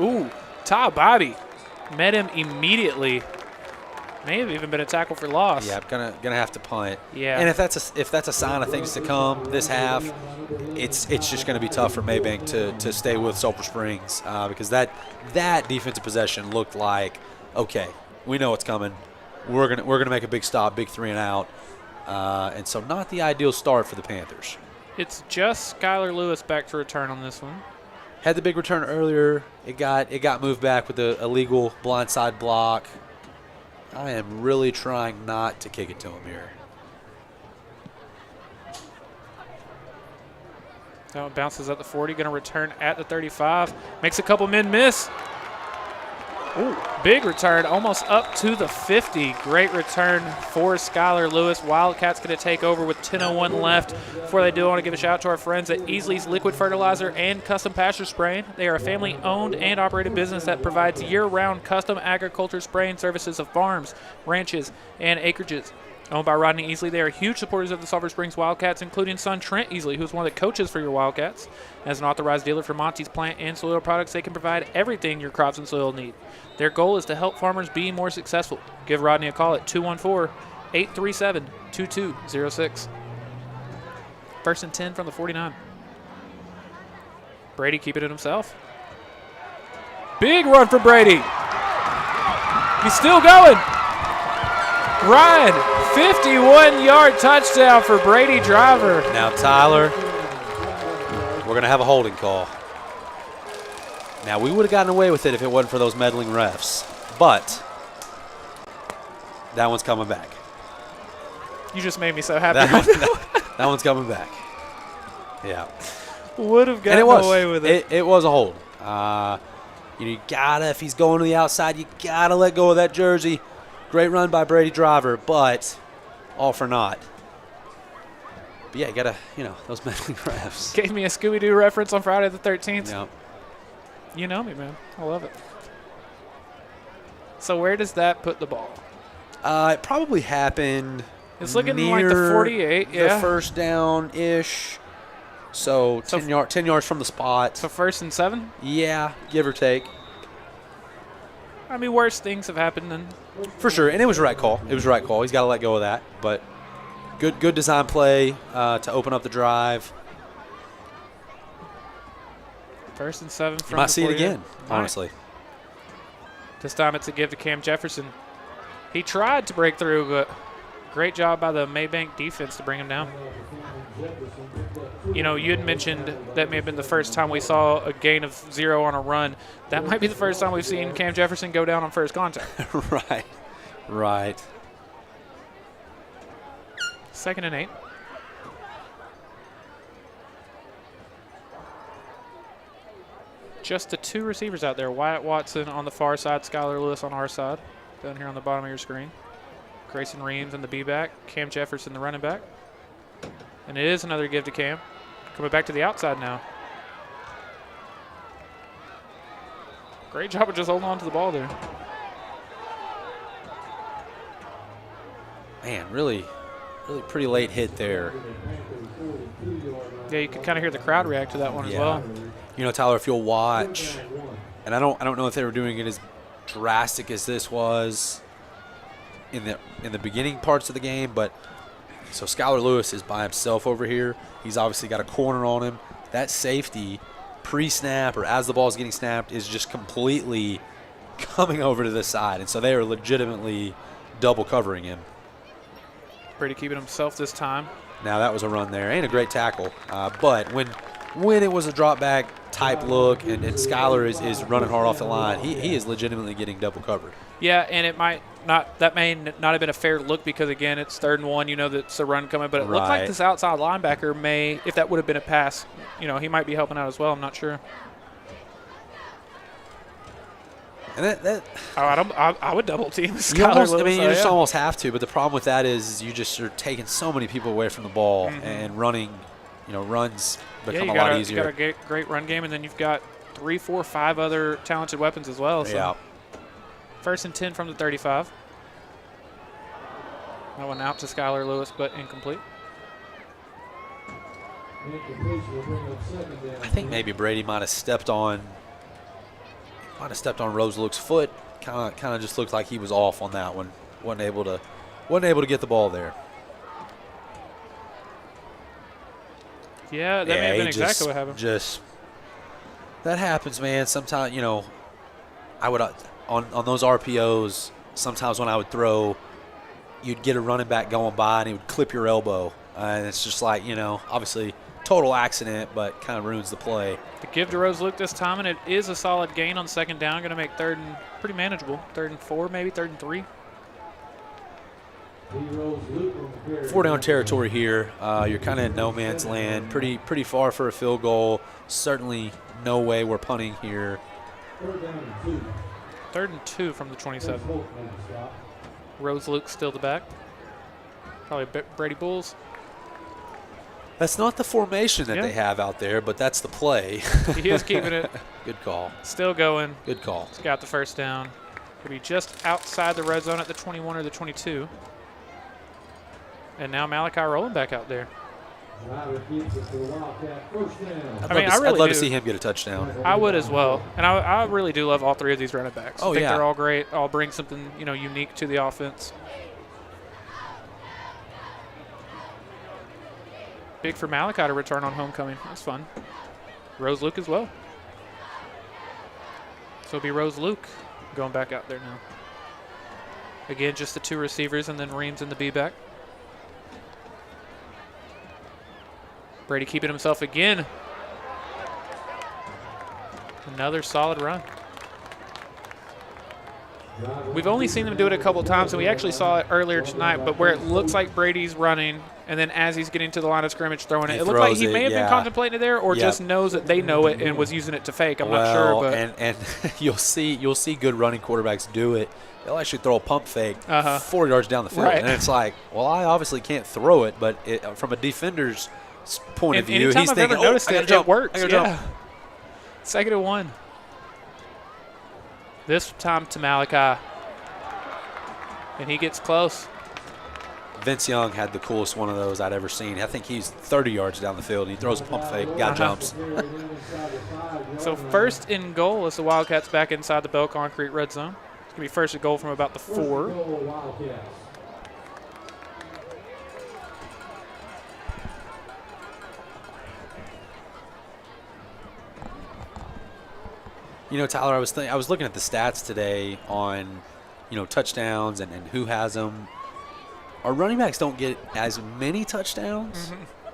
Ooh, Ty Bobby met him immediately May have even been a tackle for loss. Yeah, I'm gonna have to punt. Yeah. And if that's a sign of things to come this half, it's just going to be tough for Mabank to stay with Sulphur Springs because that defensive possession looked like, okay, we know it's coming. We're gonna make a big stop, big 3 and out, and so not the ideal start for the Panthers. It's just Skylar Lewis back to return on this one. Had the big return earlier. It got moved back with the illegal blindside block. I am really trying not to kick it to him here. Now it bounces at the 40, going to return at the 35. Makes a couple men miss. Ooh, big return, almost up to the 50. Great return for Skylar Lewis. Wildcats going to take over with 10:01 left. Before they do, I want to give a shout out to our friends at Easley's Liquid Fertilizer and Custom Pasture Spraying. They are a family-owned and operated business that provides year-round custom agriculture spraying services of farms, ranches, and acreages. Owned by Rodney Easley, they are huge supporters of the Sulphur Springs Wildcats, including son Trent Easley, who's one of the coaches for your Wildcats. As an authorized dealer for Monty's plant and soil products, they can provide everything your crops and soil need. Their goal is to help farmers be more successful. Give Rodney a call at 214-837-2206. 1st and 10 from the 49. Brady keeping it himself. Big run for Brady. He's still going. Ryan, 51-yard touchdown for Brady Driver. Now, Tyler, we're going to have a holding call. Now, we would have gotten away with it if it wasn't for those meddling refs, but that one's coming back. You just made me so happy. That one's coming back. Yeah. Would have gotten away with it. It was a hold. You gotta, if he's going to the outside, you gotta let go of that jersey. Great run by Brady Driver, but all for naught. But yeah, you gotta, those meddling refs. Gave me a Scooby-Doo reference on Friday the 13th. Yep. You know me, man. I love it. So where does that put the ball? It probably happened. It's looking near like the 48, yeah. The first down-ish. So 10 yards from the spot. So 1st and 7? Yeah, give or take. I mean, worse things have happened than. For sure, and it was the right call. He's got to let go of that. But good design play to open up the drive. 1st and 7 from you might see it again, honestly. This time it's a give to Cam Jefferson. He tried to break through, but great job by the Mabank defense to bring him down. You had mentioned that may have been the first time we saw a gain of 0 on a run. That might be the first time we've seen Cam Jefferson go down on first contact. Right. 2nd and 8. Just the 2 receivers out there. Wyatt Watson on the far side, Skylar Lewis on our side. Down here on the bottom of your screen. Grayson Reams in the B-back. Cam Jefferson, the running back. And it is another give to Cam. Coming back to the outside now. Great job of just holding on to the ball there. Man, really pretty late hit there. Yeah, you could kind of hear the crowd react to that one as well. Tyler, if you'll watch, and I don't know if they were doing it as drastic as this was in the beginning parts of the game, but so Skylar Lewis is by himself over here. He's obviously got a corner on him. That safety pre-snap or as the ball's getting snapped is just completely coming over to the side, and so they are legitimately double covering him. Brady keeping himself this time. Now that was a run there and a great tackle, but when it was a drop back type look and Skylar is running hard off the line, he is legitimately getting double covered. Yeah, and it might not, that may not have been a fair look because, again, it's 3rd and 1, that's a run coming, but it looked like this outside linebacker may, if that would have been a pass, he might be helping out as well. I'm not sure. And I would double team Skylar Lewis. You just almost have to, but the problem with that is you just are taking so many people away from the ball and running, runs become a lot easier. You got a great run game, and then you've got 3, 4, 5 other talented weapons as well. So. Yeah. 1st and 10 from the 35. That one out to Skylar Lewis, but incomplete. I think maybe Brady might have stepped on Roseluke's foot. Kind of just looked like he was off on that one. wasn't able to get the ball there. Yeah, that may have been exactly what happened. That happens, man. Sometimes, I would on those RPOs. Sometimes when I would throw, you'd get a running back going by and he would clip your elbow, and it's just like obviously total accident, but kind of ruins the play. The give to Rose Luke this time, and it is a solid gain on second down. Going to make third and pretty manageable. 3rd and 4, maybe 3rd and 3. 4 down territory here. You're kind of in no man's land. Pretty far for a field goal. Certainly no way we're punting here. 3rd and 2 from the 27. Rose Luke still the back. Probably Brady Bulls. That's not the formation that they have out there, but that's the play. He is keeping it. Good call. Still going. Good call. He's got the first down. He'll be just outside the red zone at the 21 or the 22. And now Malachi rolling back out there. I'd love to see him get a touchdown. I would as well. And I really do love all three of these running backs. I think they're all great. All bring something unique to the offense. Big for Malachi to return on homecoming. That's fun. Rose Luke as well. So it'll be Rose Luke going back out there now. Again, just the 2 receivers and then Reams in the B-back. Brady keeping himself again. Another solid run. We've only seen them do it a couple times, and we actually saw it earlier tonight, but where it looks like Brady's running, and then as he's getting to the line of scrimmage throwing it, it looked like he may have been contemplating it there or just knows that they know it and was using it to fake. I'm not sure. But and you'll see good running quarterbacks do it. They'll actually throw a pump fake 4 yards down the field. Right. And it's like, well, I obviously can't throw it, but from a defender's point of view, he's thinking, it works. I gotta jump. 2nd and 1. This time to Malachi. And he gets close. Vince Young had the coolest one of those I'd ever seen. I think he's 30 yards down the field. And he throws a pump fake. Guy jumps. So 1st and goal as the Wildcats back inside the Bell Concrete red zone. It's going to be 1st and goal from about the 4. Tyler, I was looking at the stats today on, touchdowns and who has them. Our running backs don't get as many touchdowns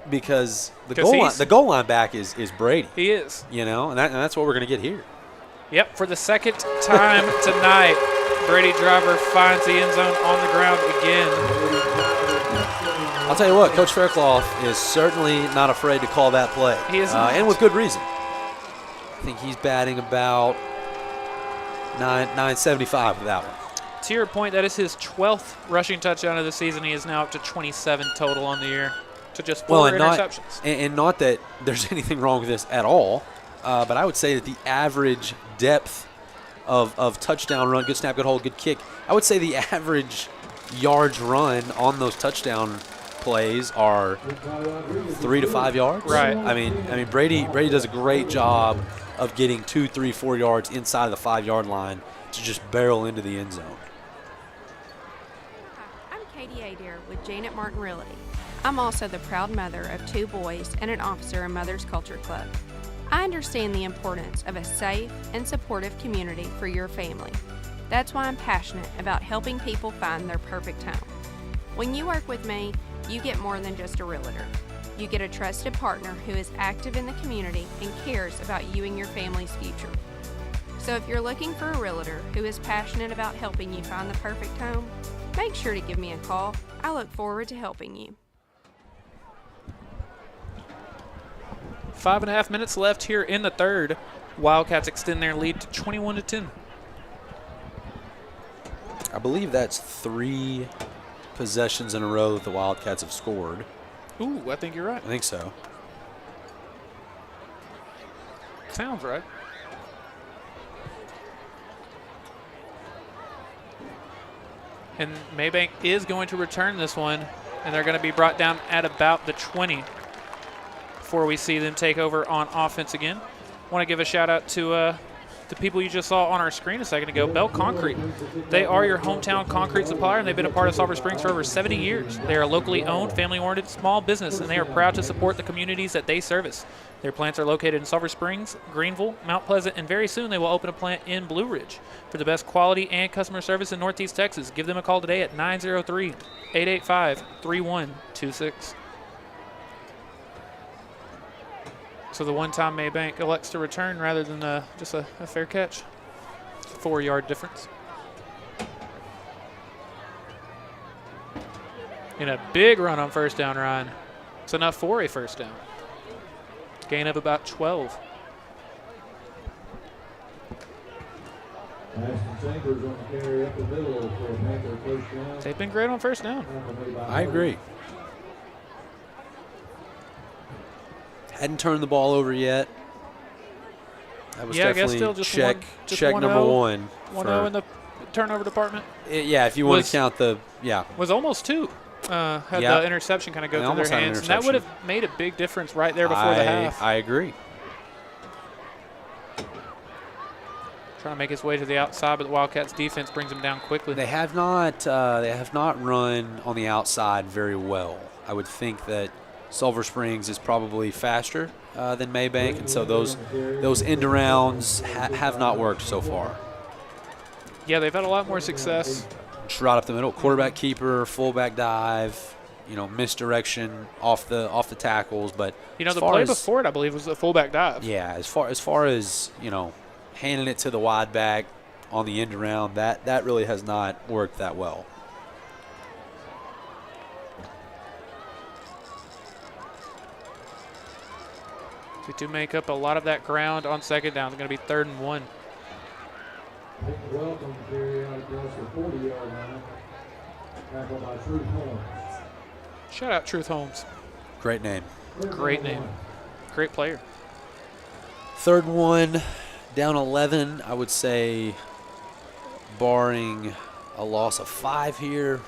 because the goal line back is Brady. He is. And that's what we're going to get here. Yep, for the 2nd time tonight, Brady Driver finds the end zone on the ground again. I'll tell you what, Coach Faircloth is certainly not afraid to call that play. He is, and with good reason. I think he's batting about 975 with that one. To your point, that is his 12th rushing touchdown of the season. He is now up to 27 total on the year to just 4 interceptions. And not that there's anything wrong with this at all, but I would say that the average depth of touchdown run, good snap, good hold, good kick, I would say the average yards run on those touchdown plays are 3 to 5 yards. Right. I mean, Brady does a great job of getting 2, 3, 4 yards inside of the 5-yard line to just barrel into the end zone. I'm Katie Adair with Janet Martin Realty. I'm also the proud mother of 2 boys and an officer in Mother's Culture Club. I understand the importance of a safe and supportive community for your family. That's why I'm passionate about helping people find their perfect home. When you work with me, you get more than just a realtor. You get a trusted partner who is active in the community and cares about you and your family's future. So if you're looking for a realtor who is passionate about helping you find the perfect home, make sure to give me a call. I look forward to helping you. 5.5 minutes left here in the 3rd. Wildcats extend their lead to 21-10. I believe that's 3 possessions in a row that the Wildcats have scored. Ooh, I think you're right. I think so. Sounds right. And Mabank is going to return this one, and they're going to be brought down at about the 20 before we see them take over on offense again. Want to give a shout out to the people you just saw on our screen a second ago, Bell Concrete. They are your hometown concrete supplier, and they've been a part of Sulphur Springs for over 70 years. They are a locally owned, family-oriented small business, and they are proud to support the communities that they service. Their plants are located in Sulphur Springs, Greenville, Mount Pleasant, and very soon they will open a plant in Blue Ridge. For the best quality and customer service in Northeast Texas, give them a call today at 903-885-3126. So the one-time Mabank elects to return rather than just a fair catch. 4-yard difference. And a big run on first down, Ryan. It's enough for a first down. Gain of about 12. They've been great on first down. I agree. Hadn't turned the ball over yet. That was definitely I guess still just check number 1. 1-0 in the turnover department. Yeah, if you want to count the was almost 2. Had the interception kind of go through their hands, and that would have made a big difference right there before the half. I agree. Trying to make his way to the outside, but the Wildcats defense brings him down quickly. They have not run on the outside very well. I would think that Sulphur Springs is probably faster than Mabank, and so those end arounds have not worked so far. Yeah, they've had a lot more success. Just right up the middle, quarterback keeper, fullback dive, misdirection off the tackles. But the play before it, I believe, was the fullback dive. Yeah, as far as handing it to the wide back on the end around, that really has not worked that well. To make up a lot of that ground on second down. It's going to be 3rd and 1. Welcome carry out across the 40-yard line. Tackled by Truth Holmes. Shout out Truth Holmes. Great name. Great name. Great player. 3rd and 1, down 11. I would say, barring a loss of 5 here,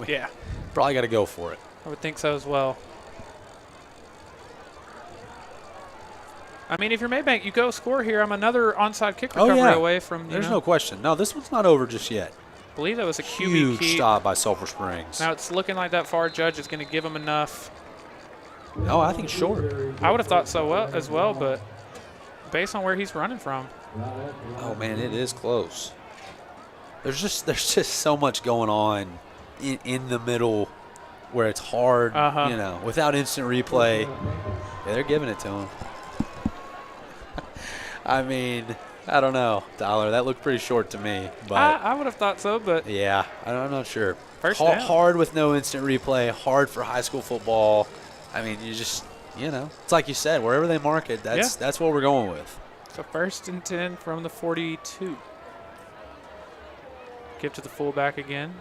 yeah, probably got to go for it. I would think so as well. I mean, if you're Mabank, you go score here. I'm another onside kick recovery away from. There's no question. No, this one's not over just yet. I believe that was a huge keep. stop by Sulphur Springs. Now it's looking like that far judge is going to give him enough. No, I think short. I would have thought so as well, but based on where he's running from. Oh man, it is close. There's just so much going on in the middle where it's hard, without instant replay. Yeah, they're giving it to him. I mean, I don't know, Tyler. That looked pretty short to me. But I would have thought so, but yeah, I'm not sure. First down. Hard with no instant replay. Hard for high school football. I mean, you just, it's like you said, wherever they mark it, that's what we're going with. So 1st and 10 from the 42. Give to the fullback again.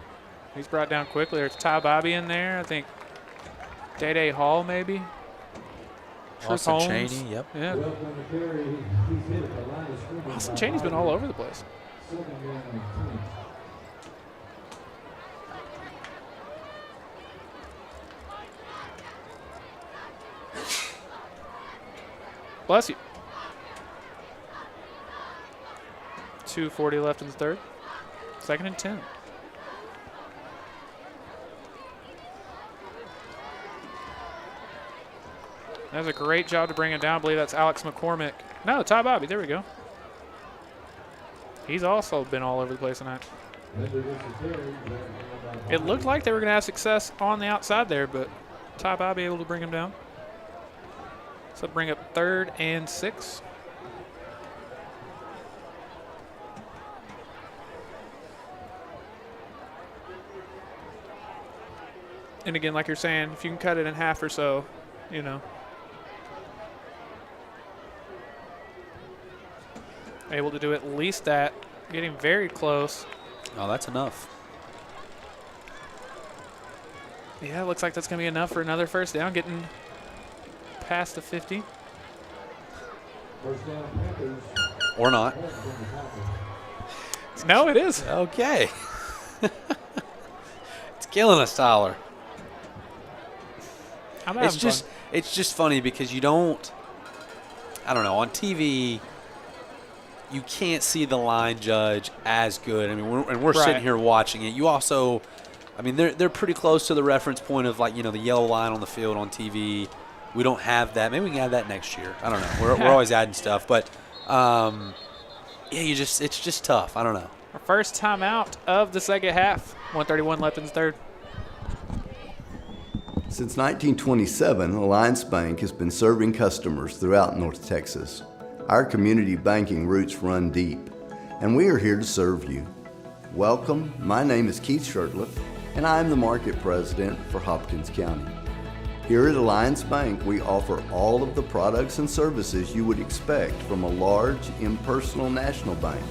He's brought down quickly. There's Ty Bobby in there. I think Day Hall maybe. Austin Chaney, yep. Yeah. Austin Chaney's been all over the place. Bless you. 2:40 left in the 3rd. 2nd and 10. That was a great job to bring him down. I believe that's Alex McCormick. No, Ty Bobby. There we go. He's also been all over the place tonight. It looked like they were going to have success on the outside there, but Ty Bobby able to bring him down. So bring up 3rd and 6. And again, like you're saying, if you can cut it in half or so, able to do at least that. Getting very close. Oh, that's enough. Yeah, it looks like that's going to be enough for another first down, getting past the 50. Or not. No, it is. Okay. It's killing us, Tyler. It's just funny because you don't, I don't know, on TV, you can't see the line judge as good. I mean, we're Right. sitting here watching it. You also, I mean, they're pretty close to the reference point of, like, the yellow line on the field on TV. We don't have that. Maybe we can add that next year. I don't know. We're always adding stuff, but yeah, it's just tough. I don't know. Our first timeout of the second half. 1:31 left in the third. Since 1927, Alliance Bank has been serving customers throughout North Texas. Our community banking roots run deep, and we are here to serve you. Welcome. My name is Keith Shirtliff, and I am the market president for Hopkins County. Here at Alliance Bank, we offer all of the products and services you would expect from a large, impersonal national bank,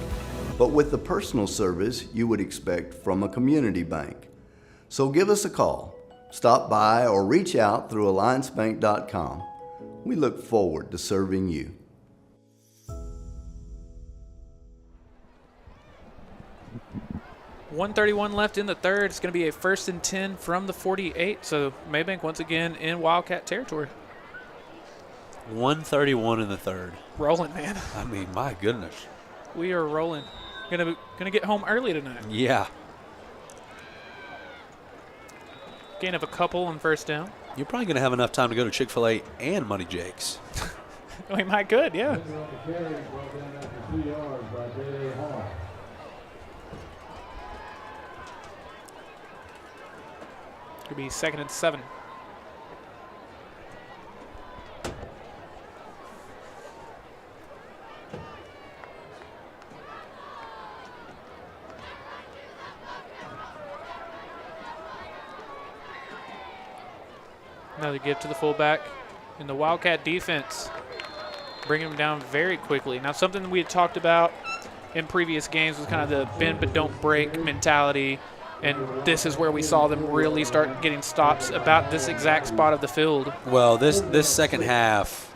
but with the personal service you would expect from a community bank. So give us a call, stop by, or reach out through alliancebank.com. We look forward to serving you. .131 left in the third. It's going to be a 1st and 10 from the 48. So Mabank once again in Wildcat territory. 1:31 in the third. Rolling, man. I mean, my goodness. We are rolling. Gonna get home early tonight. Yeah. Gain of a couple on first down. You're probably going to have enough time to go to Chick-fil-A and Money Jake's. We might could, yeah. Could be 2nd and 7. Another give to the fullback. In the Wildcat defense, bringing him down very quickly. Now, something we had talked about in previous games was kind of the bend but don't break mentality, and this is where we saw them really start getting stops about this exact spot of the field. Well, this second half,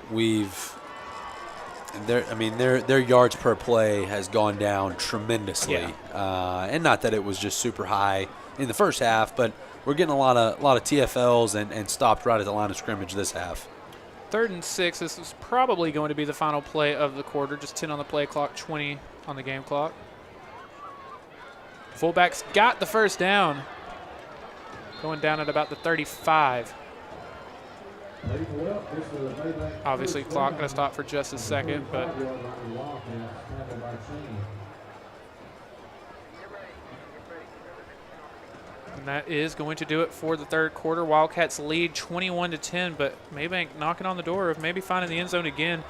their yards per play has gone down tremendously, and not that it was just super high in the first half, but we're getting a lot of TFLs and stopped right at the line of scrimmage this half. 3rd and 6. This is probably going to be the final play of the quarter. Just 10 on the play clock, 20 on the game clock. Fullbacks got the first down. Going down at about the 35. Obviously, clock going to stop for just a second, but and that is going to do it for the third quarter. Wildcats lead 21-10, but Mabank knocking on the door of maybe finding the end zone again.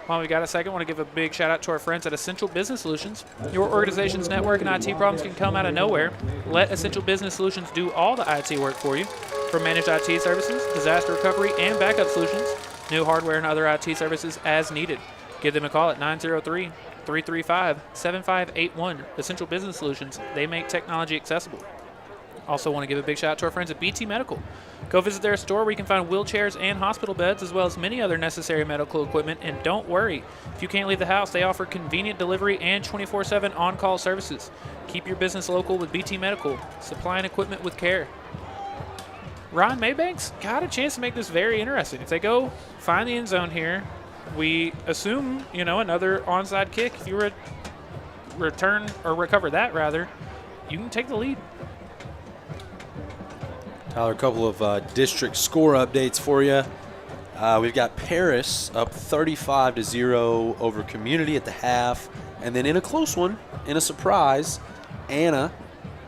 While we got a second, I want to give a big shout out to our friends at Essential Business Solutions. Your organization's network and IT problems can come out of nowhere. Let Essential Business Solutions do all the IT work for you. From managed IT services, disaster recovery, and backup solutions, new hardware and other IT services as needed. Give them a call at 903-335-7581. Essential Business Solutions, they make technology accessible. Also want to give a big shout out to our friends at BT Medical. Go visit their store where you can find wheelchairs and hospital beds as well as many other necessary medical equipment. And don't worry, if you can't leave the house, they offer convenient delivery and 24/7 on-call services. Keep your business local with BT Medical, supplying equipment with care. Ron, Mabank's got a chance to make this very interesting. If they go find the end zone here, we assume, another onside kick. If you were to return or recover that, rather, you can take the lead. Tyler, a couple of district score updates for you. We've got Paris up 35-0 over Community at the half, and then in a close one, in a surprise, Anna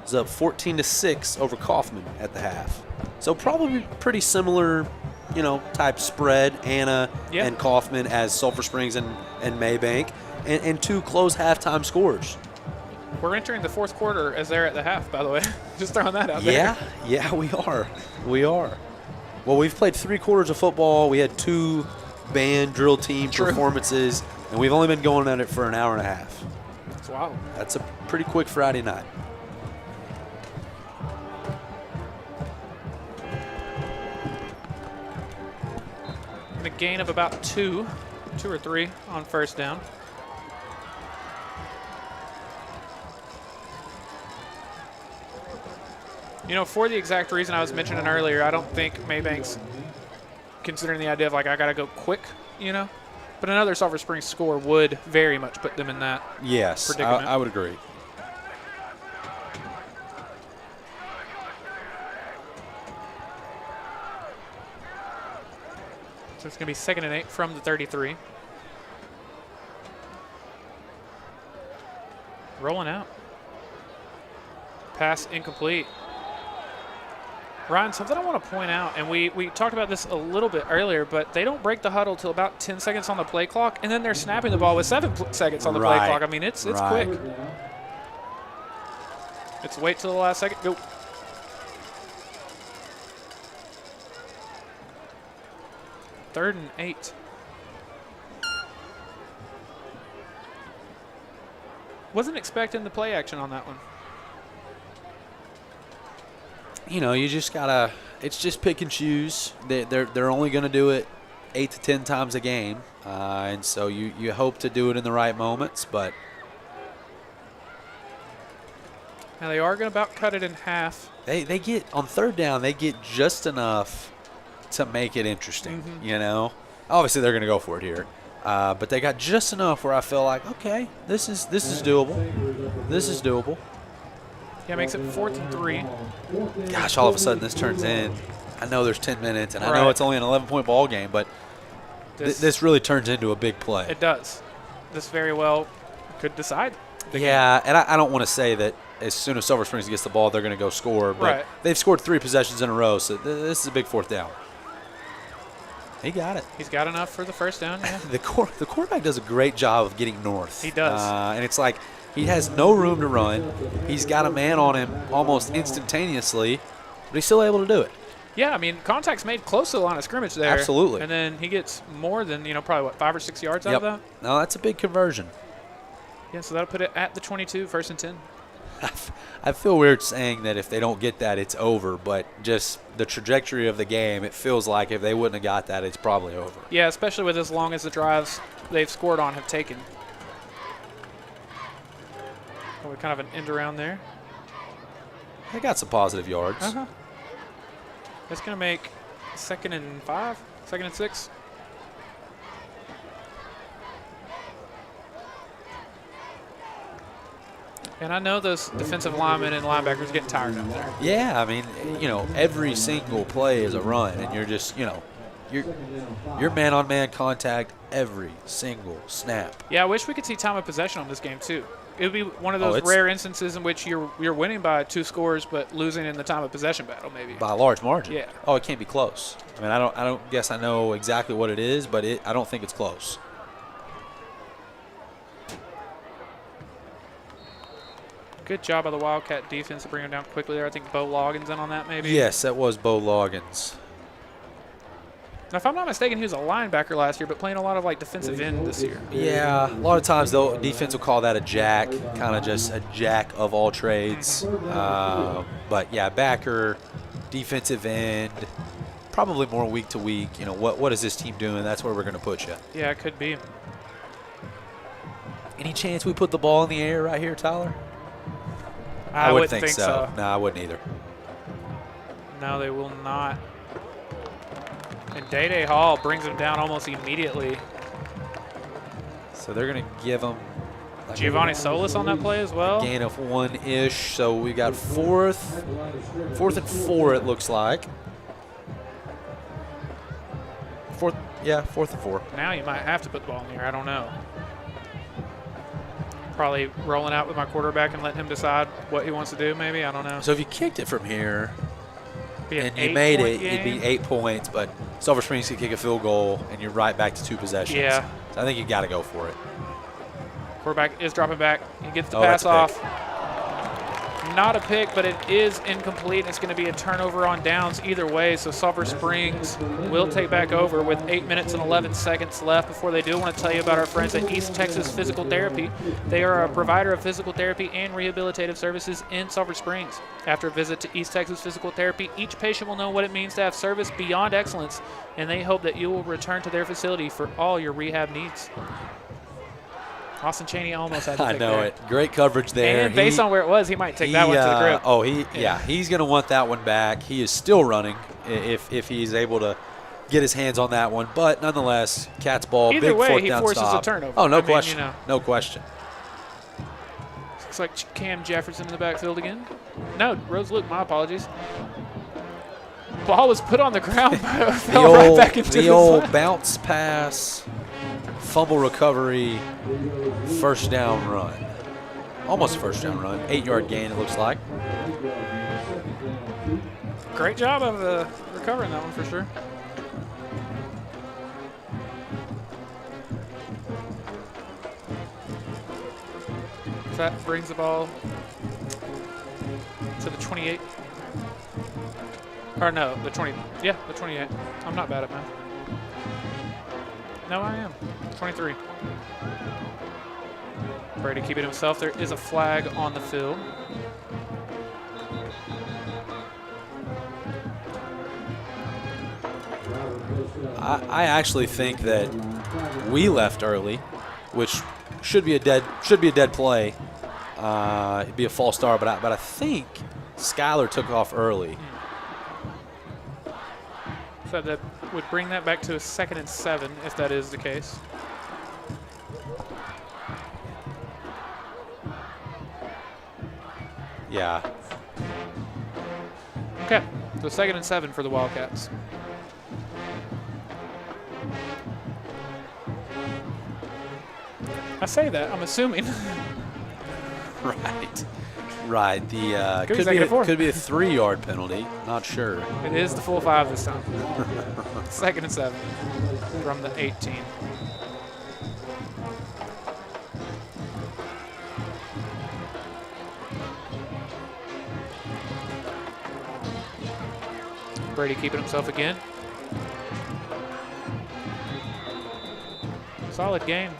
is up 14-6 over Kaufman at the half. So probably pretty similar, type spread, Anna and Kaufman, as Sulphur Springs and Mabank, and two close halftime scores. We're entering the fourth quarter as they're at the half, by the way. Just throwing that out there. Yeah, we are. Well, we've played 3 quarters of football. We had 2 band drill team performances, and we've only been going at it for an hour and a half. That's wild. That's a pretty quick Friday night. And a gain of about 2 or 3 on first down. For the exact reason I was mentioning earlier, I don't think Mabank's considering the idea of, I got to go quick, But another Sulphur Springs score would very much put them in that predicament. I would agree. So it's going to be 2nd and 8 from the 33. Rolling out. Pass incomplete. Ryan, something I want to point out, and we talked about this a little bit earlier, but they don't break the huddle till about 10 seconds on the play clock, and then they're snapping the ball with 7 seconds on the play clock. I mean, it's quick. It's wait till the last second. Go. Third and 8. Wasn't expecting the play action on that one. You know, you just gotta. It's just pick and choose. They're only going to do it 8 to 10 times a game, and so you hope to do it in the right moments. But now they are going to about cut it in half. They get on 3rd down. They get just enough to make it interesting. You know, obviously they're going to go for it here, but they got just enough where I feel like, okay, this is doable. This is doable. Yeah, makes it 4th and 3. Gosh, all of a sudden this turns in. I know there's 10 minutes, and I know it's only an 11-point ball game, but this really turns into a big play. It does. This very well could decide the game. And I don't want to say that as soon as Sulphur Springs gets the ball, they're going to go score, but they've scored 3 possessions in a row, so this is a big 4th down. He got it. He's got enough for the first down, yeah. The quarterback does a great job of getting north. He does. And it's like he has no room to run. He's got a man on him almost instantaneously, but he's still able to do it. Yeah, I mean, contact's made close to the line of scrimmage there. Absolutely. And then he gets more than, probably, 5 or 6 yards out of that? No, that's a big conversion. Yeah, so that'll put it at the 22, 1st and 10. I feel weird saying that if they don't get that, it's over, but just the trajectory of the game, it feels like if they wouldn't have got that, it's probably over. Yeah, especially with as long as the drives they've scored on have taken. Probably kind of an end around there. They got some positive yards. That's going to make 2nd and 5, 2nd and 6. And I know those defensive linemen and linebackers getting tired out there. Yeah, I mean, every single play is a run, and you're just, you're man-on-man contact every single snap. Yeah, I wish we could see time of possession on this game, too. It would be one of those rare instances in which you're winning by 2 scores but losing in the time of possession battle, maybe. By a large margin. Yeah. Oh, it can't be close. I mean, I don't guess I know exactly what it is, but I don't think it's close. Good job by the Wildcat defense to bring him down quickly there. I think Bo Loggins in on that, maybe. Yes, that was Bo Loggins. Now, if I'm not mistaken, he was a linebacker last year, but playing a lot of defensive end this year. Yeah, a lot of times though, defense will call that a jack, kind of just a jack of all trades. But yeah, backer, defensive end, probably more week to week. What is this team doing? That's where we're going to put you. Yeah, it could be. Any chance we put the ball in the air right here, Tyler? I wouldn't think so. No, I wouldn't either. No, they will not. And Day Hall brings him down almost immediately. So they're going to give him Giovanni Solis on that play as well. Gain of 1-ish. So we got 4th and 4, it looks like. 4th and 4. Now you might have to put the ball in the air. I don't know. Probably rolling out with my quarterback and letting him decide what he wants to do, maybe. I don't know. So if you kicked it from here and you 8 made point it, game. it'd be 8 points, but Sulphur Springs could kick a field goal and you're right back to 2 possessions. Yeah. So I think you got to go for it. Quarterback is dropping back. He gets the pass off. Not a pick, but it is incomplete. It's going to be a turnover on downs either way, so Sulphur Springs will take back over with 8 minutes and 11 seconds left. Before they do, I want to tell you about our friends at East Texas Physical Therapy. They are a provider of physical therapy and rehabilitative services in Sulphur Springs. After a visit to East Texas Physical Therapy, each patient will know what it means to have service beyond excellence, and they hope that you will return to their facility for all your rehab needs. Austin Chaney almost had to I take know there. it. Great coverage there. And based on where it was, he might take that one to the grip. He's going to want that one back. He is still running if he's able to get his hands on that one. But nonetheless, Cats ball, Either big way, fourth he down forces stop. a turnover. Oh, no I mean, question. you know. No question. Looks like Cam Jefferson in the backfield again. No, Rose Luke, my apologies. Ball was put on the ground, but fell right back into the old bounce pass, fumble recovery, first down run. Almost first down run. 8-yard gain, it looks like. Great job of recovering that one for sure. So that brings the ball to the 28. Or no, the 20. Yeah, the 28. I'm not bad at math. No, I am. 23. Brady keeping himself. There is a flag on the field. I actually think that we left early, which should be a dead play. It'd be a false start, but I think Skyler took off early. So that would bring that back to a 2nd and 7 if that is the case. Yeah. Okay, so 2nd and 7 for the Wildcats. I say that, I'm assuming. Right. The Could be a 3-yard penalty. Not sure. It is the full 5 this time. 2nd and 7 from the 18. Brady keeping himself again. Solid game.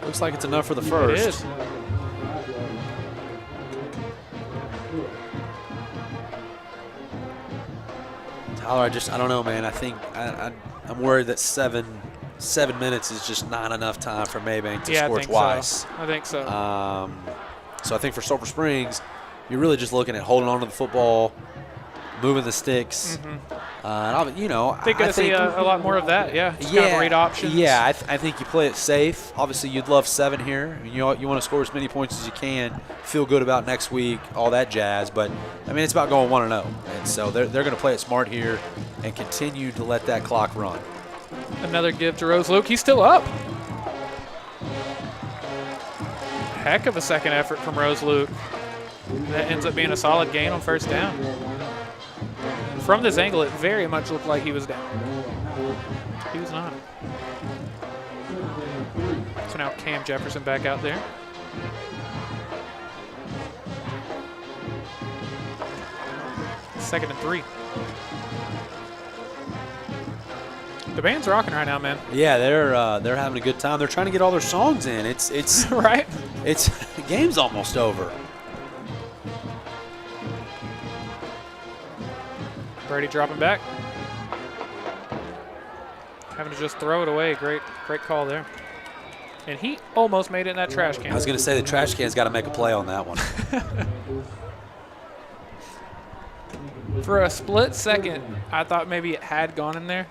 Looks like it's enough for the first. It is. Tyler, I don't know, man. I think I'm worried that seven minutes is just not enough time for Mabank to score twice. I think so. So I think for Sulphur Springs, you're really just looking at holding on to the football, moving the sticks. I think going to see a lot more of that. Yeah. Just kind of read options. Yeah, I think you play it safe. Obviously, you'd love 7 here. I mean, you want to score as many points as you can, feel good about next week, all that jazz. But I mean, it's about going 1-0, and so they're going to play it smart here and continue to let that clock run. Another give to Rose Luke. He's still up. Heck of a second effort from Rose Luke. That ends up being a solid gain on first down. From this angle, it very much looked like he was down. He was not. So now Cam Jefferson back out there. Second and 3. The band's rocking right now, man. Yeah, they're having a good time. They're trying to get all their songs in. It's right. The game's almost over. Brady dropping back. Having to just throw it away. Great call there. And he almost made it in that trash can. I was going to say the trash can's got to make a play on that one. For a split second, I thought maybe it had gone in there.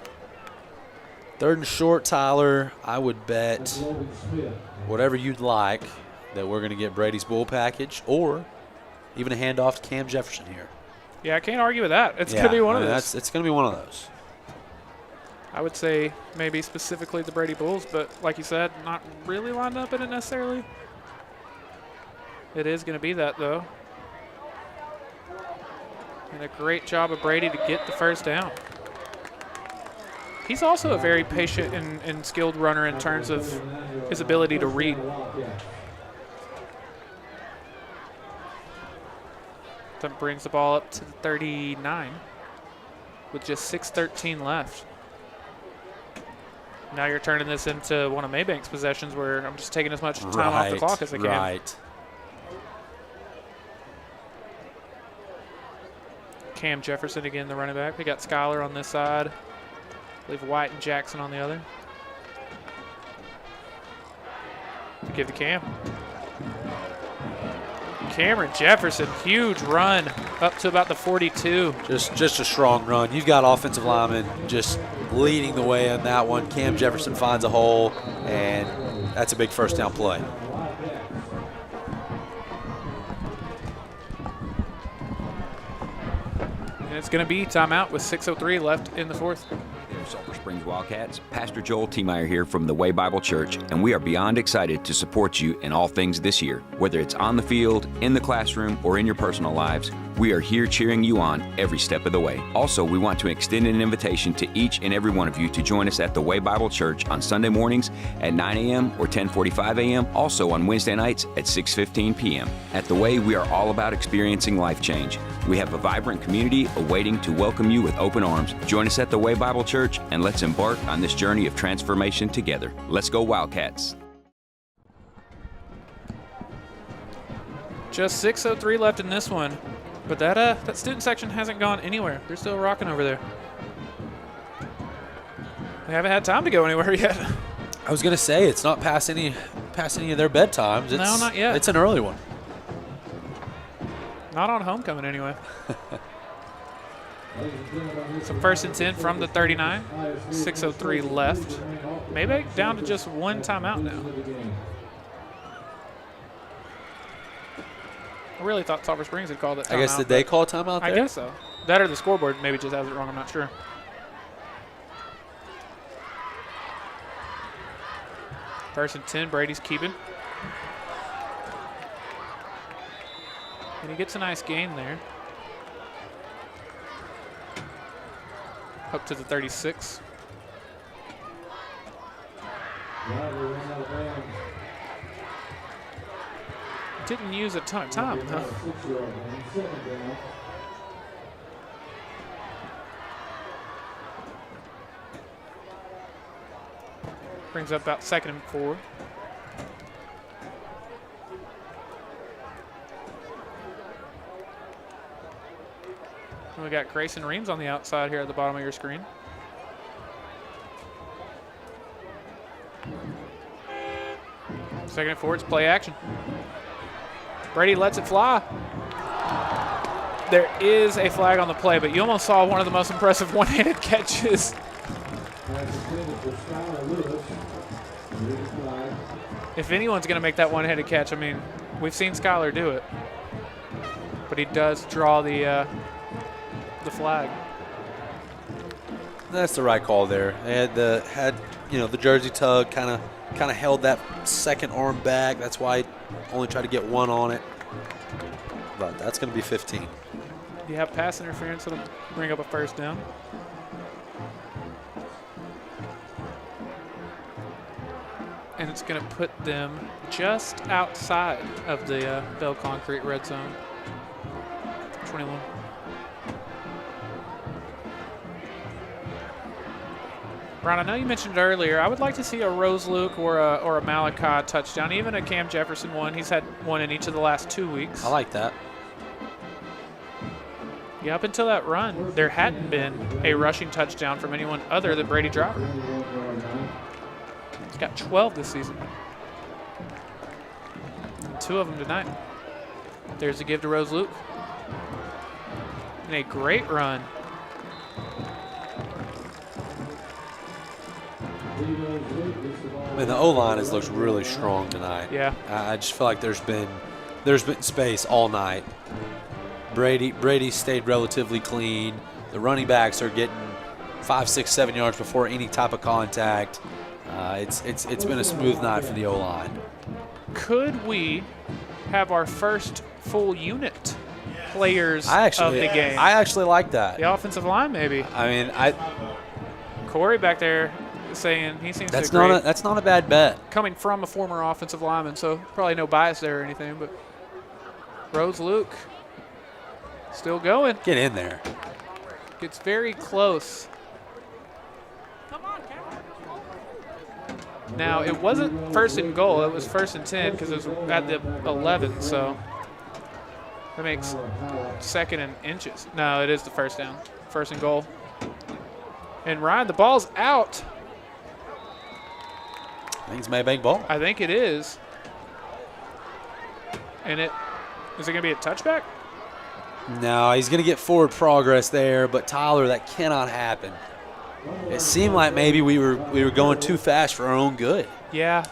3rd and short, Tyler. I would bet whatever you'd like that we're going to get Brady's bull package or even a handoff to Cam Jefferson here. Yeah, I can't argue with that. It's going to be one of those. It's going to be one of those. I would say maybe specifically the Brady Bulls, but like you said, not really lined up in it necessarily. It is going to be that, though. And a great job of Brady to get the first down. He's also a very patient and skilled runner in terms of his ability to read. That brings the ball up to the 39 with just 6:13 left. Now you're turning this into one of Mabank's possessions where I'm just taking as much time off the clock as I can. Right. Cam Jefferson again, the running back. We got Skyler on this side. I believe White and Jackson on the other. To give to Cam. Cameron Jefferson, huge run up to about the 42. Just a strong run. You've got offensive linemen just leading the way on that one. Cam Jefferson finds a hole, and that's a big first down play. And it's going to be timeout with 6:03 left in the fourth. Sulphur Springs Wildcats. Pastor Joel Tiemeyer here from the Way Bible Church, and we are beyond excited to support you in all things this year. Whether it's on the field, in the classroom, or in your personal lives, we are here cheering you on every step of the way. Also, we want to extend an invitation to each and every one of you to join us at the Way Bible Church on Sunday mornings at 9 a.m. or 10:45 a.m., also on Wednesday nights at 6:15 p.m. At the Way, we are all about experiencing life change. We have a vibrant community awaiting to welcome you with open arms. Join us at the Way Bible Church, and let's embark on this journey of transformation together. Let's go Wildcats. Just 6:03 left in this one, but that student section hasn't gone anywhere. They're still rocking over there. They haven't had time to go anywhere yet. I was going to say, it's not past any of their bedtimes. No, not yet. It's an early one. Not on homecoming anyway. So 1st and 10 from the 39. 6:03 left. Maybe down to just one timeout now. I really thought Sulphur Springs had called it timeout. I guess did they call a timeout there? I guess so. That or the scoreboard maybe just has it wrong. I'm not sure. First and 10, Brady's keeping. And he gets a nice gain there. Up to the 36. Didn't use a ton of time, huh? Brings up about 2nd and 4. And we got Grayson Reams on the outside here at the bottom of your screen. Second and 4, it's play action. Brady lets it fly. There is a flag on the play, but you almost saw one of the most impressive one-handed catches. If anyone's going to make that one-handed catch, I mean, we've seen Skyler do it. But he does draw the flag. That's the right call there. They had the jersey tug kind of held that second arm back. That's why he only tried to get one on it. But that's going to be 15. You have pass interference that'll bring up a first down. And it's going to put them just outside of the Bell Concrete red zone. 21. Brian, I know you mentioned it earlier. I would like to see a Rose Luke or a Malachi touchdown, even a Cam Jefferson one. He's had one in each of the last 2 weeks. I like that. Yeah, up until that run, there hadn't been a rushing touchdown from anyone other than Brady Driver. He's got 12 this season. And 2 of them tonight. There's a give to Rose Luke. And a great run. I mean, the O-line has looked really strong tonight. Yeah. I just feel like there's been space all night. Brady stayed relatively clean. The running backs are getting 5, 6, 7 yards before any type of contact. It's been a smooth night for the O-line. Could we have our first full unit players of the game? I actually like that. The offensive line, maybe. I mean, Corey back there saying he seems that's to agree. that's not a bad bet. Coming from a former offensive lineman, so probably no bias there or anything. But Rose Luke still going. Get in there. Gets very close. Now, it wasn't first and goal. It was 1st and 10 because it was at the 11. So that makes 2nd and inches. No, it is the first down. 1st and goal. And Ryan, the ball's out. I think it's Mabank ball. I think it is. And it Is it going to be a touchback? No, he's going to get forward progress there, but Tyler, that cannot happen. It seemed like maybe we were going too fast for our own good. Yeah,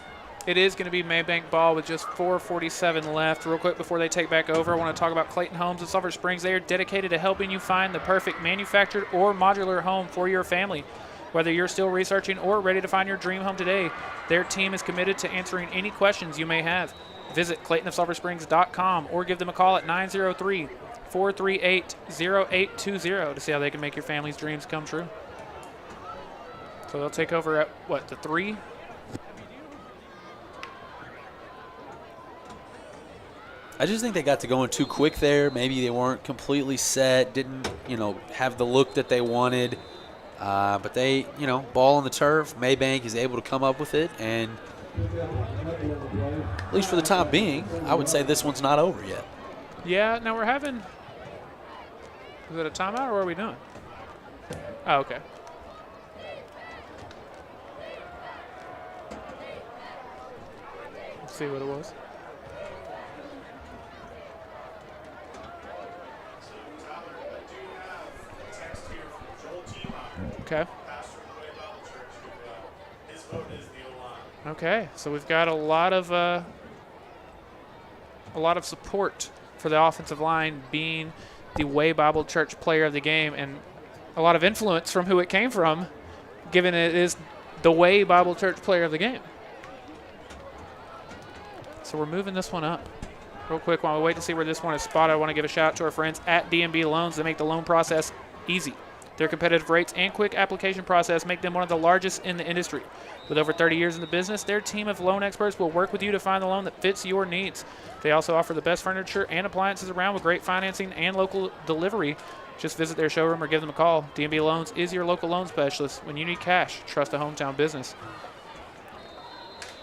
it is going to be Mabank ball with just 4:47 left. Real quick before they take back over, I want to talk about Clayton Homes in Sulphur Springs. They are dedicated to helping you find the perfect manufactured or modular home for your family. Whether you're still researching or ready to find your dream home today, their team is committed to answering any questions you may have. Visit ClaytonofSulphurSprings.com or give them a call at 903-438-0820 to see how they can make your family's dreams come true. So they'll take over at, what, the 3? I just think they got to going too quick there. Maybe they weren't completely set, didn't, have the look that they wanted. But they, ball on the turf. Mabank is able to come up with it, and at least for the time being, I would say this one's not over yet. Yeah, now we're having, is it a timeout or what are we doing? Oh, okay. Let's see what it was. Okay. Okay, so we've got a lot of support for the offensive line being the Way Bible Church player of the game, and a lot of influence from who it came from, given it is the Way Bible Church player of the game. So we're moving this one up. Real quick, while we wait to see where this one is spotted, I want to give a shout out to our friends at D&B Loans. They make the loan process easy. Their competitive rates and quick application process make them one of the largest in the industry. With over 30 years in the business, their team of loan experts will work with you to find the loan that fits your needs. They also offer the best furniture and appliances around with great financing and local delivery. Just visit their showroom or give them a call. D&B Loans is your local loan specialist. When you need cash, trust a hometown business.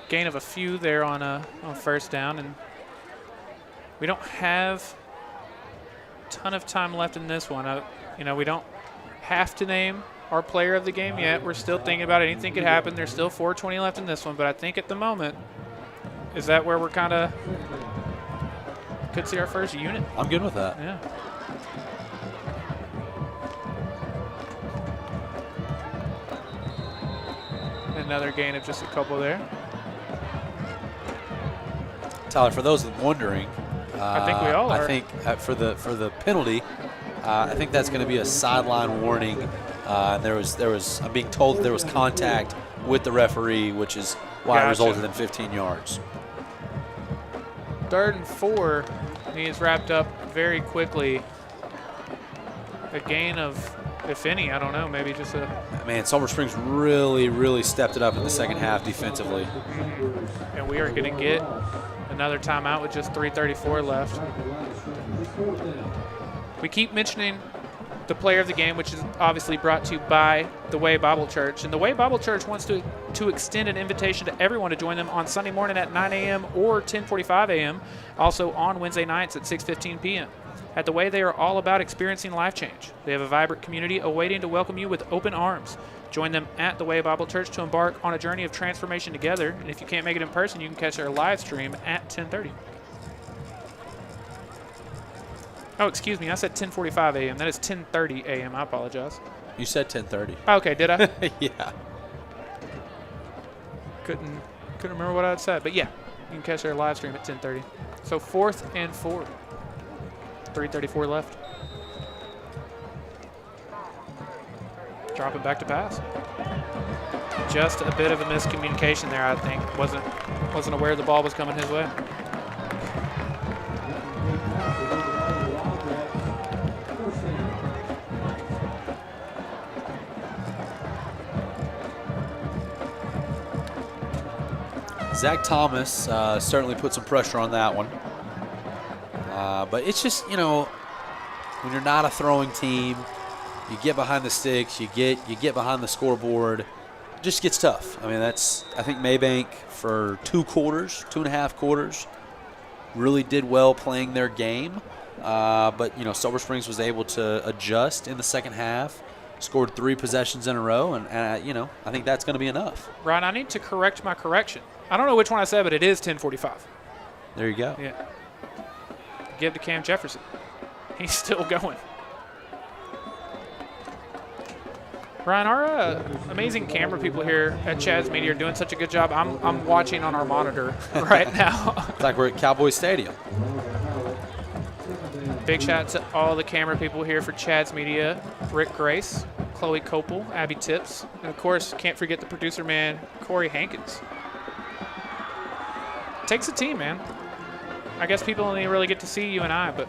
Gain of a few there on first down, and we don't have a ton of time left in this one. We don't have to name our player of the game yet. We're still thinking about it. Anything could happen. There's still 4:20 left in this one, but I think at the moment, is that where we're kind of could see our first unit? I'm good with that. Yeah. Another gain of just a couple there. Tyler, for those wondering, I think we all are. I think for the penalty, I think that's going to be a sideline warning. There was. I'm being told that there was contact with the referee, which is why it resulted in 15 yards. 3rd and 4. He's wrapped up very quickly. A gain of, if any, I don't know, maybe just a. Man, Sulphur Springs really, really stepped it up in the second half defensively. Mm-hmm. And we are going to get another timeout with just 3:34 left. We keep mentioning the player of the game, which is obviously brought to you by the Way Bible Church. And the Way Bible Church wants to extend an invitation to everyone to join them on Sunday morning at 9 a.m. or 10:45 a.m., also on Wednesday nights at 6:15 p.m. At the Way, they are all about experiencing life change. They have a vibrant community awaiting to welcome you with open arms. Join them at the Way Bible Church to embark on a journey of transformation together. And if you can't make it in person, you can catch their live stream at 10:30. Oh, excuse me. I said 10:45 a.m. That is 10:30 a.m. I apologize. You said 10:30. Okay, did I? Yeah. Couldn't remember what I had said, but yeah, you can catch their live stream at 10:30. So 4th and 4. 3:34 left. Drop it back to pass. Just a bit of a miscommunication there, I think. Wasn't aware the ball was coming his way. Zach Thomas certainly put some pressure on that one. But it's just, when you're not a throwing team, you get behind the sticks, you get behind the scoreboard, it just gets tough. I mean, I think Mabank for 2.5 quarters, really did well playing their game. But, Sulphur Springs was able to adjust in the second half, scored 3 possessions in a row, and I think that's going to be enough. Ryan, I need to correct my correction. I don't know which one I said, but it is 10:45. There you go. Yeah. give to Cam Jefferson. He's still going. Ryan, our amazing camera people here at Chad's Media are doing such a good job. I'm watching on our monitor right now. It's like we're at Cowboy Stadium. Big shout out to all the camera people here for Chad's Media. Rick Grace, Chloe Copel, Abby Tips, and of course, can't forget the producer man, Corey Hankins. Takes a team, man. I guess people only really get to see you and I, but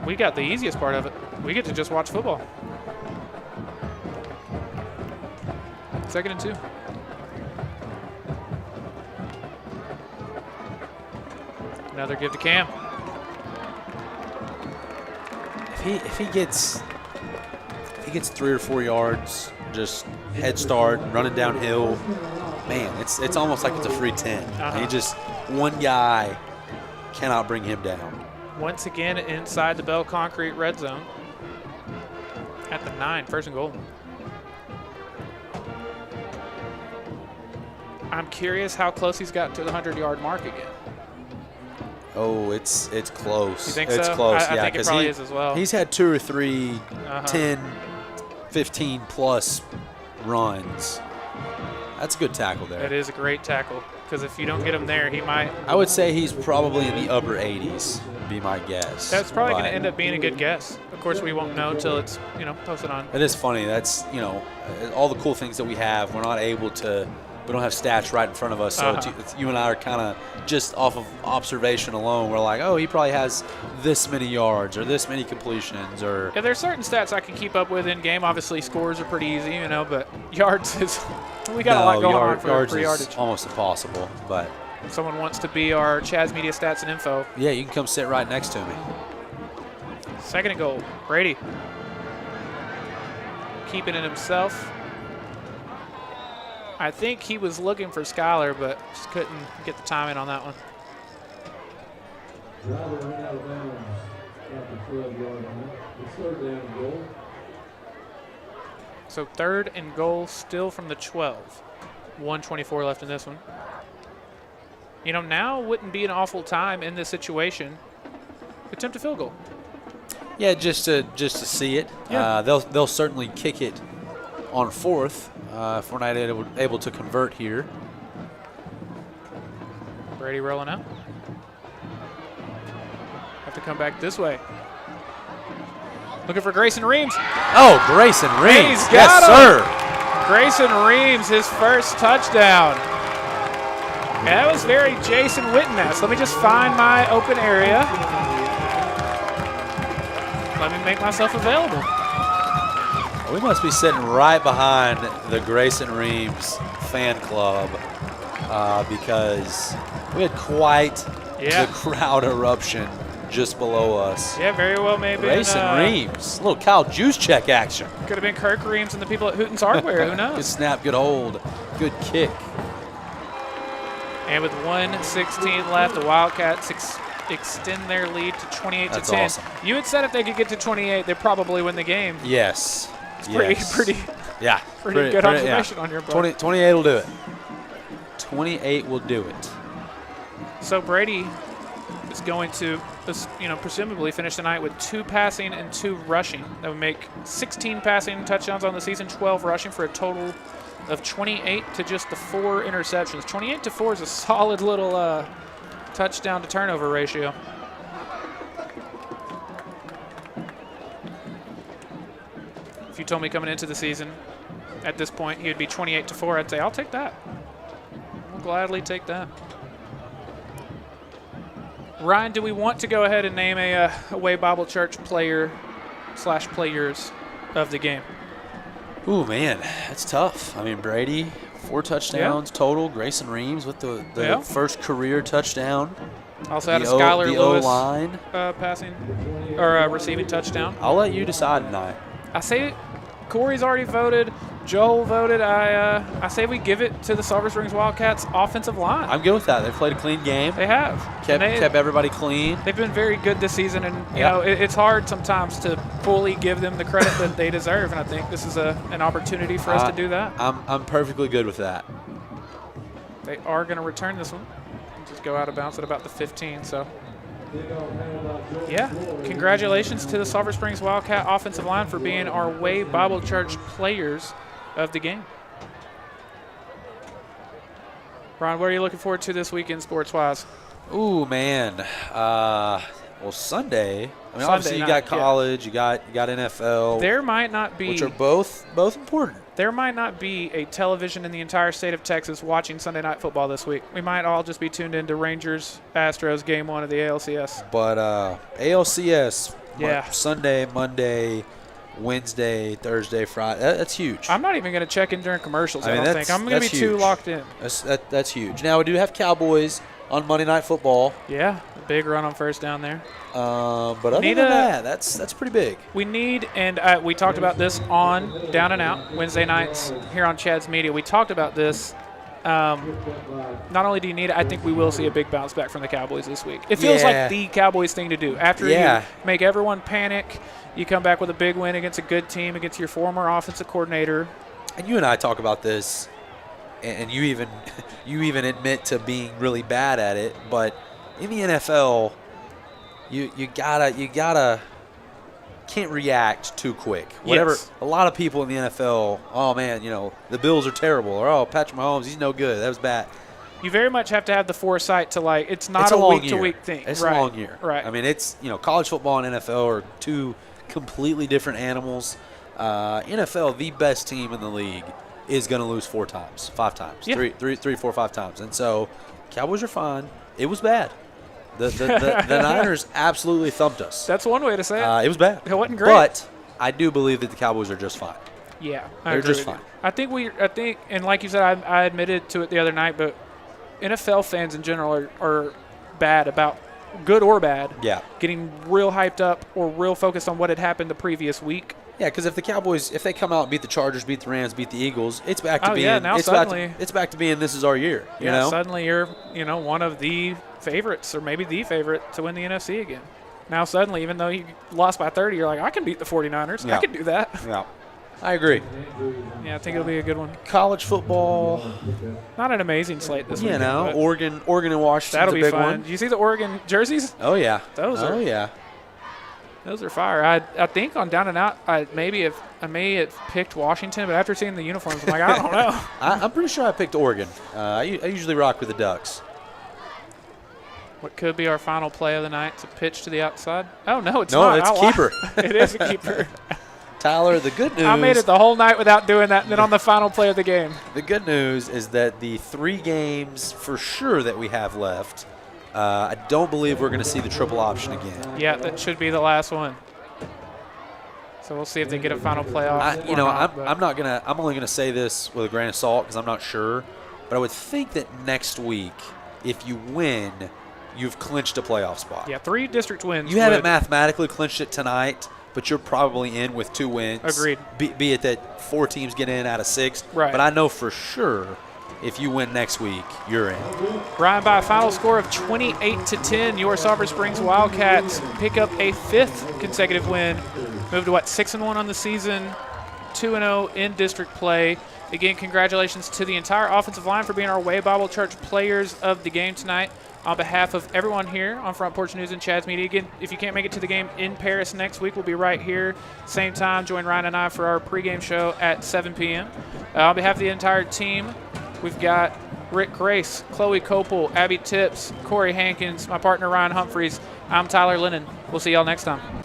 we got the easiest part of it. We get to just watch football. 2nd and 2. Another give to Cam. If he gets 3 or 4 yards, just head start, running downhill, man, it's almost like it's a free 10. He just, one guy cannot bring him down. Once again, inside the Bell Concrete red zone. At the 9, 1st and goal. I'm curious how close he's got to the 100-yard mark again. Oh, it's close. You think it's so? close, I think it probably is as well. He's had 2 or 3 10, 15-plus runs. That's a good tackle there. That is a great tackle, because if you don't get him there, he might. I would say he's probably in the upper 80s, be my guess. That's probably going to end up being a good guess. Of course, we won't know until it's, posted on. It is funny. That's, all the cool things that we have, we don't have stats right in front of us. So it's, you and I are kind of just off of observation alone. We're like, oh, he probably has this many yards or this many completions. Or yeah, there's certain stats I can keep up with in game. Obviously, scores are pretty easy, but yards is we got a lot going on for yards yardage. Is almost impossible, but if someone wants to be our Chaz Media stats and info. Yeah, you can come sit right next to me. 2nd and goal. Brady keeping it himself. I think he was looking for Skyler, but just couldn't get the timing on that one. Driver ran out of bounds at the 12-yard line. It's 3rd down and goal. So 3rd and goal still from the 12. 1:24 left in this one. Now wouldn't be an awful time in this situation. Attempt a field goal. Yeah, just to see it. Yeah. They'll certainly kick it on 4th if we're not able to convert here. Brady rolling out. Have to come back this way. Looking for Grayson Reams. Oh, Grayson Reams. Yes, sir. Grayson Reams, his first touchdown. And that was very Jason Witten-esque. Let me just find my open area. Let me make myself available. We must be sitting right behind the Grayson Reams fan club because we had quite the crowd eruption just below us. Yeah, very well maybe. Grayson Reams, a little Kyle Juszczyk action. Could have been Kirk Reams and the people at Hooten's Hardware. Who knows? Good snap, good hold, good kick. And with 1:16 left, the Wildcats extend their lead to 28 to 10. Awesome. You had said if they could get to 28, they'd probably win the game. Yes. It's pretty good observation on your part. 28 will do it. 28 will do it. So Brady is going to, presumably finish the night with 2 passing and 2 rushing. That would make 16 passing touchdowns on the season, 12 rushing for a total of 28 to just the 4 interceptions. 28 to 4 is a solid little touchdown to turnover ratio. If you told me coming into the season at this point he would be 28 to 4, I'd say I'll take that. I'll gladly take that. Ryan, do we want to go ahead and name a Way Bible Church player/players of the game? Ooh, man, that's tough. I mean, Brady, 4 touchdowns total. Grayson Reams with the first career touchdown. Also had a Skylar Lewis O-line. passing or receiving touchdown. I'll let you decide tonight. I say Corey's already voted. Joel voted. I say we give it to the Sulphur Springs Wildcats offensive line. I'm good with that. They've played a clean game. They have. Kept everybody clean. They've been very good this season, and you know it's hard sometimes to fully give them the credit that they deserve. And I think this is an opportunity for us to do that. I'm perfectly good with that. They are going to return this one. just go out of bounds at about the 15. So, yeah, congratulations to the Sulphur Springs Wildcat offensive line for being our Way Bible Church players of the game. Ron, what are you looking forward to this weekend sports-wise? Ooh, man. Well, Sunday. I mean, obviously you got college, you got NFL. There might not be, which are both important. There might not be a television in the entire state of Texas watching Sunday night football this week. We might all just be tuned into Rangers Astros game 1 of the ALCS. But ALCS, yeah, Sunday, Monday, Wednesday, Thursday, Friday. That's huge. I'm not even going to check in during commercials. I don't think I'm going to be too locked in. That's huge. Now we do have Cowboys on Monday Night Football. Yeah, a big run on first down there. But other than that, that's pretty big. We need, and we talked about this on Down and Out Wednesday nights here on Chad's Media. We talked about this. Not only do you need it, I think we will see a big bounce back from the Cowboys this week. It feels like the Cowboys thing to do. After you make everyone panic, you come back with a big win against a good team, against your former offensive coordinator. And you and I talk about this, and you even admit to being really bad at it. But in the NFL, you gotta can't react too quick. Whatever. Yes. A lot of people in the NFL, oh man, the Bills are terrible, or oh, Patrick Mahomes, he's no good. That was bad. You very much have to have the foresight to it's not a week-to-week thing. It's a long year. Right. I mean, it's college football and NFL are two completely different animals. NFL, the best team in the league, is going to lose 4 times, 5 times, 3, 4, 5 times, and so Cowboys are fine. It was bad. The Niners absolutely thumped us. That's one way to say it. It was bad. It wasn't great. But I do believe that the Cowboys are just fine. Yeah, they're just fine. I think, and like you said, I admitted to it the other night, but NFL fans in general are bad about, good or bad, getting real hyped up or real focused on what had happened the previous week. Yeah, because if the Cowboys, if they come out and beat the Chargers, beat the Rams, beat the Eagles, it's back to it's back to being this is our year. You know, suddenly you're one of the favorites, or maybe the favorite to win the NFC again. Now suddenly, even though you lost by 30, you're like, I can beat the 49ers. Yeah. I can do that. Yeah, I agree. Yeah, I think it'll be a good one. College football, not an amazing slate this week. Oregon and Washington. That'll be big fun. one. Do you see the Oregon jerseys? Oh yeah, those are fire. I think on Down and Out, I may have picked Washington, but after seeing the uniforms, I'm like, I don't know. I'm pretty sure I picked Oregon. I usually rock with the Ducks. What could be our final play of the night? It's a pitch to the outside. Oh, no, it's not. No, it's keeper. It is a keeper. Tyler, the good news. I made it the whole night without doing that, and then on the final play of the game. The good news is that the 3 games for sure that we have left, I don't believe we're going to see the triple option again. Yeah, that should be the last one. So we'll see if they get a final playoff. I'm only gonna say this with a grain of salt because I'm not sure, but I would think that next week, if you win, you've clinched a playoff spot. Yeah, 3 district wins. You haven't mathematically clinched it tonight, but you're probably in with 2 wins. Agreed. Be it that 4 teams get in out of 6. Right. But I know for sure if you win next week, you're in. Ryan, by a final score of 28-10, your Sulphur Springs Wildcats pick up a 5th consecutive win. Move to 6-1 on the season, 2-0 in district play. Again, congratulations to the entire offensive line for being our Way Bible Church players of the game tonight. On behalf of everyone here on Front Porch News and Chad's Media, again, if you can't make it to the game in Paris next week, we'll be right here, same time. Join Ryan and I for our pregame show at 7 p.m. On behalf of the entire team, we've got Rick Grace, Chloe Copel, Abby Tips, Corey Hankins, my partner Ryan Humphreys. I'm Tyler Lennon. We'll see y'all next time.